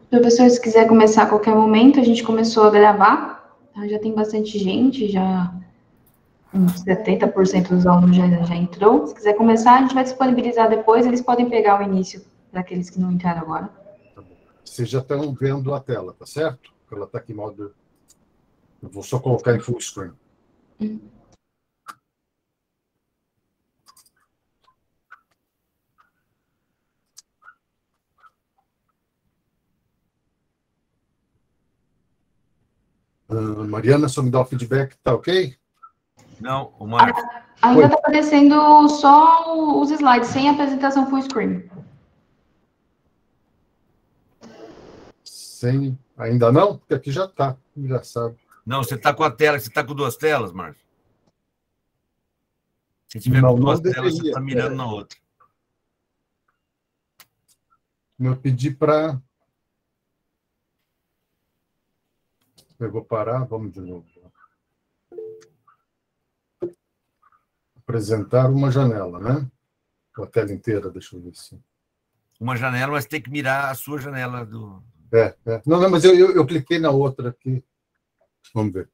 Professor, se quiser começar a qualquer momento, a gente começou a gravar, tá? Já tem bastante gente, já uns 70% dos alunos já entrou. Se quiser começar, a gente vai disponibilizar depois, eles podem pegar o início para aqueles que não entraram agora. Tá bom. Vocês já estão vendo a tela, tá certo? Ela está aqui em modo... Eu vou só colocar em full screen. Mariana, só me dá o feedback, tá ok? Não, o Marcos. Ainda está aparecendo só os slides, sem apresentação full screen. Sem... Ainda não? Porque aqui já está, engraçado. Não, você está com a tela, você está com duas telas, Marcos? Se tiver Não, com duas não telas, você deveria, está mirando na outra. Eu pedi para... Eu vou parar, vamos de novo. Apresentar uma janela, né? A tela inteira, deixa eu ver se... Uma janela, mas tem que mirar a sua janela do... Não, mas eu cliquei na outra aqui. Vamos ver.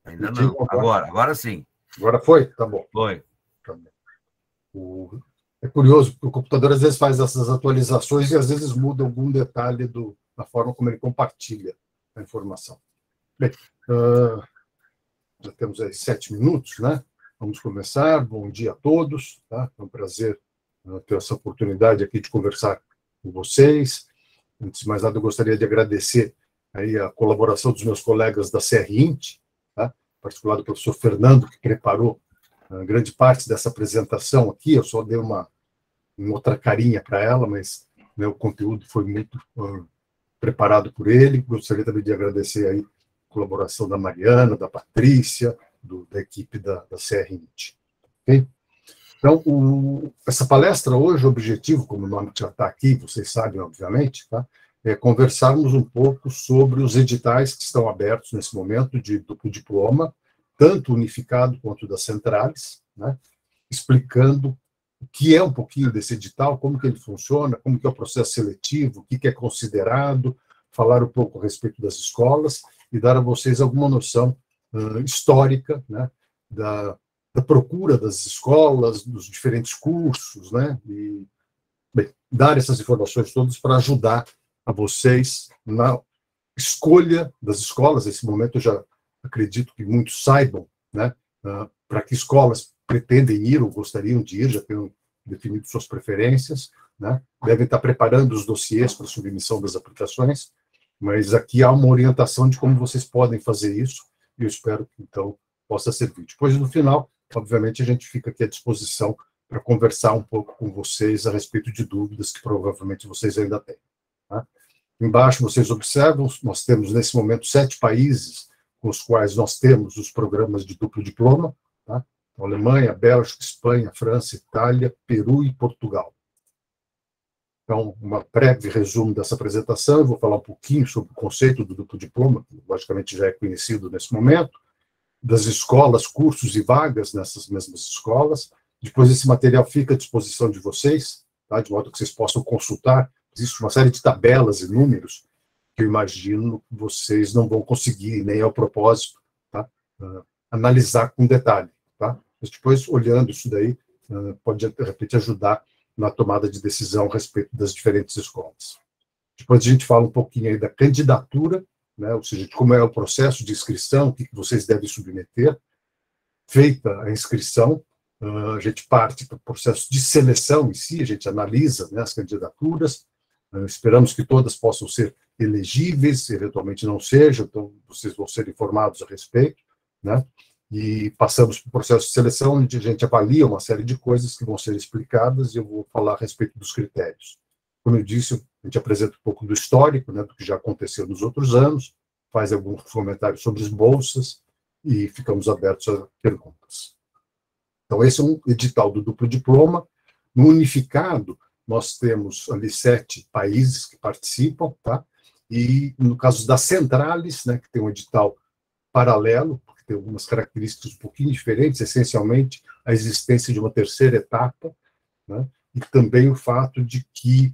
Ainda não. Agora sim. Agora foi? Tá bom. Foi. Tá bom. É curioso, porque o computador às vezes faz essas atualizações e às vezes muda algum detalhe da forma como ele compartilha a informação. Bem, já temos aí 7 minutos, né? Vamos começar. Bom dia a todos. Tá? É um prazer ter essa oportunidade aqui de conversar com vocês. Antes de mais nada, eu gostaria de agradecer aí a colaboração dos meus colegas da CRINT, tá? Em particular do professor Fernando, que preparou grande parte dessa apresentação aqui. Eu só dei uma outra carinha para ela, mas né, o conteúdo foi muito preparado por ele. Gostaria também de agradecer aí a colaboração da Mariana, da Patrícia, da equipe da CRINT. Okay? Então, essa palestra hoje, o objetivo, como o nome já está aqui, vocês sabem, obviamente, tá? É conversarmos um pouco sobre os editais que estão abertos nesse momento de duplo diploma, tanto unificado quanto das centrais, né? Explicando o que é um pouquinho desse edital, como que ele funciona, como que é o processo seletivo, o que é considerado, falar um pouco a respeito das escolas e dar a vocês alguma noção histórica, né, da procura das escolas, dos diferentes cursos, né, e bem, dar essas informações todas para ajudar a vocês na escolha das escolas. Nesse momento eu já acredito que muitos saibam, né, para que escolas pretendem ir ou gostariam de ir, já tenham definido suas preferências, né, devem estar preparando os dossiês para submissão das aplicações, mas aqui há uma orientação de como vocês podem fazer isso, e eu espero que, então, possa servir. Depois, no final, obviamente, a gente fica aqui à disposição para conversar um pouco com vocês a respeito de dúvidas que provavelmente vocês ainda têm. Tá? Embaixo, vocês observam, nós temos, nesse momento, 7 países com os quais nós temos os programas de duplo diploma, tá? Alemanha, Bélgica, Espanha, França, Itália, Peru e Portugal. Então, um breve resumo dessa apresentação, eu vou falar um pouquinho sobre o conceito do duplo diploma, que logicamente já é conhecido nesse momento, das escolas, cursos e vagas nessas mesmas escolas. Depois esse material fica à disposição de vocês, tá? De modo que vocês possam consultar. Existe uma série de tabelas e números que eu imagino que vocês não vão conseguir, nem ao propósito, tá? Analisar com detalhe. Tá? Mas depois, olhando isso daí, pode, de repente, ajudar na tomada de decisão a respeito das diferentes escolas. Depois a gente fala um pouquinho aí da candidatura, né? Ou seja, de como é o processo de inscrição, o que vocês devem submeter. Feita a inscrição, a gente parte para o processo de seleção em si, a gente analisa, né, as candidaturas, esperamos que todas possam ser elegíveis, se eventualmente não sejam, então vocês vão ser informados a respeito, né? E passamos para o processo de seleção, onde a gente avalia uma série de coisas que vão ser explicadas, e eu vou falar a respeito dos critérios. Como eu disse, a gente apresenta um pouco do histórico, né, do que já aconteceu nos outros anos, faz alguns comentários sobre as bolsas, e ficamos abertos a perguntas. Então, esse é um edital do duplo diploma. No unificado, nós temos ali 7 países que participam, tá? E no caso das centrales, né, que tem um edital paralelo, porque tem algumas características um pouquinho diferentes, essencialmente a existência de uma terceira etapa, né? E também o fato de que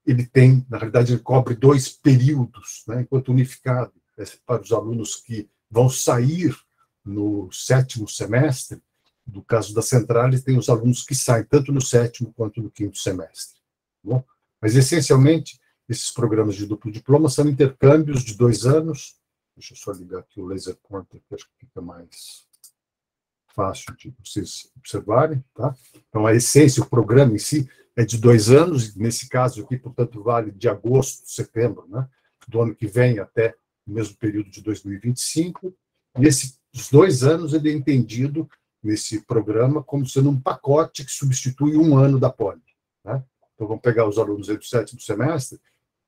ele tem, na realidade, ele cobre 2 períodos, né? Enquanto unificado, para os alunos que vão sair no 7º semestre, no caso da Centralis, tem os alunos que saem tanto no 7º quanto no 5º semestre. Tá bom? Mas, essencialmente, esses programas de duplo diploma são intercâmbios de 2 anos. Deixa eu só ligar aqui o laser pointer, que acho que fica mais fácil de vocês observarem. Tá? Então, a essência, o programa em si, é de 2 anos, nesse caso aqui, portanto, vale de agosto, setembro, né, do ano que vem até o mesmo período de 2025. E esses 2 anos ele é entendido nesse programa como sendo um pacote que substitui 1 ano da poli. Né? Então, vamos pegar os alunos aí do 7º semestre,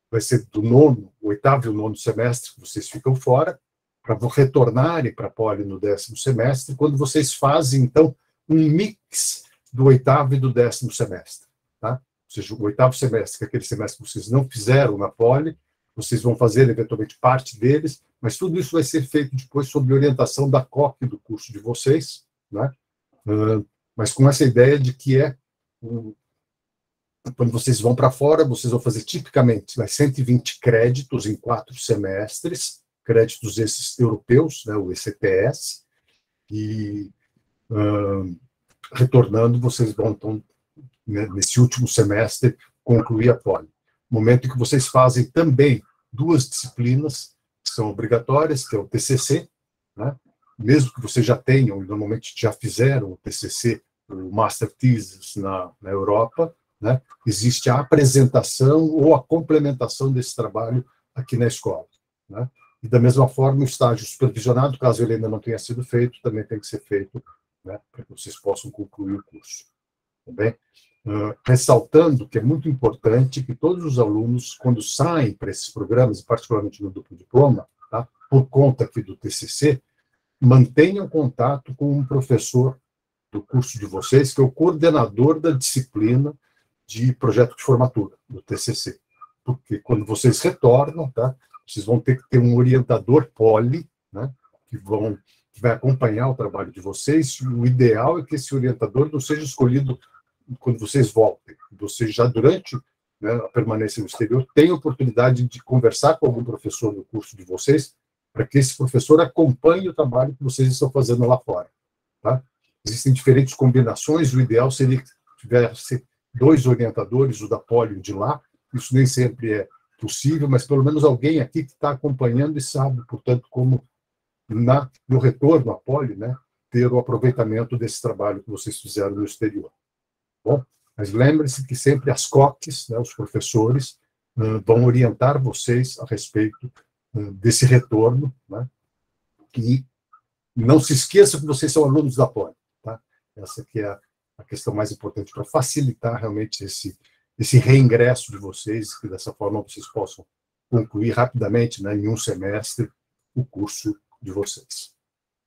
vai ser do 9º, 8º e o 9º semestre que vocês ficam fora, para retornarem para a poli no 10º semestre, quando vocês fazem, então, um mix do 8º e do 10º semestre. Tá? Ou seja, o 8º semestre, que é aquele semestre que vocês não fizeram na poli, vocês vão fazer, eventualmente, parte deles, mas tudo isso vai ser feito depois sob orientação da COC do curso de vocês, né? Mas com essa ideia de que quando vocês vão para fora, vocês vão fazer tipicamente 120 créditos em 4 semestres, créditos esses europeus, né, o ECTS, e retornando, vocês vão, então, nesse último semestre, concluir a poli. Momento em que vocês fazem também 2 disciplinas que são obrigatórias, que é o TCC, né? Mesmo que vocês já tenham, normalmente já fizeram o TCC, o Master Thesis na Europa, né? Existe a apresentação ou a complementação desse trabalho aqui na escola. Né? E, da mesma forma, o estágio supervisionado, caso ele ainda não tenha sido feito, também tem que ser feito, né, para que vocês possam concluir o curso. Tá bem? Ressaltando que é muito importante que todos os alunos, quando saem para esses programas, particularmente no duplo diploma, tá, por conta aqui do TCC, mantenham contato com um professor do curso de vocês, que é o coordenador da disciplina de projeto de formatura, do TCC. Porque quando vocês retornam, tá, vocês vão ter que ter um orientador poli, né, que vai acompanhar o trabalho de vocês. O ideal é que esse orientador não seja escolhido quando vocês voltem. Vocês já, durante, né, a permanência no exterior, têm a oportunidade de conversar com algum professor do curso de vocês, para que esse professor acompanhe o trabalho que vocês estão fazendo lá fora. Tá? Existem diferentes combinações, o ideal seria que tivesse 2 orientadores, o da poli e o de lá. Isso nem sempre é possível, mas pelo menos alguém aqui que está acompanhando e sabe, portanto, como no retorno à poli, né, ter o aproveitamento desse trabalho que vocês fizeram no exterior. Bom, mas lembre-se que sempre as COCs, né, os professores, vão orientar vocês a respeito desse retorno, né, e não se esqueça que vocês são alunos da poli. Tá? Essa que é a questão mais importante para facilitar realmente esse reingresso de vocês, que dessa forma vocês possam concluir rapidamente, né, em 1 semestre, o curso de vocês.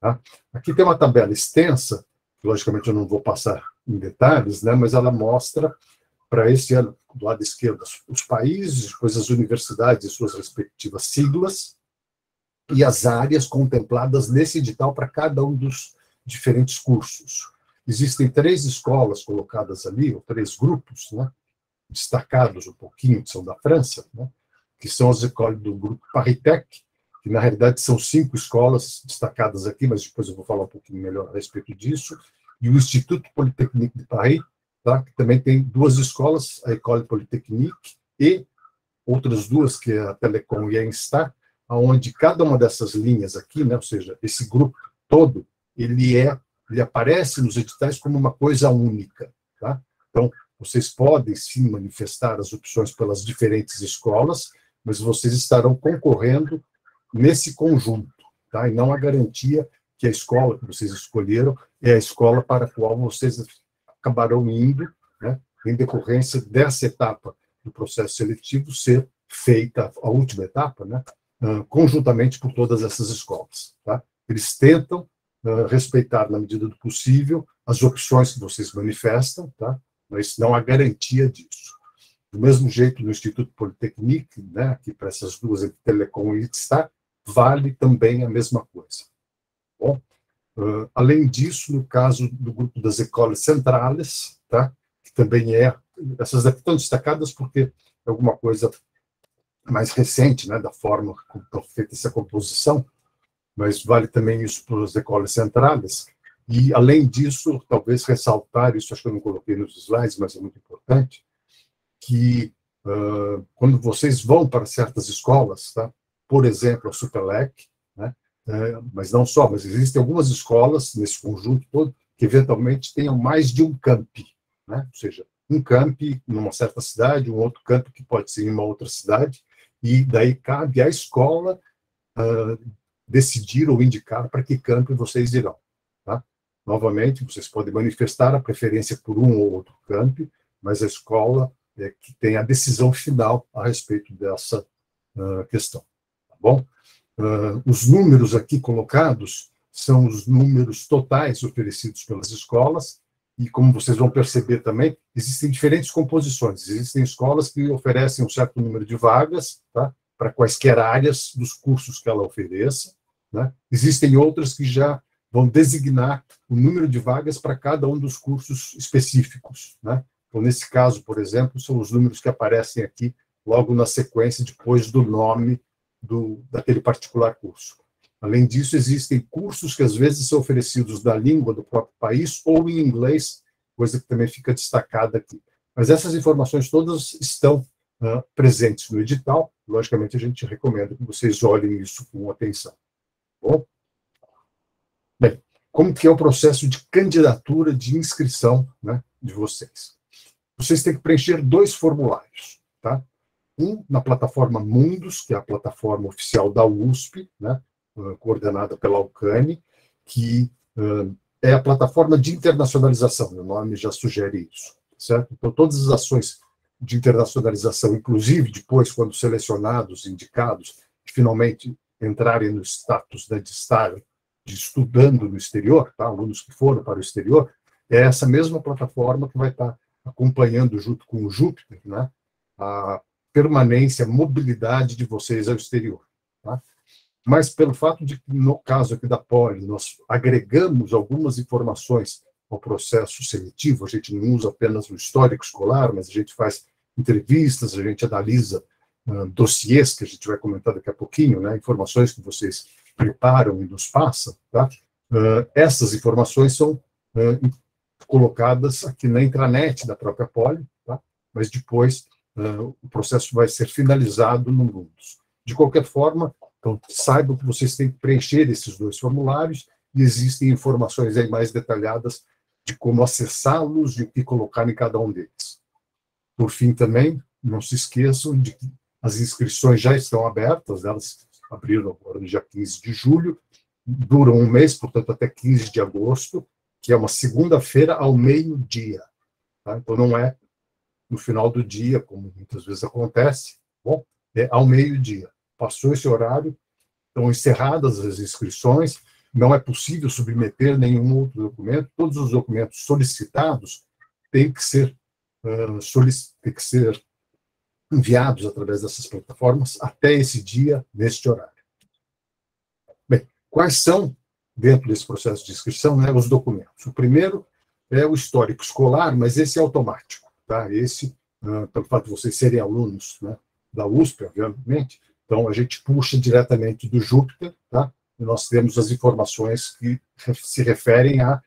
Tá? Aqui tem uma tabela extensa, que logicamente eu não vou passar em detalhes, né, mas ela mostra para esse ano, do lado esquerdo, os países, depois as universidades e suas respectivas siglas, e as áreas contempladas nesse edital para cada um dos diferentes cursos. Existem 3 escolas colocadas ali, ou 3 grupos, né, destacados um pouquinho, que são da França, né, que são as escolas do grupo ParisTech, que na realidade são 5 escolas destacadas aqui, mas depois eu vou falar um pouquinho melhor a respeito disso, e o Instituto Polytechnique de Paris, tá, que também tem 2 escolas, a École Polytechnique e outras 2, que é a Telecom e a Instar, onde cada uma dessas linhas aqui, né, ou seja, esse grupo todo, ele aparece nos editais como uma coisa única. Tá? Então, vocês podem sim manifestar as opções pelas diferentes escolas, mas vocês estarão concorrendo nesse conjunto, tá? E não a garantia que a escola que vocês escolheram é a escola para a qual vocês acabarão indo, né, em decorrência dessa etapa do processo seletivo ser feita, a última etapa, né, conjuntamente por todas essas escolas. Tá? Eles tentam respeitar, na medida do possível, as opções que vocês manifestam, tá? Mas não há garantia disso. Do mesmo jeito, no Instituto Polytechnique, né, que para essas 2, entre Telecom e Instar, vale também a mesma coisa. Bom, além disso, no caso do grupo das Écoles Centrales, tá, que também é... Essas daqui estão destacadas porque é alguma coisa mais recente, né, da forma como está feita essa composição, mas vale também isso para as écoles centrais. E, além disso, talvez ressaltar, isso acho que eu não coloquei nos slides, mas é muito importante, que quando vocês vão para certas escolas, tá? Por exemplo, a Supelec, né? Mas não só, mas existem algumas escolas nesse conjunto todo que eventualmente tenham mais de um campi, né? Ou seja, um campi numa certa cidade, um outro campi que pode ser em uma outra cidade, e daí cabe à escola decidir ou indicar para que campi vocês irão. Tá? Novamente, vocês podem manifestar a preferência por um ou outro campi, mas a escola é que tem a decisão final a respeito dessa questão. Tá bom? Os números aqui colocados são os números totais oferecidos pelas escolas, e como vocês vão perceber também, existem diferentes composições. Existem escolas que oferecem um certo número de vagas, tá? Para quaisquer áreas dos cursos que ela ofereça, né? Existem outras que já vão designar o número de vagas para cada um dos cursos específicos, né? Então, nesse caso, por exemplo, são os números que aparecem aqui logo na sequência, depois do nome daquele particular curso. Além disso, existem cursos que às vezes são oferecidos na língua do próprio país ou em inglês, coisa que também fica destacada aqui. Mas essas informações todas estão presentes no edital. Logicamente, a gente recomenda que vocês olhem isso com atenção. Bom? Bem, como que é o processo de candidatura, de inscrição, né, de vocês? Vocês têm que preencher 2 formulários, tá? Um na plataforma Mundus, que é a plataforma oficial da USP, né, coordenada pela Alcane, que é a plataforma de internacionalização, o nome já sugere isso, certo? Então, todas as ações de internacionalização, inclusive depois, quando selecionados, indicados, finalmente entrarem no status, né, de estar estudando no exterior, tá? Alunos que foram para o exterior, é essa mesma plataforma que vai estar acompanhando, junto com o Júpiter, né, a permanência, a mobilidade de vocês ao exterior. Tá? Mas pelo fato de que, no caso aqui da Poli, nós agregamos algumas informações ao processo seletivo, a gente não usa apenas o histórico escolar, mas a gente faz entrevistas, a gente analisa dossiês, que a gente vai comentar daqui a pouquinho, né, informações que vocês preparam e nos passam. Tá? Essas informações são colocadas aqui na intranet da própria Poli, tá? Mas depois o processo vai ser finalizado no Mundus. De qualquer forma, então, saibam que vocês têm que preencher esses 2 formulários e existem informações aí mais detalhadas de como acessá-los e o que colocar em cada um deles. Por fim, também, não se esqueçam de que as inscrições já estão abertas, elas abriram agora no dia 15 de julho, duram um mês, portanto, até 15 de agosto, que é uma segunda-feira ao meio-dia. Tá? Então, não é no final do dia, como muitas vezes acontece, bom, é ao meio-dia. Passou esse horário, estão encerradas as inscrições, não é possível submeter nenhum outro documento, todos os documentos solicitados têm que ser enviados através dessas plataformas até esse dia, neste horário. Bem, quais são, dentro desse processo de inscrição, né, os documentos? O primeiro é o histórico escolar, mas esse é automático. Tá? Esse, pelo fato de vocês serem alunos, né, da USP, obviamente, então a gente puxa diretamente do Júpiter, tá? E nós temos as informações que se referem à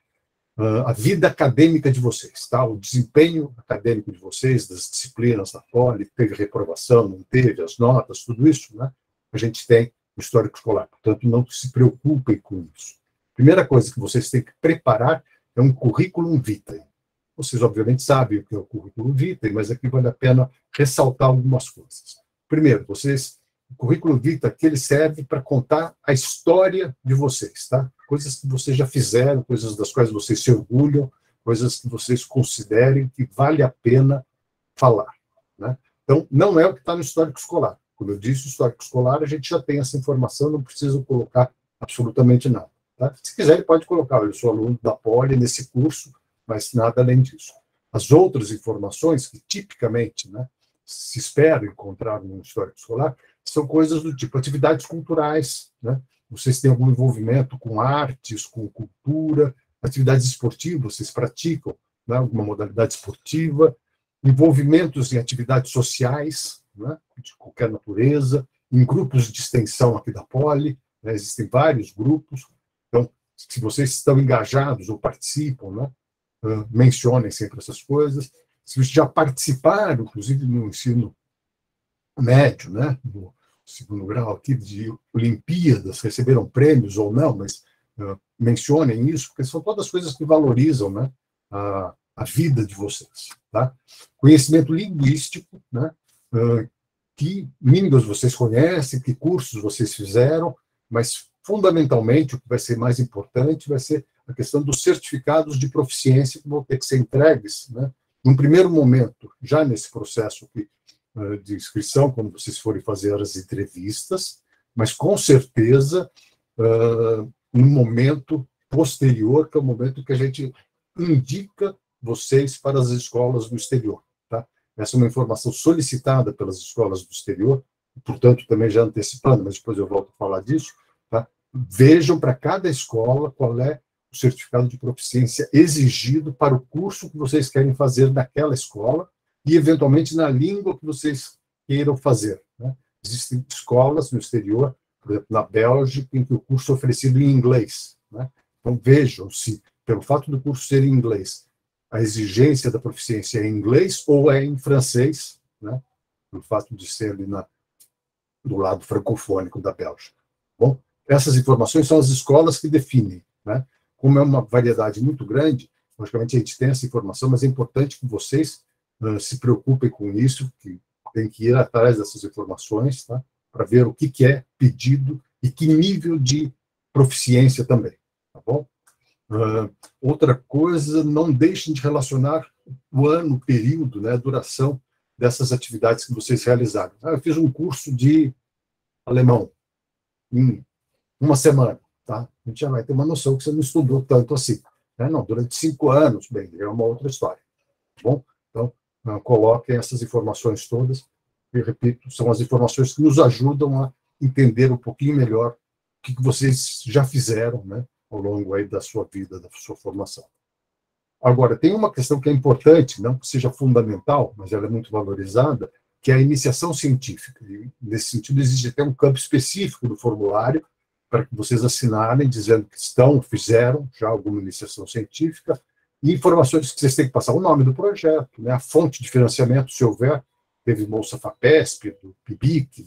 vida acadêmica de vocês, tá? O desempenho acadêmico de vocês, das disciplinas da Poli, teve reprovação, não teve, as notas, tudo isso, né? A gente tem o histórico escolar, portanto, não se preocupem com isso. Primeira coisa que vocês têm que preparar é um currículo vitae. Vocês, obviamente, sabem o que é o currículo vitae, mas aqui vale a pena ressaltar algumas coisas. Primeiro, o currículo vitae aqui ele serve para contar a história de vocês, tá? Coisas que vocês já fizeram, coisas das quais vocês se orgulham, coisas que vocês considerem que vale a pena falar, né? Então, não é o que está no histórico escolar. Como eu disse, o histórico escolar, a gente já tem essa informação, não precisa colocar absolutamente nada. Tá? Se quiser, ele pode colocar, eu sou aluno da Poli nesse curso, mas nada além disso. As outras informações que tipicamente, né, se espera encontrar no histórico escolar são coisas do tipo atividades culturais, né? Vocês têm algum envolvimento com artes, com cultura, atividades esportivas, vocês praticam né, alguma modalidade esportiva, envolvimentos em atividades sociais, né, de qualquer natureza, em grupos de extensão aqui da Poli, né, existem vários grupos. Então, se vocês estão engajados ou participam, né, mencionem sempre essas coisas. Se vocês já participaram, inclusive no ensino médio, né, no segundo grau aqui, de Olimpíadas, receberam prêmios ou não, mas mencionem isso, porque são todas coisas que valorizam, né, a vida de vocês. Tá? Conhecimento linguístico, né, que línguas vocês conhecem, que cursos vocês fizeram, mas, fundamentalmente, o que vai ser mais importante vai ser a questão dos certificados de proficiência que vão ter que ser entregues, né, num primeiro momento, já nesse processo de inscrição, quando vocês forem fazer as entrevistas, mas, com certeza, no momento posterior, que é o momento que a gente indica vocês para as escolas do exterior. Tá? Essa é uma informação solicitada pelas escolas do exterior, portanto, também já antecipando, mas depois eu volto a falar disso. Tá? Vejam para cada escola qual é o certificado de proficiência exigido para o curso que vocês querem fazer naquela escola e, eventualmente, na língua que vocês queiram fazer. Né? Existem escolas no exterior, por exemplo, na Bélgica, em que o curso é oferecido em inglês. Né? Então, vejam se, pelo fato do curso ser em inglês, a exigência da proficiência é em inglês ou é em francês, né? Pelo fato de ser ali do lado francofônico da Bélgica. Bom, essas informações são as escolas que definem. Né? Como é uma variedade muito grande, logicamente a gente tem essa informação, mas é importante que vocês se preocupem com isso, que tem que ir atrás dessas informações, tá? Para ver o que é pedido e que nível de proficiência também. Tá bom? Outra coisa, não deixem de relacionar o ano, o período, né, a duração dessas atividades que vocês realizaram. Eu fiz um curso de alemão em uma semana. Tá? A gente já vai ter uma noção que você não estudou tanto assim. Né? Não, durante 5 anos, bem, é uma outra história. Tá bom? Então, coloquem essas informações todas. E, repito, são as informações que nos ajudam a entender um pouquinho melhor o que vocês já fizeram, né, ao longo aí da sua vida, da sua formação. Agora, tem uma questão que é importante, não que seja fundamental, mas ela é muito valorizada, que é a iniciação científica. E, nesse sentido, existe até um campo específico do formulário para que vocês assinarem, dizendo que fizeram já alguma iniciação científica, e informações que vocês têm que passar: o nome do projeto, né, a fonte de financiamento, se houver, teve Bolsa FAPESP, do PIBIC,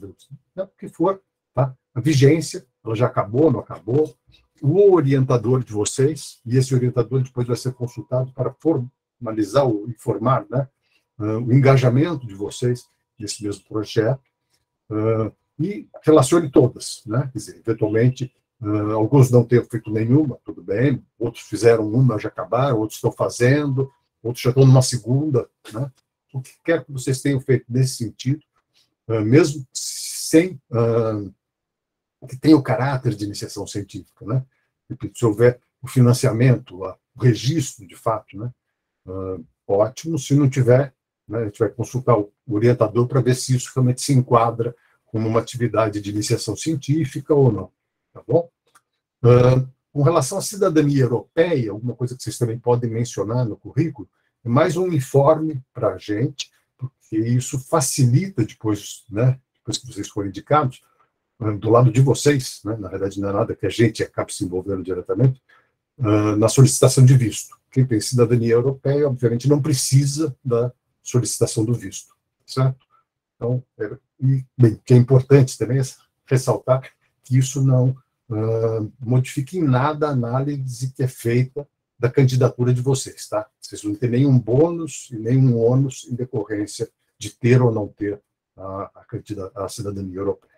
o que for, tá? A vigência, ela já acabou, não acabou, o orientador de vocês, e esse orientador depois vai ser consultado para formalizar ou informar, né, o engajamento de vocês nesse mesmo projeto, e relacione todas, né? Quer dizer, eventualmente, alguns não tenham feito nenhuma, tudo bem, outros fizeram uma, já acabaram, outros estão fazendo, outros já estão numa segunda, né? O que quer que vocês tenham feito nesse sentido, mesmo sem que tenha o caráter de iniciação científica, né? Se houver o financiamento, o registro, de fato, né? Ótimo. Se não tiver, né, a gente vai consultar o orientador para ver se isso realmente se enquadra como uma atividade de iniciação científica ou não. Tá bom? Com relação à cidadania europeia, alguma coisa que vocês também podem mencionar no currículo, é mais um informe para a gente, porque isso facilita depois, né, depois que vocês forem indicados, do lado de vocês, né, na verdade não é nada que a gente acabe se envolvendo diretamente, na solicitação de visto. Quem tem cidadania europeia, obviamente, não precisa da solicitação do visto, certo? Então, bem, o que é importante também é ressaltar que isso não modifica em nada a análise que é feita da candidatura de vocês, tá? Vocês não têm nenhum bônus e nenhum ônus em decorrência de ter ou não ter a cidadania europeia.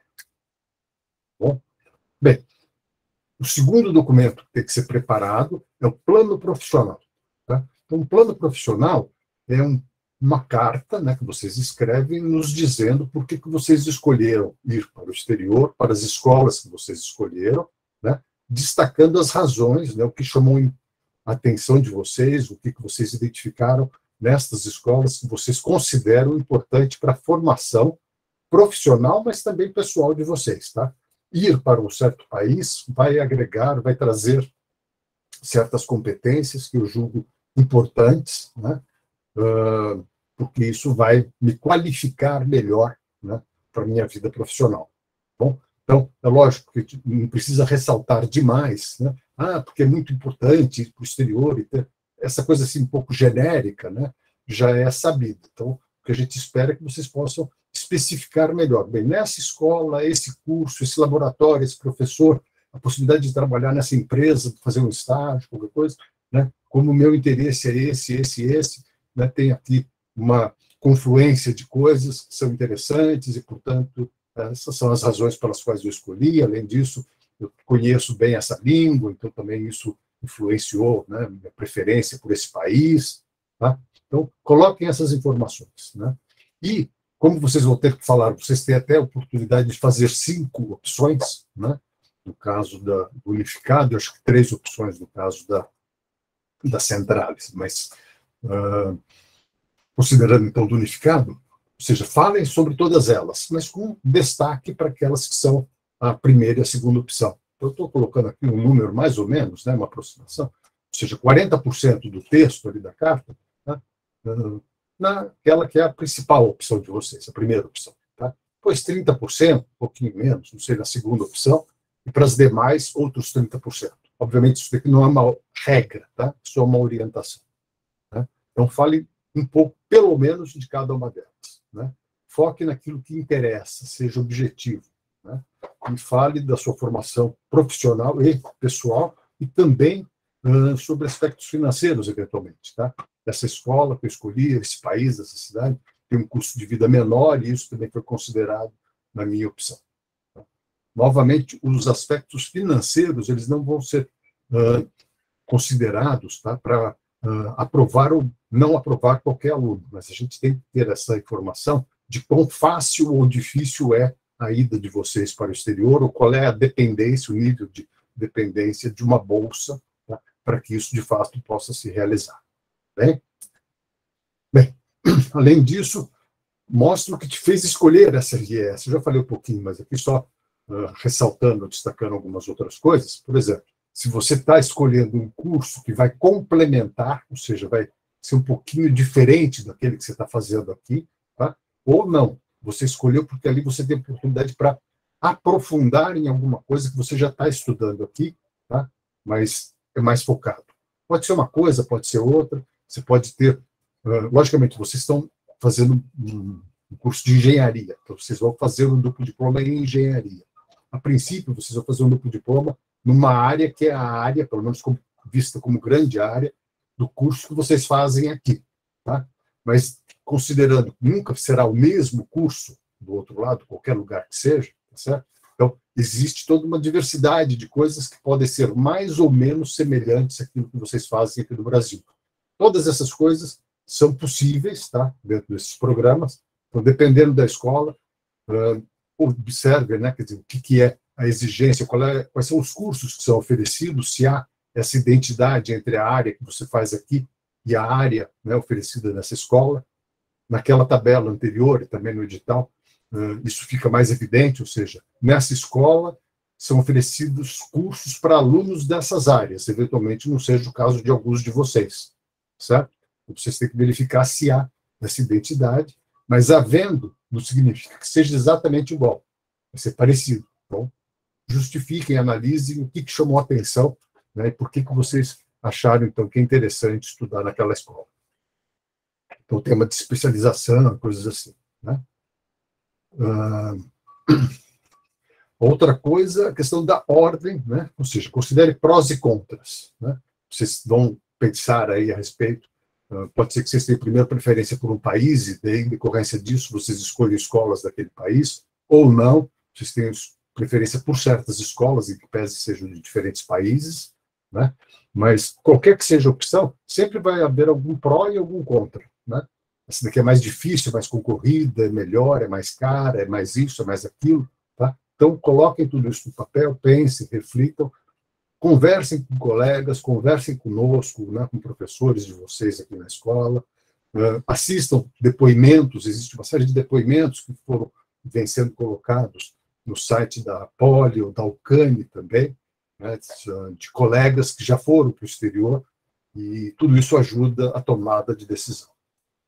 Bom? Bem, o segundo documento que tem que ser preparado é o plano profissional. Tá? Então, o plano profissional é uma carta, né, que vocês escrevem nos dizendo por que vocês escolheram ir para o exterior, para as escolas que vocês escolheram, né, destacando as razões, né, o que chamou a atenção de vocês, o que vocês identificaram nestas escolas que vocês consideram importante para a formação profissional, mas também pessoal de vocês. Tá? Ir para um certo país vai agregar, vai trazer certas competências que eu julgo importantes, né? Porque isso vai me qualificar melhor, né, para a minha vida profissional. Bom, então, é lógico que não precisa ressaltar demais, né? Porque é muito importante ir para o exterior e ter essa coisa assim um pouco genérica, né? Já é sabida. Então, o que a gente espera é que vocês possam especificar melhor. Bem, nessa escola, esse curso, esse laboratório, esse professor, a possibilidade de trabalhar nessa empresa, fazer um estágio, qualquer coisa, né? Como o meu interesse é esse, né? Tem aqui uma confluência de coisas que são interessantes e, portanto, essas são as razões pelas quais eu escolhi. Além disso, eu conheço bem essa língua, então também isso influenciou, né, minha preferência por esse país. Tá? Então, coloquem essas informações. Né? E, como vocês vão ter que falar, vocês têm até a oportunidade de fazer 5 opções, né? No caso do unificado, eu acho que 3 opções no caso da Centralis, mas considerando, então, do unificado, ou seja, falem sobre todas elas, mas com destaque para aquelas que são a primeira e a segunda opção. Eu estou colocando aqui um número mais ou menos, né, uma aproximação, ou seja, 40% do texto ali da carta, né, naquela que é a principal opção de vocês, a primeira opção. Tá? Depois 30%, um pouquinho menos, não sei, na segunda opção, e para as demais, outros 30%. Obviamente, isso aqui não é uma regra, tá? Isso é uma orientação. Né? Então, fale um pouco, pelo menos, de cada uma delas. Né? Foque naquilo que interessa, seja objetivo. Né? E fale da sua formação profissional e pessoal e também sobre aspectos financeiros, eventualmente. Tá? Essa escola que eu escolhi, esse país, essa cidade, tem um custo de vida menor e isso também foi considerado na minha opção. Tá? Novamente, os aspectos financeiros eles não vão ser considerados, tá, para aprovar ou não aprovar qualquer aluno, mas a gente tem que ter essa informação de quão fácil ou difícil é a ida de vocês para o exterior, ou qual é a dependência, o nível de dependência de uma bolsa, tá, para que isso, de fato, possa se realizar. Bem, além disso, mostra o que te fez escolher essa RS. Eu já falei um pouquinho, mas aqui só ressaltando, destacando algumas outras coisas. Por exemplo, se você está escolhendo um curso que vai complementar, ou seja, vai ser um pouquinho diferente daquele que você está fazendo aqui, tá? Ou não, você escolheu porque ali você tem oportunidade para aprofundar em alguma coisa que você já está estudando aqui, tá? Mas é mais focado. Pode ser uma coisa, pode ser outra, você pode ter... logicamente, vocês estão fazendo um curso de engenharia, então vocês vão fazer um duplo diploma em engenharia. A princípio, vocês vão fazer um duplo diploma numa área que é a área, pelo menos vista como grande área, do curso que vocês fazem aqui. Tá? Mas, considerando que nunca será o mesmo curso do outro lado, qualquer lugar que seja, tá certo? Então, existe toda uma diversidade de coisas que podem ser mais ou menos semelhantes àquilo que vocês fazem aqui no Brasil. Todas essas coisas são possíveis, tá? Dentro desses programas. Então, dependendo da escola, observe, né, quer dizer, o que é a exigência, quais são os cursos que são oferecidos, se há essa identidade entre a área que você faz aqui e a área, né, oferecida nessa escola. Naquela tabela anterior e também no edital, isso fica mais evidente, ou seja, nessa escola são oferecidos cursos para alunos dessas áreas, eventualmente não seja o caso de alguns de vocês, certo? Vocês têm que verificar se há essa identidade, mas havendo não significa que seja exatamente igual, vai ser parecido. Então, justifiquem, analisem o que chamou a atenção, né, e por que vocês acharam, então, que é interessante estudar naquela escola. Então, tema de especialização, coisas assim. Né? Outra coisa, a questão da ordem, né? Ou seja, considere prós e contras. Né? Vocês vão pensar aí a respeito. Pode ser que vocês tenham primeiro preferência por um país e, em decorrência disso, vocês escolhem escolas daquele país, ou não, vocês têm preferência por certas escolas, em que pese sejam de diferentes países, né? Mas qualquer que seja a opção, sempre vai haver algum pró e algum contra. Né? Essa daqui é mais difícil, é mais concorrida, é melhor, é mais cara, é mais isso, é mais aquilo. Tá? Então, coloquem tudo isso no papel, pensem, reflitam, conversem com colegas, conversem conosco, né, com professores de vocês aqui na escola, assistam depoimentos, existe uma série de depoimentos que vêm sendo colocados no site da Poli ou da UCANI também, né, de colegas que já foram para o exterior, E tudo isso ajuda a tomada de decisão.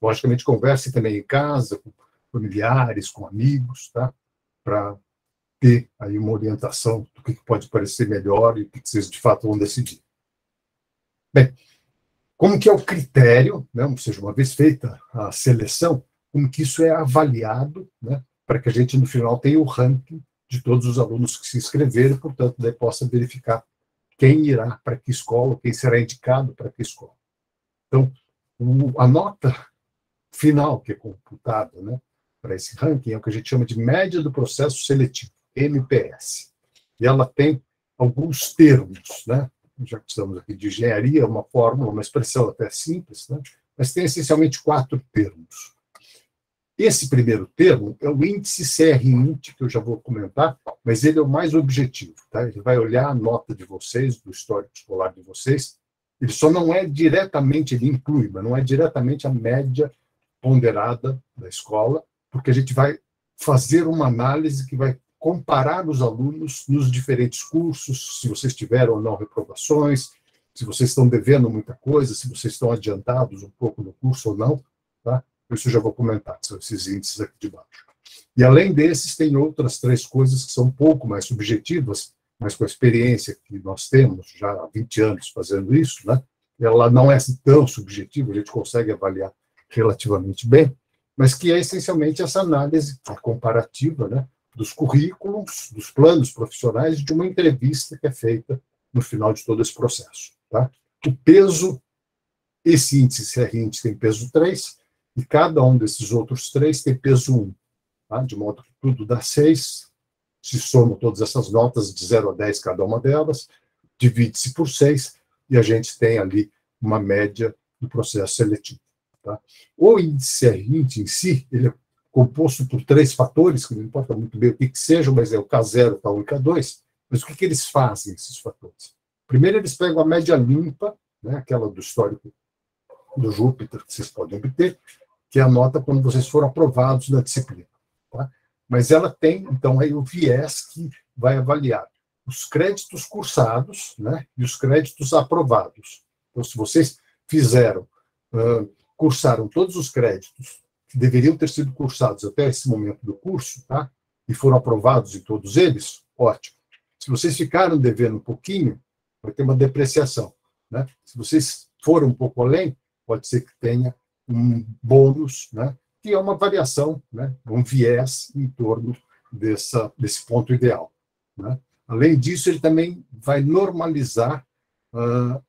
Logicamente, converse também em casa, com familiares, com amigos, tá? Para ter aí uma orientação do que pode parecer melhor e o que vocês, de fato, vão decidir. Bem, como que é o critério, né? Ou seja, uma vez feita a seleção, como que isso é avaliado, né? Para que a gente, no final, tenha o ranking de todos os alunos que se inscreveram e, portanto, daí possa verificar quem irá para que escola, quem será indicado para que escola. Então, a nota final que é computada, né, para esse ranking é o que a gente chama de média do processo seletivo, MPS. E ela tem alguns termos, né? Já que estamos aqui de engenharia, uma fórmula, uma expressão até simples, né? Mas tem essencialmente 4 termos. Esse primeiro termo é o índice CR-INT, que eu já vou comentar, mas ele é o mais objetivo, tá? Ele vai olhar a nota de vocês, do histórico escolar de vocês. Ele só não é diretamente, ele inclui, mas não é diretamente a média ponderada da escola, porque a gente vai fazer uma análise que vai comparar os alunos nos diferentes cursos, se vocês tiveram ou não reprovações, se vocês estão devendo muita coisa, se vocês estão adiantados um pouco no curso ou não, tá? Isso eu já vou comentar, são esses índices aqui de baixo. E além desses, tem outras 3 coisas que são um pouco mais subjetivas, mas com a experiência que nós temos, já há 20 anos fazendo isso, né? Ela não é tão subjetiva, a gente consegue avaliar relativamente bem, mas que é essencialmente essa análise comparativa, né, dos currículos, dos planos profissionais, de uma entrevista que é feita no final de todo esse processo. Tá? O peso, esse índice CR-INT tem peso 3, e cada um desses outros 3 tem peso 1, tá? De modo que tudo dá 6, se somam todas essas notas de 0 a 10 cada uma delas, divide-se por 6, e a gente tem ali uma média do processo seletivo. Tá? O índice CR-INT em si, ele é composto por 3 fatores, que não importa muito bem o que sejam, mas é o K0, K1 e K2, mas o que eles fazem, esses fatores? Primeiro, eles pegam a média limpa, né, aquela do histórico do Júpiter, que vocês podem obter, que é a nota quando vocês foram aprovados na disciplina. Tá? Mas ela tem, então, aí o viés que vai avaliar os créditos cursados, né, e os créditos aprovados. Então, se vocês fizeram, cursaram todos os créditos que deveriam ter sido cursados até esse momento do curso, tá, e foram aprovados em todos eles, ótimo. Se vocês ficaram devendo um pouquinho, vai ter uma depreciação. Né? Se vocês foram um pouco além, pode ser que tenha um bônus, né, que é uma variação, né, um viés em torno desse ponto ideal. Né? Além disso, ele também vai normalizar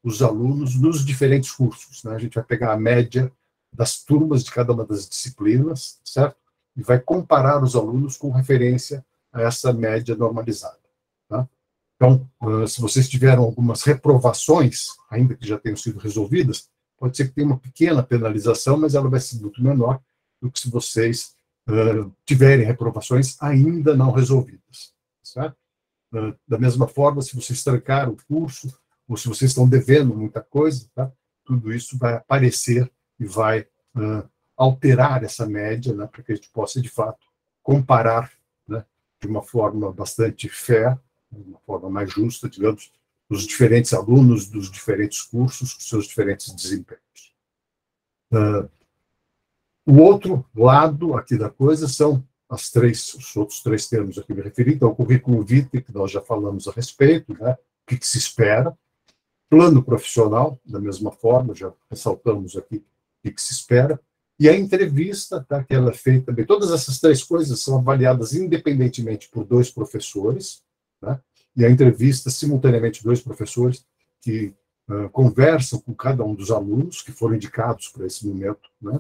os alunos nos diferentes cursos. Né? A gente vai pegar a média das turmas de cada uma das disciplinas, certo? E vai comparar os alunos com referência a essa média normalizada. Tá? Então, se vocês tiveram algumas reprovações, ainda que já tenham sido resolvidas, pode ser que tenha uma pequena penalização, mas ela vai ser muito menor do que se vocês tiverem reprovações ainda não resolvidas. Certo? Da mesma forma, se vocês trancaram o curso, ou se vocês estão devendo muita coisa, tá? Tudo isso vai aparecer e vai alterar essa média, né, para que a gente possa, de fato, comparar, né, de uma forma bastante fair, de uma forma mais justa, digamos, os diferentes alunos dos diferentes cursos, com seus diferentes desempenhos. O outro lado aqui da coisa são os outros 3 termos a que me referi. Então, o currículo vitae, que nós já falamos a respeito, né, o que se espera. Plano profissional, da mesma forma, já ressaltamos aqui o que se espera. E a entrevista, tá, que ela é feita bem. Todas essas 3 coisas são avaliadas independentemente por 2 professores, né, e a entrevista, simultaneamente, 2 professores que conversam com cada um dos alunos que foram indicados para esse momento, né,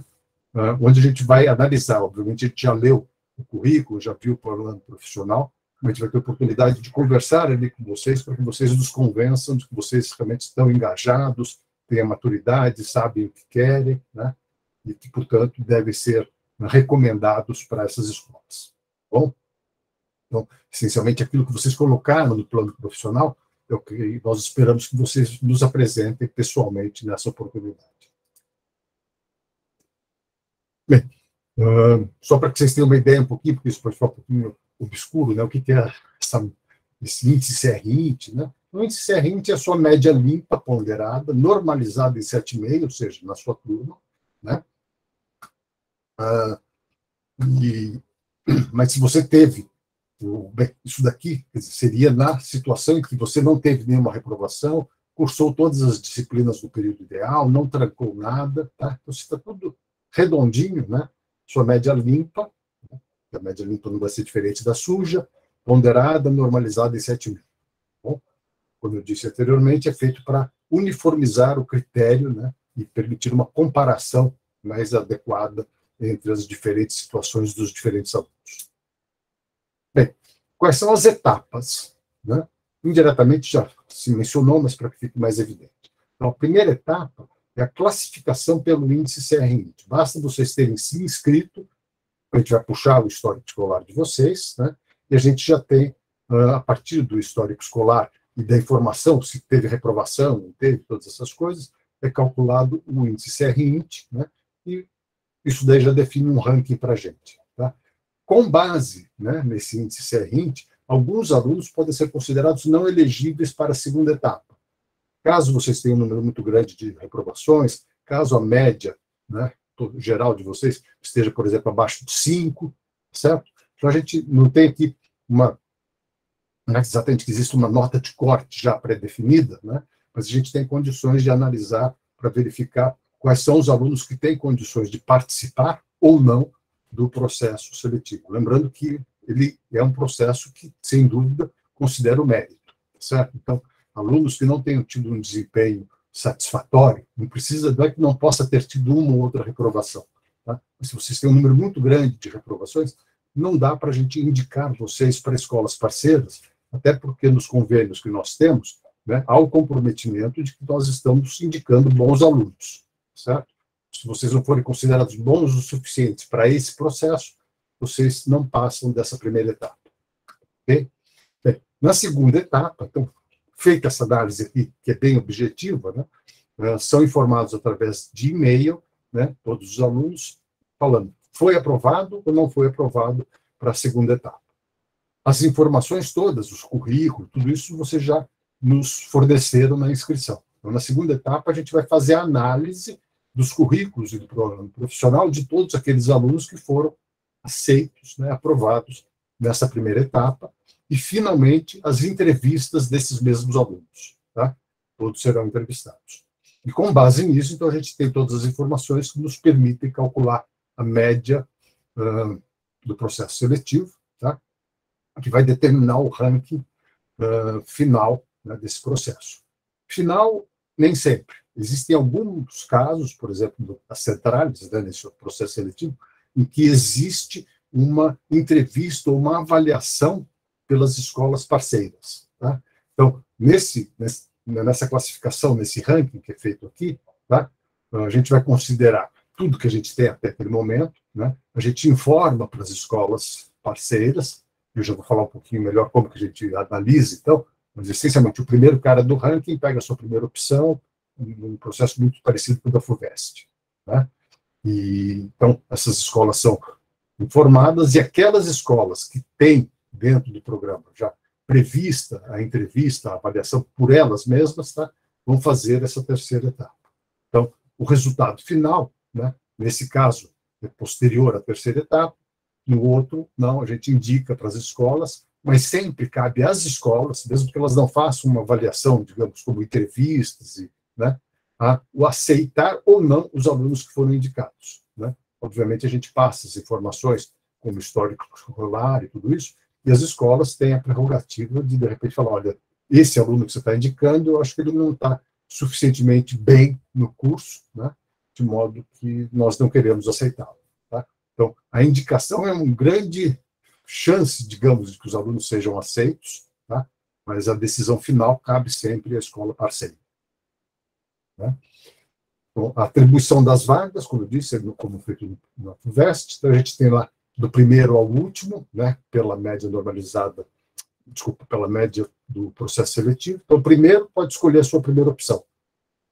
onde a gente vai analisar. Obviamente, a gente já leu o currículo, já viu o plano profissional, a gente vai ter a oportunidade de conversar ali com vocês, para que vocês nos convençam de que vocês realmente estão engajados, têm a maturidade, sabem o que querem, né? E que, portanto, devem ser recomendados para essas escolas. Bom? Então, essencialmente, aquilo que vocês colocaram no plano profissional é o que nós esperamos que vocês nos apresentem pessoalmente nessa oportunidade. Bem, só para que vocês tenham uma ideia um pouquinho, porque isso pode ficar um pouquinho obscuro, né? O que é esse índice CR-INT, né? O índice CR20 é a sua média limpa, ponderada, normalizada em 7,5, ou seja, na sua turma, né? Mas se você teve isso daqui, quer dizer, seria na situação em que você não teve nenhuma reprovação, cursou todas as disciplinas do período ideal, não trancou nada, tá? Então, está tudo redondinho, né? Sua média limpa, né? A média limpa não vai ser diferente da suja, ponderada, normalizada em 7,5. Bom, como eu disse anteriormente, é feito para uniformizar o critério, né? E permitir uma comparação mais adequada entre as diferentes situações dos diferentes alunos. Bem, quais são as etapas, né? Indiretamente já se mencionou, mas para que fique mais evidente. Então, a primeira etapa é a classificação pelo índice CR20. Basta vocês terem se inscrito, a gente vai puxar o histórico escolar de vocês, né? E a gente já tem, a partir do histórico escolar e da informação, se teve reprovação, não teve, todas essas coisas, é calculado o índice CR20, né? E isso daí já define um ranking para a gente. Tá? Com base, né, nesse índice CR20, alguns alunos podem ser considerados não elegíveis para a segunda etapa. Caso vocês tenham um número muito grande de reprovações, caso a média, né, geral de vocês esteja, por exemplo, abaixo de 5, certo? Então a gente não tem aqui não é exatamente que existe uma nota de corte já pré-definida, né, mas a gente tem condições de analisar para verificar quais são os alunos que têm condições de participar ou não do processo seletivo. Lembrando que ele é um processo que, sem dúvida, considera o mérito, certo? Então, alunos que não tenham tido um desempenho satisfatório, não é que não possa ter tido uma ou outra reprovação, tá? Mas se vocês têm um número muito grande de reprovações, não dá para a gente indicar vocês para escolas parceiras, até porque nos convênios que nós temos, né, há o comprometimento de que nós estamos indicando bons alunos, certo? Se vocês não forem considerados bons o suficientes para esse processo, vocês não passam dessa primeira etapa. Okay? Bem, na segunda etapa, então, feita essa análise aqui, que é bem objetiva, né, são informados através de e-mail, né, todos os alunos, falando foi aprovado ou não foi aprovado para a segunda etapa. As informações todas, os currículos, tudo isso vocês já nos forneceram na inscrição. Então, na segunda etapa, a gente vai fazer a análise dos currículos e do programa profissional de todos aqueles alunos que foram aceitos, né, aprovados nessa primeira etapa, e, finalmente, as entrevistas desses mesmos alunos. Tá? Todos serão entrevistados. E, com base nisso, então, a gente tem todas as informações que nos permitem calcular a média do processo seletivo, tá? Que vai determinar o ranking final, né, desse processo. Final, nem sempre. Existem alguns casos, por exemplo, das centrais, né, nesse processo seletivo, em que existe uma entrevista ou uma avaliação pelas escolas parceiras. Tá? Então, nessa classificação, nesse ranking que é feito aqui, tá? A gente vai considerar tudo que a gente tem até aquele momento, né? A gente informa para as escolas parceiras, eu já vou falar um pouquinho melhor como que a gente analisa, então, mas essencialmente o primeiro cara do ranking pega a sua primeira opção, um processo muito parecido com o da FUVEST. Né? E, então, essas escolas são informadas, e aquelas escolas que têm dentro do programa já prevista a entrevista, a avaliação por elas mesmas, tá? Vão fazer essa terceira etapa. Então, o resultado final, né, nesse caso, é posterior à terceira etapa, no outro, não, a gente indica para as escolas, mas sempre cabe às escolas, mesmo que elas não façam uma avaliação, digamos, como entrevistas, né, o aceitar ou não os alunos que foram indicados. Né? Obviamente, a gente passa as informações, como histórico escolar e tudo isso, e as escolas têm a prerrogativa de repente, falar, olha, esse aluno que você está indicando, eu acho que ele não está suficientemente bem no curso, né, de modo que nós não queremos aceitá-lo. Tá? Então, a indicação é uma grande chance, digamos, de que os alunos sejam aceitos, tá? Mas a decisão final cabe sempre à escola parceira. Né? Então, a atribuição das vagas, como eu disse, como feito na FUVEST, então a gente tem lá do primeiro ao último, né, pela média normalizada, pela média do processo seletivo. Então, o primeiro pode escolher a sua primeira opção.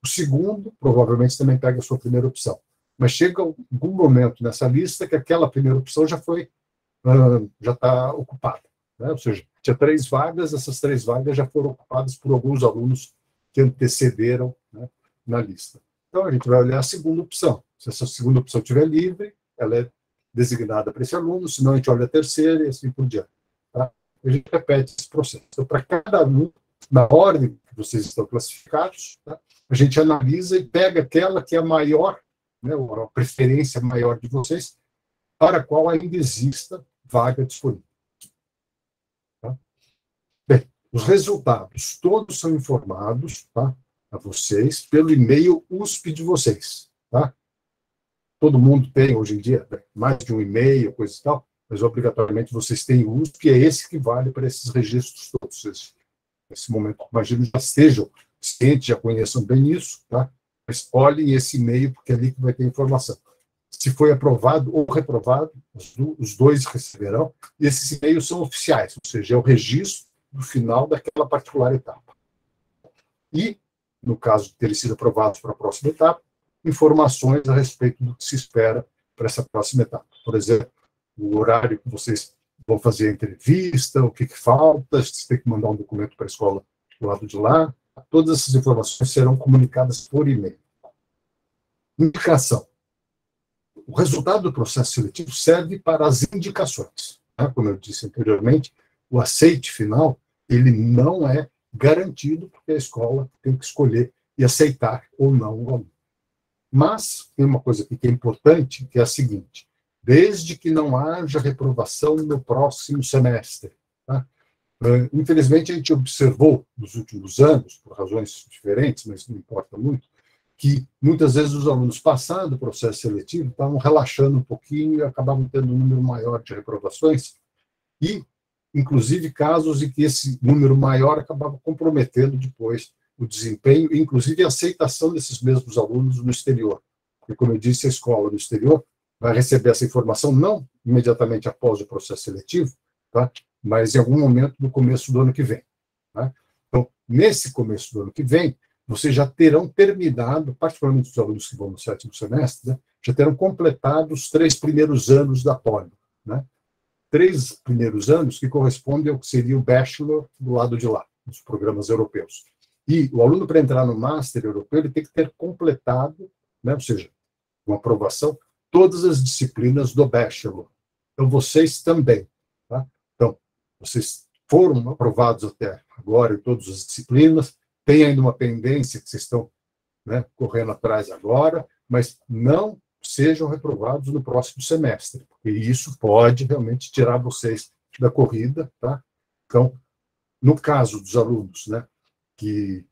O segundo, provavelmente, também pega a sua primeira opção. Mas chega algum momento nessa lista que aquela primeira opção já está ocupada. né? Ou seja, tinha 3 vagas, essas 3 vagas já foram ocupadas por alguns alunos que antecederam, né, na lista. Então, a gente vai olhar a segunda opção. Se essa segunda opção estiver livre, ela é designada para esse aluno, senão a gente olha a terceira e assim por diante. Tá? A gente repete esse processo. Então, para cada aluno, na ordem que vocês estão classificados, tá? A gente analisa e pega aquela que é a maior, né, a preferência maior de vocês, para a qual ainda exista vaga disponível. Tá? Bem, os resultados todos são informados, tá, a vocês pelo e-mail USP de vocês. Tá? Todo mundo tem, hoje em dia, mais de um e-mail, coisa e tal, mas obrigatoriamente vocês têm o USP, e é esse que vale para esses registros todos. Nesse momento, imagino, já estejam cientes, já conheçam bem isso, tá? Mas olhem esse e-mail, porque é ali que vai ter informação. Se foi aprovado ou reprovado, os dois receberão, e esses e-mails são oficiais, ou seja, é o registro do final daquela particular etapa. E, no caso de terem sido aprovados para a próxima etapa, informações a respeito do que se espera para essa próxima etapa. Por exemplo, o horário que vocês vão fazer a entrevista, o que falta, se tem que mandar um documento para a escola do lado de lá. Todas essas informações serão comunicadas por e-mail. Indicação. O resultado do processo seletivo serve para as indicações. Tá? Como eu disse anteriormente, o aceite final ele não é garantido, porque a escola tem que escolher e aceitar ou não o aluno. Mas tem uma coisa aqui que é importante, que é a seguinte: desde que não haja reprovação no próximo semestre. Tá? Infelizmente, a gente observou nos últimos anos, por razões diferentes, mas não importa muito, que muitas vezes os alunos, passando o processo seletivo, estavam relaxando um pouquinho e acabavam tendo um número maior de reprovações, e, inclusive, casos em que esse número maior acabava comprometendo depois o desempenho e, inclusive, a aceitação desses mesmos alunos no exterior. Porque, como eu disse, a escola no exterior vai receber essa informação não imediatamente após o processo seletivo, tá? Mas em algum momento no começo do ano que vem. Tá? Então, nesse começo do ano que vem, vocês já terão terminado, particularmente os alunos que vão no 7º semestre, né, já terão completado os 3 primeiros anos da poli. Né? 3 primeiros anos que correspondem ao que seria o bachelor do lado de lá, nos programas europeus. E o aluno, para entrar no master europeu, ele tem que ter completado, né, ou seja, com aprovação, todas as disciplinas do bachelor. Então, vocês também. Tá? Então, vocês foram aprovados até agora em todas as disciplinas, tem ainda uma pendência que vocês estão, né, correndo atrás agora, mas não sejam reprovados no próximo semestre, porque isso pode realmente tirar vocês da corrida. Tá? Então, no caso dos alunos, né, que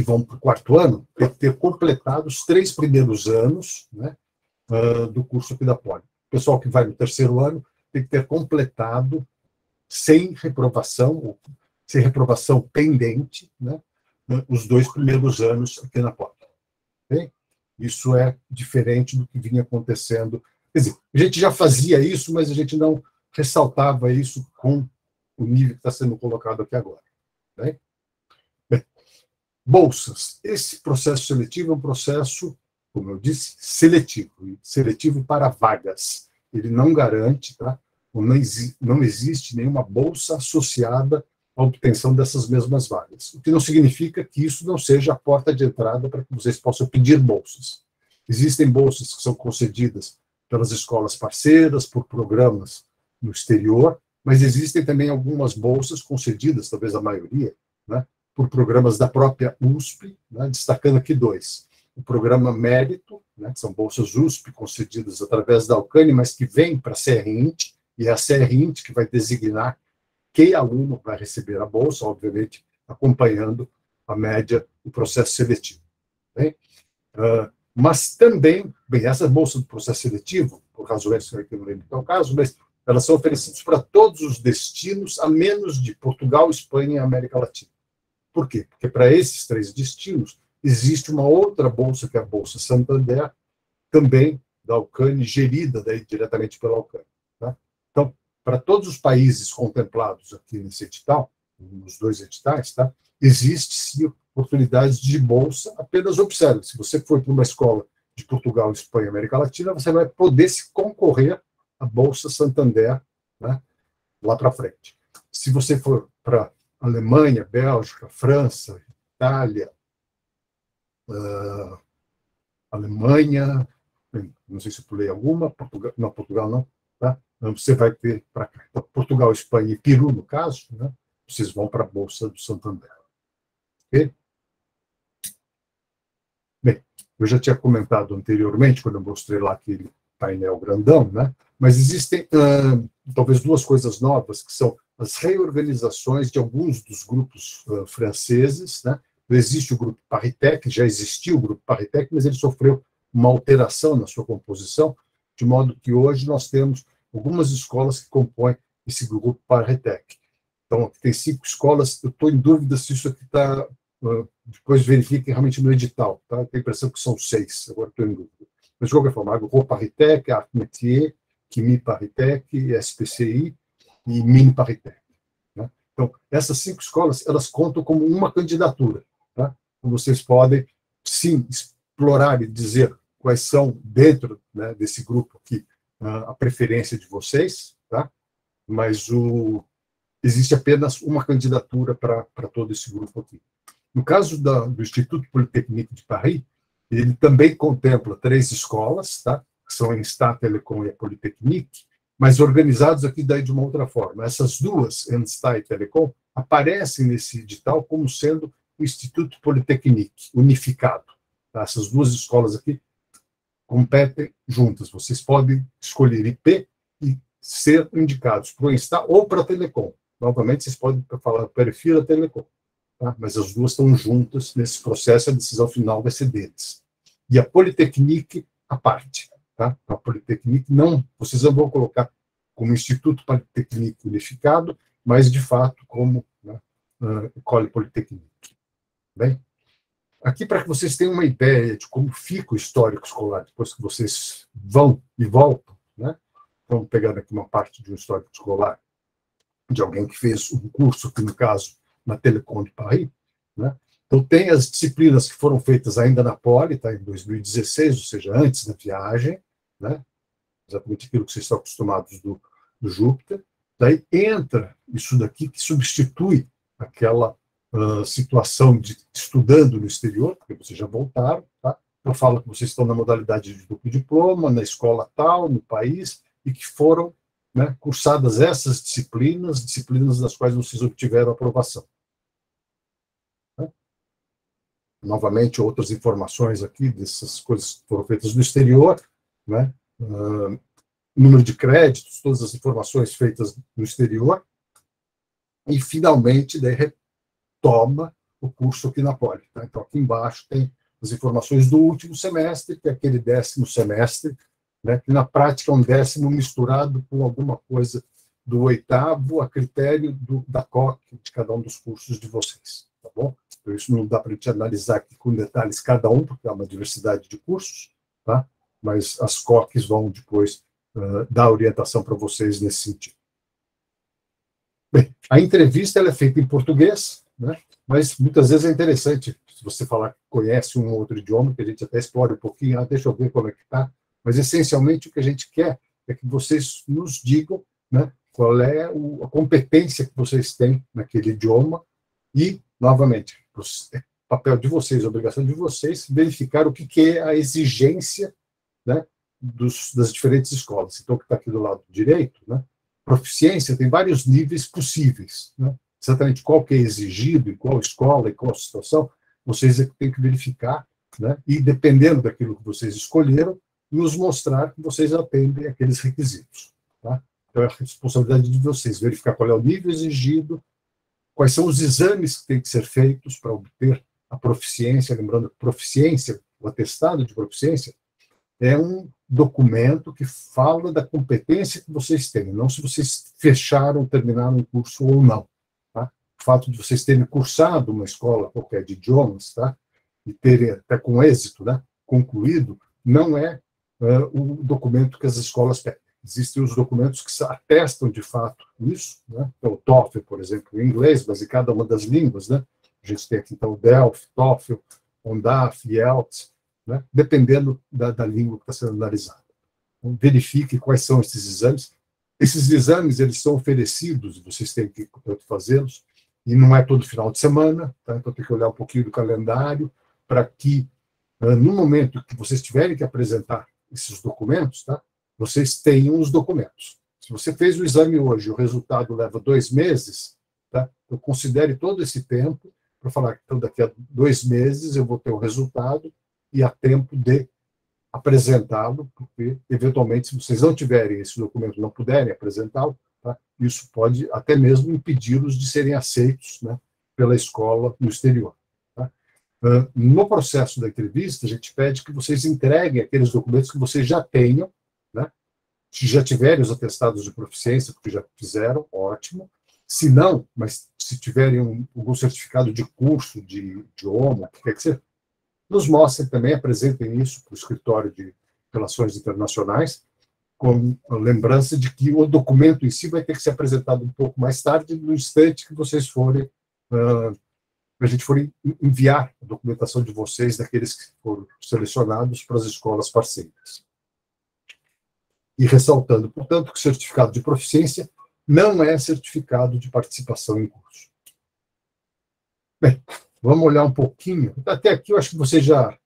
vão para o 4º ano, tem que ter completado os 3 primeiros anos, né, do curso aqui da Poli. O pessoal que vai no 3º ano tem que ter completado sem reprovação pendente, né, os 2 primeiros anos aqui na Poli. Okay? Isso é diferente do que vinha acontecendo. Quer dizer, a gente já fazia isso, mas a gente não ressaltava isso com o nível que está sendo colocado aqui agora. Okay? Bem, bolsas. Esse processo seletivo é um processo, como eu disse, seletivo para vagas. Ele não garante, tá? Não existe nenhuma bolsa associada à obtenção dessas mesmas vagas. O que não significa que isso não seja a porta de entrada para que vocês possam pedir bolsas. Existem bolsas que são concedidas pelas escolas parceiras, por programas no exterior, mas existem também algumas bolsas concedidas, talvez a maioria, né, por programas da própria USP, né, destacando aqui 2. O programa Mérito, né, que são bolsas USP concedidas através da Alcane, mas que vêm para a CRINT, e é a CRINT que vai designar que aluno vai receber a bolsa, obviamente acompanhando a média do processo seletivo. Bem? Mas também, essa bolsa do processo seletivo, por razões que eu não lembro qual é o caso, mas elas são oferecidas para todos os destinos, a menos de Portugal, Espanha e América Latina. Por quê? Porque para esses 3 destinos existe uma outra bolsa, que é a Bolsa Santander, também da Alcane, gerida daí diretamente pela Alcane. Tá? Então, para todos os países contemplados aqui nesse edital, nos 2 editais, tá? Existe sim oportunidades de bolsa, apenas observe, se você for para uma escola de Portugal, Espanha e América Latina, você vai poder se concorrer à Bolsa Santander, né? lá para frente. Se você for para Alemanha, Bélgica, França, Itália, Alemanha, não sei se eu pulei alguma, Portugal não, tá? Então, você vai ter para cá. Então, Portugal, Espanha e Peru, no caso, né? Vocês vão para a Bolsa do Santander. Ok? Bem, eu já tinha comentado anteriormente, quando eu mostrei lá aquele painel grandão, né? Mas existem talvez duas coisas novas, que são as reorganizações de alguns dos grupos franceses, né? Existe o grupo Paritech, já existia o grupo Paritech, mas ele sofreu uma alteração na sua composição, de modo que hoje nós temos algumas escolas que compõem esse grupo Paritech. Então, tem 5 escolas, eu estou em dúvida se isso aqui está... depois verifiquem realmente no edital, tá? Eu tenho a impressão que são 6, agora estou em dúvida. Mas, de qualquer forma, Agro Paritech, Art Métier, Chimie Paritech, SPCI e Mini Paritech. Né? Então, essas 5 escolas, elas contam como uma candidatura. Tá? Então, vocês podem, sim, explorar e dizer quais são, dentro, né, desse grupo aqui, a preferência de vocês, tá? Mas existe apenas uma candidatura para todo esse grupo aqui. No caso do Instituto Polytechnique de Paris, ele também contempla 3 escolas, tá? Que são a Instat Telecom e a Polytechnique, mas organizados aqui daí de uma outra forma. Essas duas, Instat e Telecom, aparecem nesse edital como sendo o Instituto Polytechnique unificado. Tá? Essas duas escolas aqui competem juntas. Vocês podem escolher IP e ser indicados para o Instat ou para a Telecom. Novamente, vocês podem falar, prefiro a Telecom. Tá? Mas as duas estão juntas nesse processo, a decisão final vai ser deles. E a Polytechnique, à parte. Tá? A Polytechnique, não, vocês não vão colocar como Instituto Polytechnique unificado, mas, de fato, como, né, École Polytechnique. Bem, aqui, para que vocês tenham uma ideia de como fica o histórico escolar, depois que vocês vão e voltam, né? Vamos pegar aqui uma parte de um histórico escolar de alguém que fez um curso, que no caso, na Telecom de Paris, né? Então, tem as disciplinas que foram feitas ainda na Poli, tá, em 2016, ou seja, antes da viagem, né? Exatamente aquilo que vocês estão acostumados do Júpiter. Daí entra isso daqui que substitui aquela situação de estudando no exterior, porque vocês já voltaram, tá? Eu falo que vocês estão na modalidade de duplo diploma, na escola tal, no país, e que foram, né, cursadas essas disciplinas das quais vocês obtiveram aprovação. Né? Novamente, outras informações aqui dessas coisas que foram feitas no exterior, né? Número de créditos, todas as informações feitas no exterior, e, finalmente, daí, toma o curso aqui na Poli. Tá? Então, aqui embaixo tem as informações do último semestre, que é aquele 10º semestre, né, que na prática é um 10º misturado com alguma coisa do 8º a critério da COC de cada um dos cursos de vocês. Tá bom? Então, isso não dá para a gente analisar aqui com detalhes cada um, porque é uma diversidade de cursos, tá? Mas as COCs vão depois dar orientação para vocês nesse sentido. Bem, a entrevista ela é feita em português, né? Mas muitas vezes é interessante, se você falar que conhece um ou outro idioma, que a gente até explora um pouquinho, deixa eu ver como é que está, mas essencialmente o que a gente quer é que vocês nos digam, né, qual é a competência que vocês têm naquele idioma e, novamente, é papel de vocês, obrigação de vocês, verificar o que é a exigência, né, das diferentes escolas. Então, o que está aqui do lado direito, né, proficiência tem vários níveis possíveis, né? Exatamente qual que é exigido, em qual escola, em qual situação, vocês têm que verificar, né? E, dependendo daquilo que vocês escolheram, nos mostrar que vocês atendem aqueles requisitos. Tá? Então, é a responsabilidade de vocês verificar qual é o nível exigido, quais são os exames que têm que ser feitos para obter a proficiência, lembrando que proficiência, o atestado de proficiência, é um documento que fala da competência que vocês têm, não se vocês fecharam, terminaram o curso ou não. Tá? O fato de vocês terem cursado uma escola qualquer de idiomas, tá? E terem até com êxito, né, concluído, não é o documento que as escolas pedem. Existem os documentos que atestam de fato isso, né? Então, o TOEFL, por exemplo, em inglês, mas em cada uma das línguas, né? A gente tem aqui, então, o DELF, TOEFL, ONDAF, IELTS, né? Dependendo da língua que está sendo analisada. Então, verifique quais são esses exames. Esses exames, eles são oferecidos, vocês têm que, portanto, fazê-los, e não é todo final de semana, tá? Então tem que olhar um pouquinho do calendário para que, no momento que vocês tiverem que apresentar esses documentos, tá? Vocês tenham os documentos. Se você fez o exame hoje, o resultado leva 2 meses, tá? Então considere todo esse tempo para falar que então, daqui a 2 meses eu vou ter o resultado e há tempo de apresentá-lo, porque, eventualmente, se vocês não tiverem esse documento, não puderem apresentá-lo, tá? Isso pode até mesmo impedi-los de serem aceitos, né, pela escola no exterior. Tá? No processo da entrevista, a gente pede que vocês entreguem aqueles documentos que vocês já tenham, né? Se já tiverem os atestados de proficiência, porque já fizeram, ótimo. Se não, mas se tiverem algum certificado de curso, de idioma, o que quer que seja, nos mostrem também, apresentem isso para o Escritório de Relações Internacionais, com a lembrança de que o documento em si vai ter que ser apresentado um pouco mais tarde, no instante que vocês forem, a gente for enviar a documentação de vocês, daqueles que foram selecionados para as escolas parceiras. E ressaltando, portanto, que o certificado de proficiência não é certificado de participação em curso. Bem, vamos olhar um pouquinho. Até aqui eu acho que você já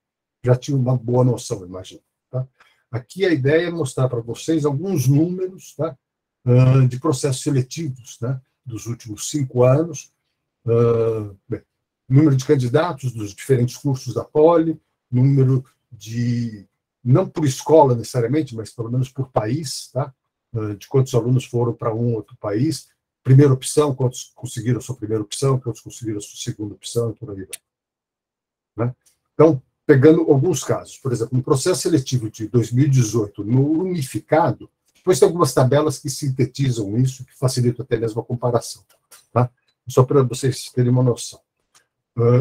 tinha uma boa noção, imagino. Tá? Aqui a ideia é mostrar para vocês alguns números, tá? De processos seletivos, né? Dos últimos 5 anos. Bem, número de candidatos dos diferentes cursos da Poli, número de, não por escola necessariamente, mas pelo menos por país, tá? De quantos alunos foram para um ou outro país. Primeira opção, quantos conseguiram a sua primeira opção, quantos conseguiram a sua segunda opção, e por aí vai. Né? Então, pegando alguns casos, por exemplo, no processo seletivo de 2018, no unificado, depois tem algumas tabelas que sintetizam isso, que facilitam até mesmo a comparação. Tá? Só para vocês terem uma noção.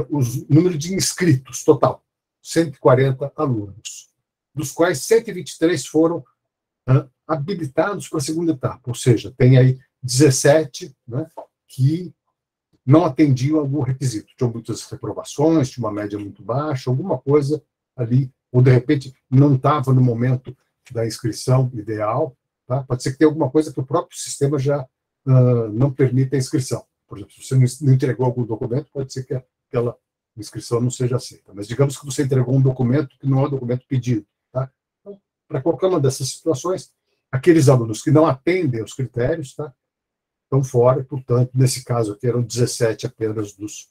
O número de inscritos total, 140 alunos, dos quais 123 foram habilitados para a segunda etapa, ou seja, tem aí 17, né, que não atendiam algum requisito. Tinham muitas reprovações, tinha uma média muito baixa, alguma coisa ali, ou de repente não estava no momento da inscrição ideal. Tá? Pode ser que tenha alguma coisa que o próprio sistema já não permita a inscrição. Por exemplo, se você não entregou algum documento, pode ser que aquela inscrição não seja aceita. Mas digamos que você entregou um documento que não é o documento pedido. Tá? Então, para qualquer uma dessas situações, aqueles alunos que não atendem aos critérios, tá, estão fora, portanto, nesse caso aqui eram 17 apenas dos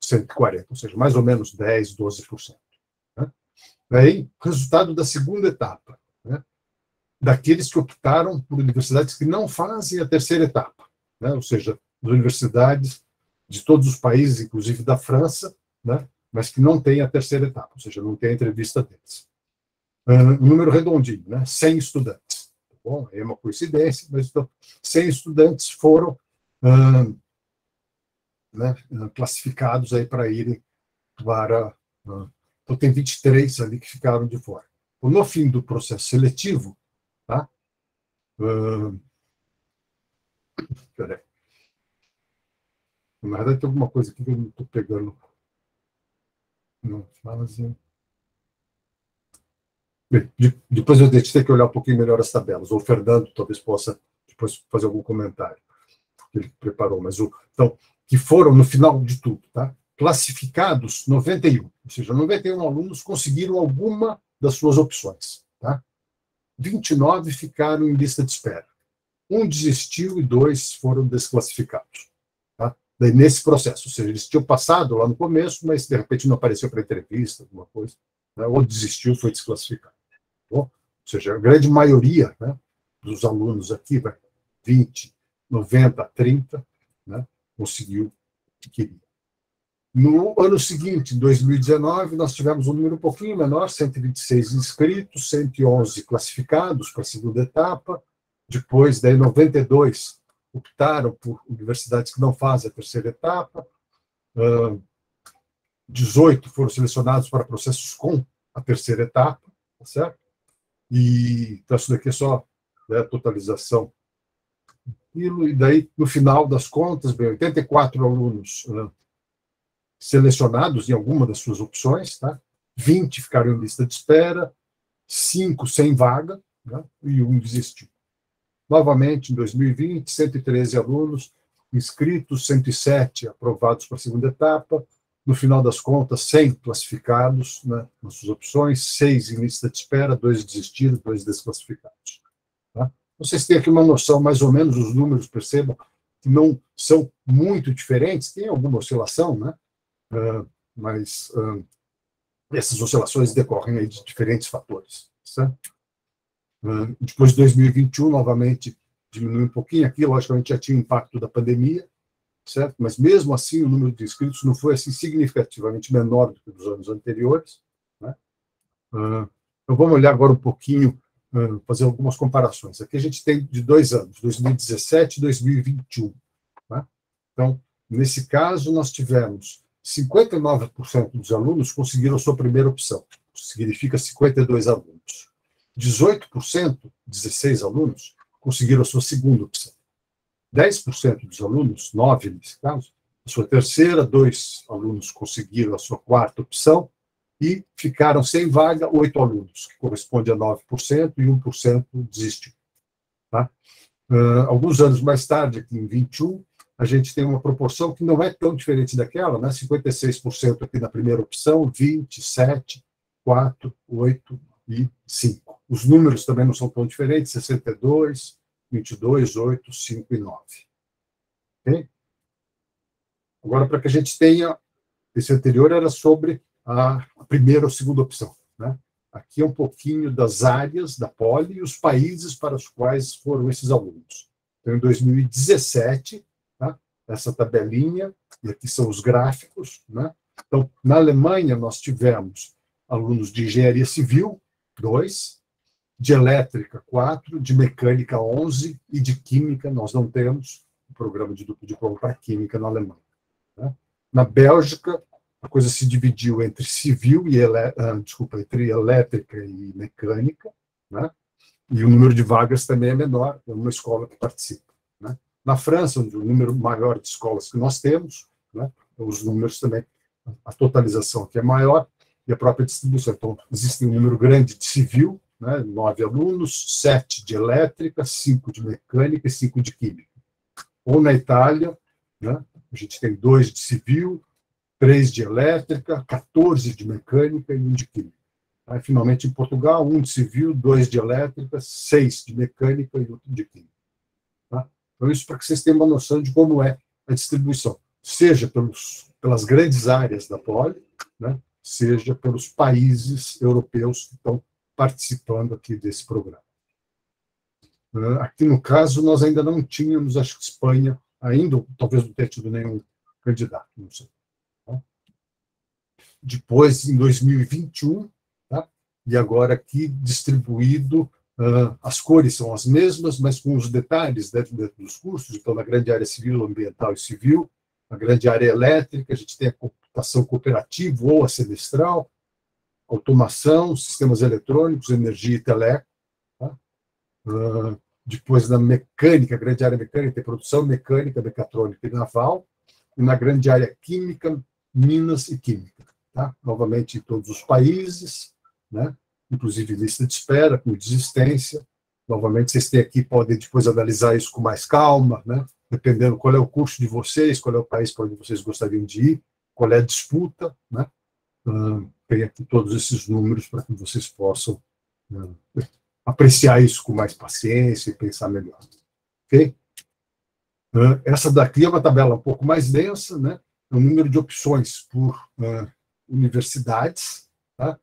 140, ou seja, mais ou menos 10, 12%. Né? Aí, resultado da segunda etapa, né, daqueles que optaram por universidades que não fazem a terceira etapa, né, ou seja, universidades de todos os países, inclusive da França, né, mas que não têm a terceira etapa, ou seja, não tem a entrevista deles. Um número redondinho, né, 100 estudantes. Bom, é uma coincidência, mas então, 100 estudantes foram né, classificados aí para irem para... então, tem 23 ali que ficaram de fora. Então, no fim do processo seletivo, tá? Peraí. Na verdade, tem alguma coisa aqui que eu não estou pegando. Não, fase... Bem, depois eu deixo ter que olhar um pouquinho melhor as tabelas. Ou o Fernando talvez possa depois fazer algum comentário que ele preparou. Mas então, que foram, no final de tudo, tá? Classificados 91. Ou seja, 91 alunos conseguiram alguma das suas opções. Tá? 29 ficaram em lista de espera. 1 desistiu e 2 foram desclassificados. Tá? Daí, nesse processo, ou seja, eles tinham passado lá no começo, mas de repente não apareceu para entrevista, alguma coisa, né? Ou desistiu, foi desclassificado. Bom, ou seja, a grande maioria, né, dos alunos aqui, 20, 90, 30, né, conseguiu o que queria. No ano seguinte, em 2019, nós tivemos um número um pouquinho menor, 126 inscritos, 111 classificados para a segunda etapa. Depois, daí, 92 optaram por universidades que não fazem a terceira etapa. 18 foram selecionados para processos com a terceira etapa, tá certo? E então, isso daqui é só, né, a totalização. E daí, no final das contas, bem, 84 alunos selecionados em alguma das suas opções, tá? 20 ficaram em lista de espera, 5 sem vaga, né? E 1 desistiu. novamente, em 2020, 113 alunos inscritos, 107 aprovados para a segunda etapa. No final das contas, 100 classificados, né, nas suas opções, 6 em lista de espera, 2 desistiram, 2 desclassificados. Tá? Vocês têm aqui uma noção, mais ou menos, os números, percebam, que não são muito diferentes, tem alguma oscilação, né? Mas essas oscilações decorrem aí de diferentes fatores. Certo? Depois de 2021, novamente, diminui um pouquinho. Aqui, logicamente, já tinha o impacto da pandemia, certo? Mas, mesmo assim, o número de inscritos não foi assim, significativamente menor do que dos anos anteriores. Né? Então, vamos olhar agora um pouquinho, fazer algumas comparações. Aqui a gente tem de 2 anos, 2017 e 2021. Né? Então, nesse caso, nós tivemos 59% dos alunos conseguiram a sua primeira opção, significa 52 alunos. 18%, 16 alunos, conseguiram a sua segunda opção. 10% dos alunos, 9 nesse caso, a sua terceira, 2 alunos conseguiram a sua quarta opção e ficaram sem vaga 8 alunos, que corresponde a 9%, e 1% desistiu. Tá? Alguns anos mais tarde, aqui em 21, a gente tem uma proporção que não é tão diferente daquela, né? 56% aqui na primeira opção, 20, 7, 4, 8 e 5. Os números também não são tão diferentes, 62, 22, 8, 5 e 9. Okay? Agora, para que a gente tenha, esse anterior era sobre a primeira ou segunda opção. Né? Aqui é um pouquinho das áreas da Poli e os países para os quais foram esses alunos. Então, em 2017, tá? Essa tabelinha, e aqui são os gráficos. Né? Então, na Alemanha, nós tivemos alunos de engenharia civil, 2, de elétrica, 4, de mecânica, 11, e de química, nós não temos um programa de duplo diploma para química na Alemanha. Né? Na Bélgica, a coisa se dividiu entre civil e entre elétrica e mecânica, né? E o número de vagas também é menor, é uma escola que participa. Né? Na França, onde o número maior de escolas que nós temos, né? Os números também, a totalização aqui é maior, e a própria distribuição. Então, existe um número grande de civil, né? 9 alunos, 7 de elétrica, 5 de mecânica e 5 de química. Ou na Itália, né? A gente tem 2 de civil, 3 de elétrica, 14 de mecânica e 1 de química. Aí, finalmente, em Portugal, 1 de civil, 2 de elétrica, 6 de mecânica e 1 de química. Tá? Então, isso para que vocês tenham uma noção de como é a distribuição, seja pelas grandes áreas da Poli, né? Seja pelos países europeus que estão participando aqui desse programa. Aqui, no caso, nós ainda não tínhamos, acho que Espanha, ainda, talvez não tenha tido nenhum candidato, não sei. Tá? Depois, em 2021, tá? E agora aqui distribuído, as cores são as mesmas, mas com os detalhes dentro dos cursos. Então, na grande área civil, ambiental e civil, na grande área elétrica, a gente tem a computação cooperativa ou a semestral, automação, sistemas eletrônicos, energia e teleco. Tá? Depois, na mecânica, grande área mecânica, tem produção mecânica, mecatrônica e naval. E na grande área química, minas e química. Tá? Novamente, em todos os países, né? Inclusive lista de espera, com desistência. Novamente, vocês têm aqui, podem depois analisar isso com mais calma, né? Dependendo qual é o curso de vocês, qual é o país para onde vocês gostariam de ir, qual é a disputa, né? Tem aqui todos esses números para que vocês possam apreciar isso com mais paciência e pensar melhor. Ok? Essa daqui é uma tabela um pouco mais densa, né? O número de opções por universidades, tá?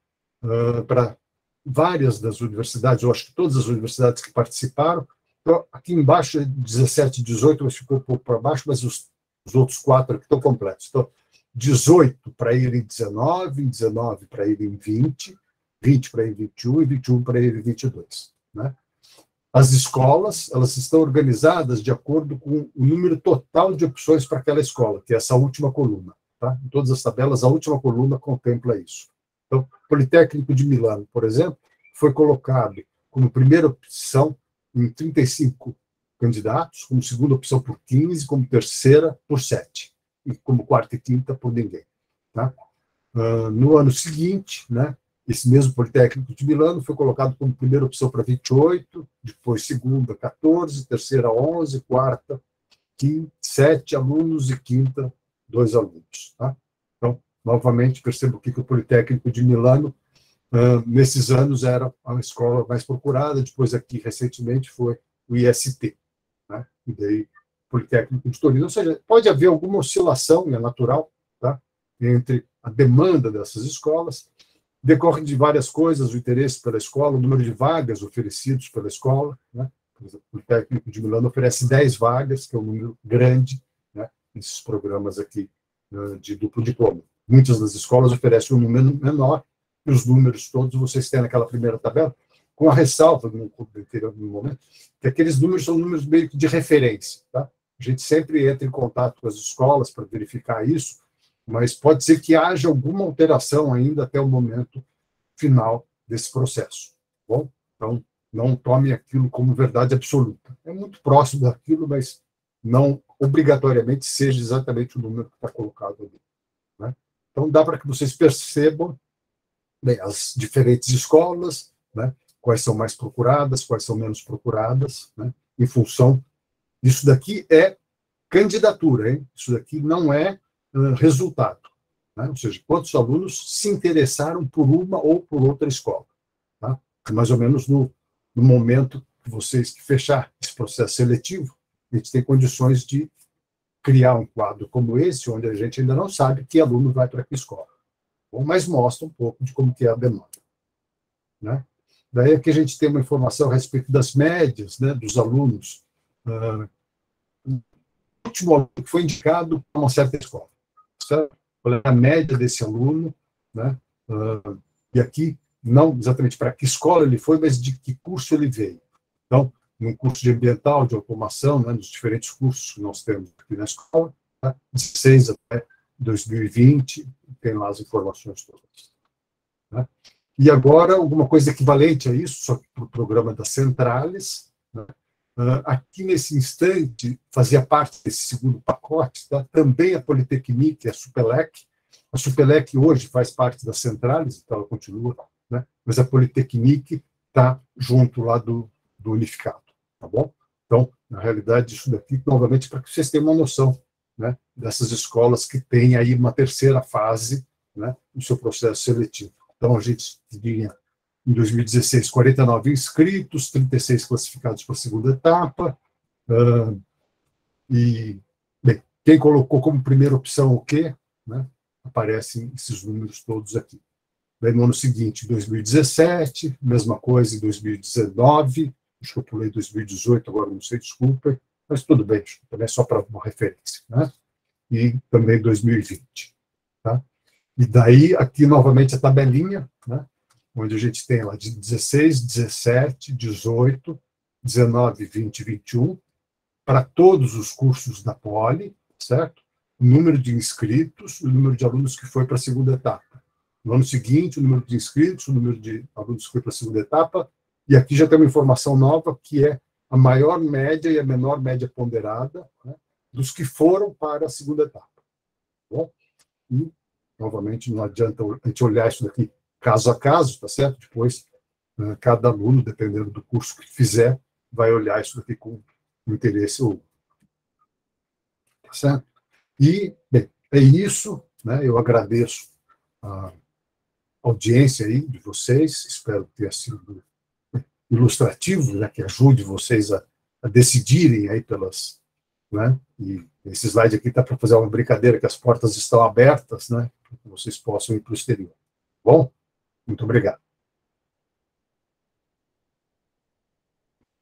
Para várias das universidades, eu acho que todas as universidades que participaram. Então, aqui embaixo é 17, 18, mas ficou um pouco para baixo, mas os outros 4 aqui estão completos. Então, 18 para ir em 19, 19 para ir em 20, 20 para ir em 21 e 21 para ir em 22. Né? As escolas, elas estão organizadas de acordo com o número total de opções para aquela escola, que é essa última coluna. Tá? Em todas as tabelas, a última coluna contempla isso. Então, o Politécnico de Milano, por exemplo, foi colocado como primeira opção em 35 candidatos, como segunda opção por 15, como terceira por 7, e como quarta e quinta por ninguém. Tá? No ano seguinte, né, esse mesmo Politécnico de Milano foi colocado como primeira opção para 28, depois segunda, 14, terceira, 11, quarta, quinta, 7 alunos e quinta, 2 alunos. Tá? Então, novamente, percebo que o Politécnico de Milano, nesses anos, era a escola mais procurada, depois aqui, recentemente, foi o IST, né? E daí, Politécnico de Torino. Ou seja, pode haver alguma oscilação, é natural, tá? Entre a demanda dessas escolas, decorre de várias coisas, o interesse pela escola, o número de vagas oferecidos pela escola, né? Por exemplo, o Politécnico de Milano oferece 10 vagas, que é um número grande, né, nesses programas aqui de duplo diploma. Muitas das escolas oferecem um número menor, e os números todos vocês têm naquela primeira tabela, com a ressalva, no momento, que aqueles números são números meio que de referência. Tá? A gente sempre entra em contato com as escolas para verificar isso, mas pode ser que haja alguma alteração ainda até o momento final desse processo. Bom, então, não tome aquilo como verdade absoluta. É muito próximo daquilo, mas não obrigatoriamente seja exatamente o número que está colocado ali. Né? Então, dá para que vocês percebam, bem, as diferentes escolas, né, quais são mais procuradas, quais são menos procuradas, né, em função. Isso daqui é candidatura, hein? Isso daqui não é resultado. Né? Ou seja, quantos alunos se interessaram por uma ou por outra escola. Tá? Mais ou menos no momento que vocês fechar esse processo seletivo, a gente tem condições de criar um quadro como esse, onde a gente ainda não sabe que aluno vai para que escola. Bom, mas mostra um pouco de como que é a demanda. Né? Daí aqui a gente tem uma informação a respeito das médias, né, dos alunos. O último aluno que foi indicado para uma certa escola. Certo? Qual é a média desse aluno, né? E aqui, não exatamente para que escola ele foi, mas de que curso ele veio. Então, num curso de ambiental, de automação, né, nos diferentes cursos que nós temos aqui na escola, tá? 16 até 2020, tem lá as informações todas. Né? E agora, alguma coisa equivalente a isso, só que para o programa das centrales, né? Aqui nesse instante, fazia parte desse segundo pacote, tá? Também a Politecnic, a Supelec. A Supelec hoje faz parte das centrales, então ela continua, né? Mas a Politecnic está junto lá do unificado, tá bom? Então, na realidade, isso daqui, novamente, para que vocês tenham uma noção, né, dessas escolas que têm aí uma terceira fase, né, no seu processo seletivo. Então, a gente tinha, em 2016, 49 inscritos, 36 classificados para a segunda etapa, e, bem, quem colocou como primeira opção o quê? Né, aparecem esses números todos aqui. Daí, no ano seguinte, 2017, mesma coisa em 2019, acho que eu pulei 2018, agora não sei, desculpa, mas tudo bem, também é só para uma referência, né? E também 2020. Tá? E daí, aqui, novamente, a tabelinha, né? Onde a gente tem lá de 16, 17, 18, 19, 20, 21, para todos os cursos da Poli, certo? O número de inscritos, o número de alunos que foi para a segunda etapa. No ano seguinte, o número de inscritos, o número de alunos que foi para a segunda etapa, e aqui já tem uma informação nova, que é a maior média e a menor média ponderada, né, dos que foram para a segunda etapa. Bom? E, novamente, não adianta a gente olhar isso daqui caso a caso, tá certo? Depois, cada aluno, dependendo do curso que fizer, vai olhar isso daqui com interesse ou tá certo? E, bem, é isso, né? Eu agradeço a audiência aí de vocês, espero que tenha sido ilustrativo, né, que ajude vocês a decidirem aí pelas, né, e esse slide aqui está para fazer uma brincadeira, que as portas estão abertas, né, para que vocês possam ir para o exterior. Bom? Muito obrigado.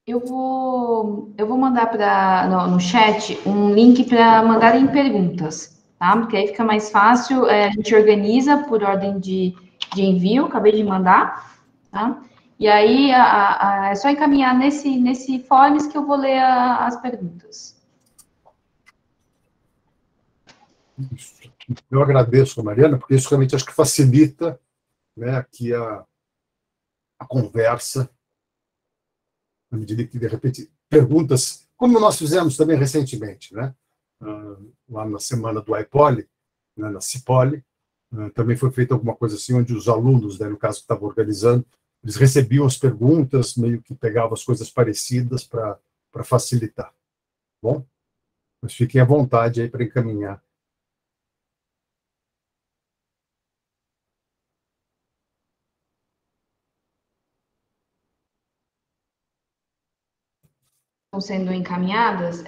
Eu vou mandar no chat um link para mandarem perguntas, tá? Porque aí fica mais fácil, a gente organiza por ordem de envio, acabei de mandar, tá? E aí é só encaminhar nesse forms que eu vou ler as perguntas. Eu agradeço a Mariana, porque isso realmente acho que facilita, né, aqui a conversa, na medida que, de repente, perguntas, como nós fizemos também recentemente, né, lá na semana do iPoli, né, na Cipoli, também foi feita alguma coisa assim, onde os alunos, né, no caso que estavam organizando, eles recebiam as perguntas, meio que pegavam as coisas parecidas para facilitar. Bom, mas fiquem à vontade aí para encaminhar. Estão sendo encaminhadas,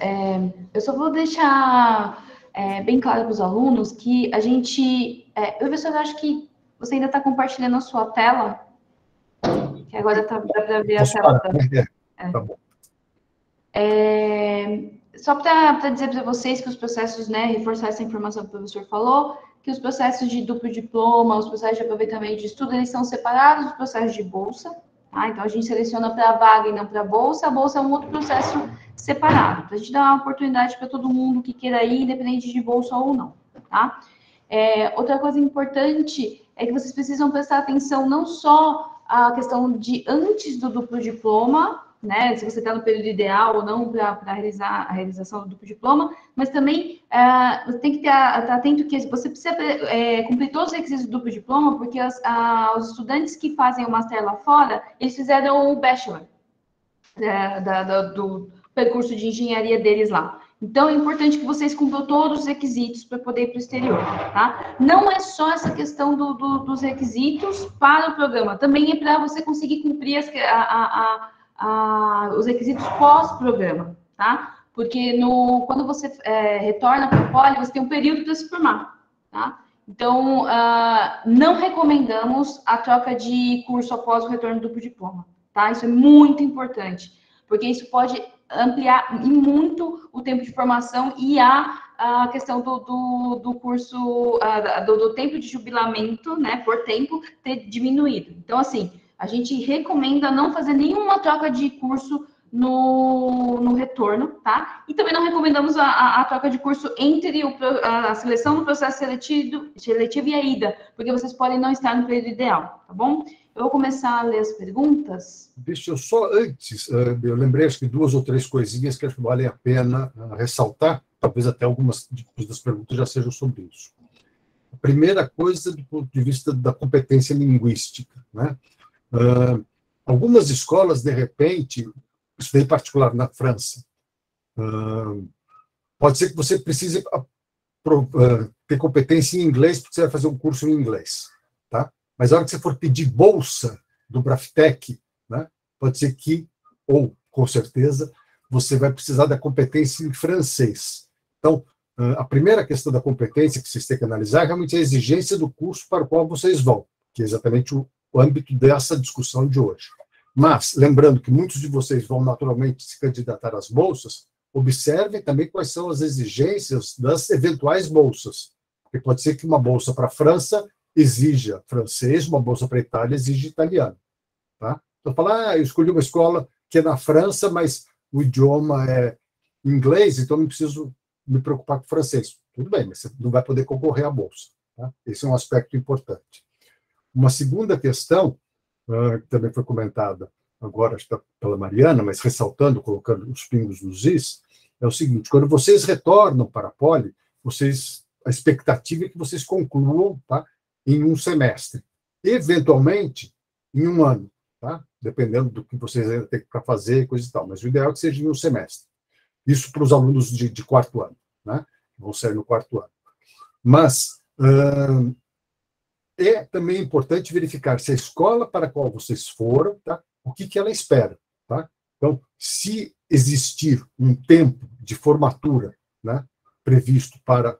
eu só vou deixar bem claro para os alunos que a gente... professor, eu acho que você ainda está compartilhando a sua tela, que agora dá para ver a tela. Tá bom. Só para dizer para vocês que os processos, né, reforçar essa informação que o professor falou, que os processos de duplo diploma, os processos de aproveitamento de estudo, eles são separados dos processos de bolsa. Então, a gente seleciona para a vaga e não para a bolsa é um outro processo separado, para a gente dar uma oportunidade para todo mundo que queira ir, independente de bolsa ou não, tá? Outra coisa importante é que vocês precisam prestar atenção não só à questão de antes do duplo diploma, né, se você está no período ideal ou não para realizar a realização do duplo diploma, mas também você tem que estar atento que você precisa cumprir todos os requisitos do duplo diploma, porque os estudantes que fazem o master lá fora, eles fizeram o bachelor do percurso de engenharia deles lá. Então, é importante que vocês cumpram todos os requisitos para poder ir para o exterior, tá? Não é só essa questão dos requisitos para o programa, também é para você conseguir cumprir os requisitos pós-programa, tá? Porque quando você retorna para o Poli, você tem um período para se formar, tá? Então, não recomendamos a troca de curso após o retorno do duplo diploma, tá? Isso é muito importante, porque isso pode ampliar muito o tempo de formação e a questão do curso, do tempo de jubilamento, né, por tempo, ter diminuído. Então, assim, a gente recomenda não fazer nenhuma troca de curso no retorno, tá? E também não recomendamos a troca de curso entre a seleção do processo seletivo e a ida, porque vocês podem não estar no período ideal, tá bom? Eu vou começar a ler as perguntas. Deixa eu só antes, eu lembrei acho que 2 ou 3 coisinhas que acho que valem a pena ressaltar, talvez até algumas das perguntas já sejam sobre isso. A primeira coisa, do ponto de vista da competência linguística, né? Algumas escolas, de repente, estudei em particular na França, pode ser que você precise ter competência em inglês, porque você vai fazer um curso em inglês, tá? Mas a hora que você for pedir bolsa do Braftec, né, pode ser que, ou com certeza, você vai precisar da competência em francês. Então, a primeira questão da competência que vocês têm que analisar é realmente a exigência do curso para o qual vocês vão, que é exatamente o âmbito dessa discussão de hoje. Mas, lembrando que muitos de vocês vão naturalmente se candidatar às bolsas, observem também quais são as exigências das eventuais bolsas. Porque pode ser que uma bolsa para a França exija francês, uma bolsa para a Itália exige italiano. Tá? Então, falar, eu escolhi uma escola que é na França, mas o idioma é inglês, então não preciso me preocupar com francês. Tudo bem, mas você não vai poder concorrer à bolsa. Tá? Esse é um aspecto importante. Uma segunda questão, que também foi comentada agora pela Mariana, mas ressaltando, colocando os pingos nos is, é o seguinte: quando vocês retornam para a Poli, a expectativa é que vocês concluam, tá, em um semestre, eventualmente em um ano, tá? Dependendo do que vocês ainda têm para fazer, coisa e tal, mas o ideal é que seja em um semestre. Isso para os alunos de 4º ano, né? Que vão sair no 4º ano. Mas é também importante verificar se a escola para a qual vocês foram, tá, o que ela espera. Tá? Então, se existir um tempo de formatura, né, previsto para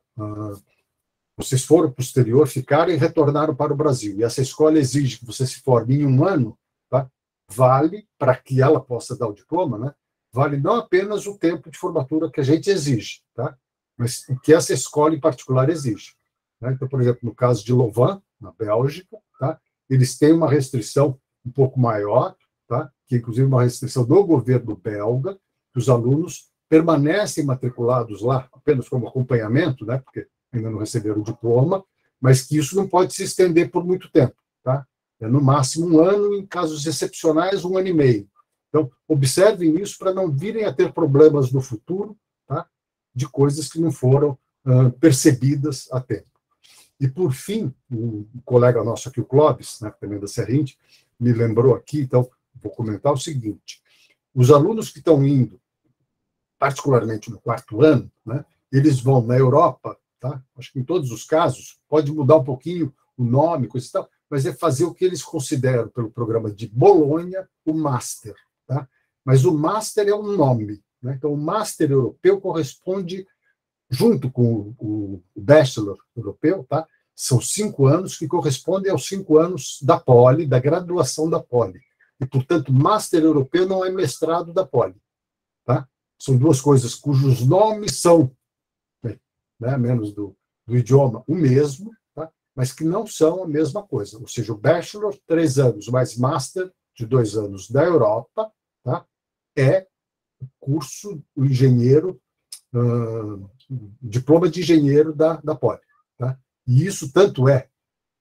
vocês foram para o exterior, ficaram e retornaram para o Brasil, e essa escola exige que você se forme em um ano, tá, vale, para que ela possa dar o diploma, né, vale não apenas o tempo de formatura que a gente exige, tá, mas o que essa escola em particular exige. Né? Então, por exemplo, no caso de Louvain, na Bélgica, tá, eles têm uma restrição um pouco maior, tá, que é inclusive uma restrição do governo belga, que os alunos permanecem matriculados lá apenas como acompanhamento, né, porque ainda não receberam o diploma, mas que isso não pode se estender por muito tempo. Tá? É no máximo um ano, em casos excepcionais, 1 ano e meio. Então, observem isso para não virem a ter problemas no futuro, tá? De coisas que não foram percebidas a tempo. E, por fim, um colega nosso aqui, o Clóvis, né, também da Serrinte, me lembrou aqui, então, vou comentar o seguinte: os alunos que estão indo, particularmente no 4º ano, né, eles vão na Europa, tá? Acho que em todos os casos, pode mudar um pouquinho o nome, coisa e tal, mas é fazer o que eles consideram, pelo programa de Bolonha, o Master. Tá? Mas o Master é um nome. Né? Então, o Master europeu corresponde, junto com o Bachelor europeu, tá? São 5 anos que correspondem aos 5 anos da Poli, da graduação da Poli. E, portanto, Master europeu não é mestrado da Poli. Tá? São duas coisas cujos nomes são, né, menos do idioma, o mesmo, tá? Mas que não são a mesma coisa. Ou seja, o Bachelor, 3 anos, mais Master, de 2 anos da Europa, tá? É o curso, o engenheiro, diploma de engenheiro da Poli. Tá? E isso tanto é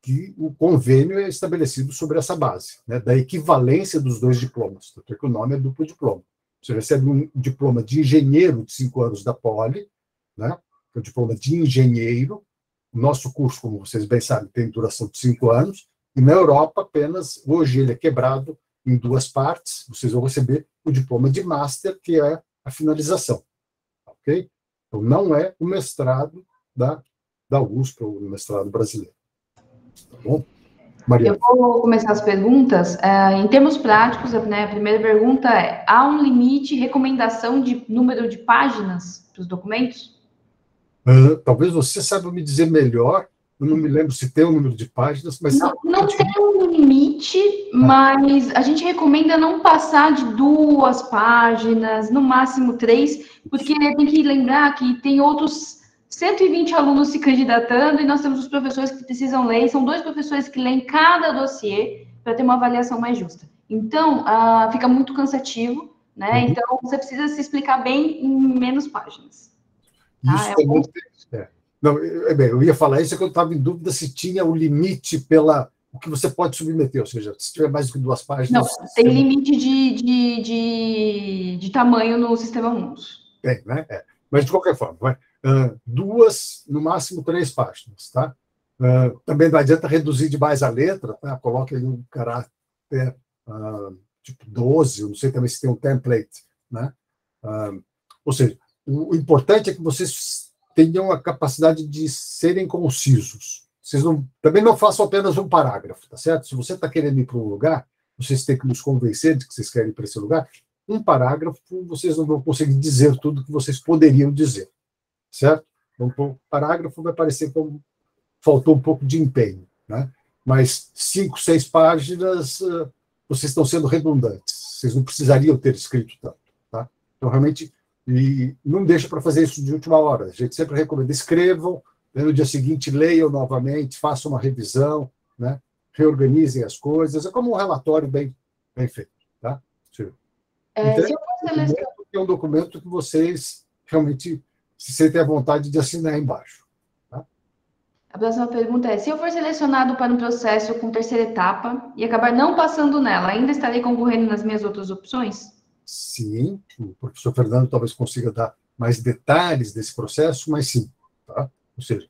que o convênio é estabelecido sobre essa base, né, da equivalência dos 2 diplomas, tanto é que o nome é duplo diploma. Você recebe um diploma de engenheiro de 5 anos da Poli, né, que é o diploma de engenheiro. O nosso curso, como vocês bem sabem, tem duração de 5 anos, e na Europa apenas, hoje ele é quebrado em 2 partes, vocês vão receber o diploma de Master, que é a finalização. Ok? Então, não é o mestrado da USP, ou o mestrado brasileiro. Tá bom? Maria. Eu vou começar as perguntas. Em termos práticos, né, a primeira pergunta é: há um limite, recomendação de número de páginas para os documentos? Talvez você saiba me dizer melhor. Eu não me lembro se tem um número de páginas, mas... Não tem um limite, mas a gente recomenda não passar de 2 páginas, no máximo 3, porque tem que lembrar que tem outros 120 alunos se candidatando e nós temos os professores que precisam ler, são 2 professores que leem cada dossiê para ter uma avaliação mais justa. Então, fica muito cansativo, né? Então, você precisa se explicar bem em menos páginas. Isso também Não, bem, eu ia falar isso, é que eu estava em dúvida se tinha o limite o que você pode submeter, ou seja, se tiver mais do que 2 páginas... Não, tem limite de tamanho no Sistema Mundus. Tem, né? Mas, de qualquer forma, 2, no máximo 3 páginas, tá? Também não adianta reduzir demais a letra, tá? Coloque aí um caráter tipo 12, eu não sei também se tem um template, né? Ou seja, o importante é que vocês tenham a capacidade de serem concisos. Vocês também não façam apenas um parágrafo, tá certo? Se você está querendo ir para um lugar, vocês têm que nos convencer de que vocês querem ir para esse lugar. Um parágrafo, vocês não vão conseguir dizer tudo que vocês poderiam dizer, certo? Então, o parágrafo vai parecer como faltou um pouco de empenho, né? Mas 5, 6 páginas, vocês estão sendo redundantes. Vocês não precisariam ter escrito tanto, tá? Então, realmente... E não deixa para fazer isso de última hora. A gente sempre recomenda: escrevam, no dia seguinte leiam novamente, façam uma revisão, né? Reorganizem as coisas. É como um relatório bem feito. Tá? É um documento que vocês realmente se sentem à vontade de assinar embaixo. Tá? A próxima pergunta é: se eu for selecionado para um processo com 3ª etapa e acabar não passando nela, ainda estarei concorrendo nas minhas outras opções? Sim, o professor Fernando talvez consiga dar mais detalhes desse processo, mas sim. Tá? Ou seja,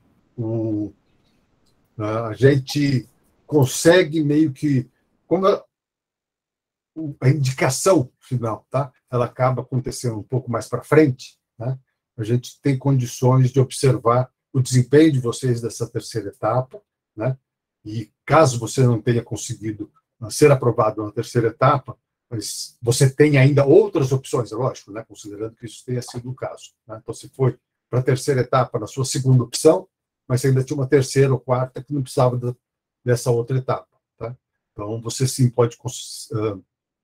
a gente consegue meio que... Como a indicação final, tá? Ela acaba acontecendo um pouco mais para frente, né? A gente tem condições de observar o desempenho de vocês dessa 3ª etapa, né? E caso você não tenha conseguido ser aprovado na 3ª etapa, mas você tem ainda outras opções, é lógico, né? Considerando que isso tenha sido o caso. Né? Então, você foi para a 3ª etapa na sua 2ª opção, mas você ainda tinha uma 3ª ou 4ª que não precisava dessa outra etapa. Tá? Então, você sim pode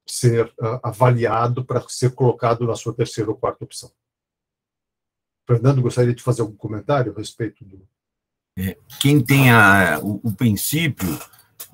ser avaliado para ser colocado na sua 3ª ou 4ª opção. Fernando, gostaria de fazer algum comentário a respeito do... Quem tem o princípio...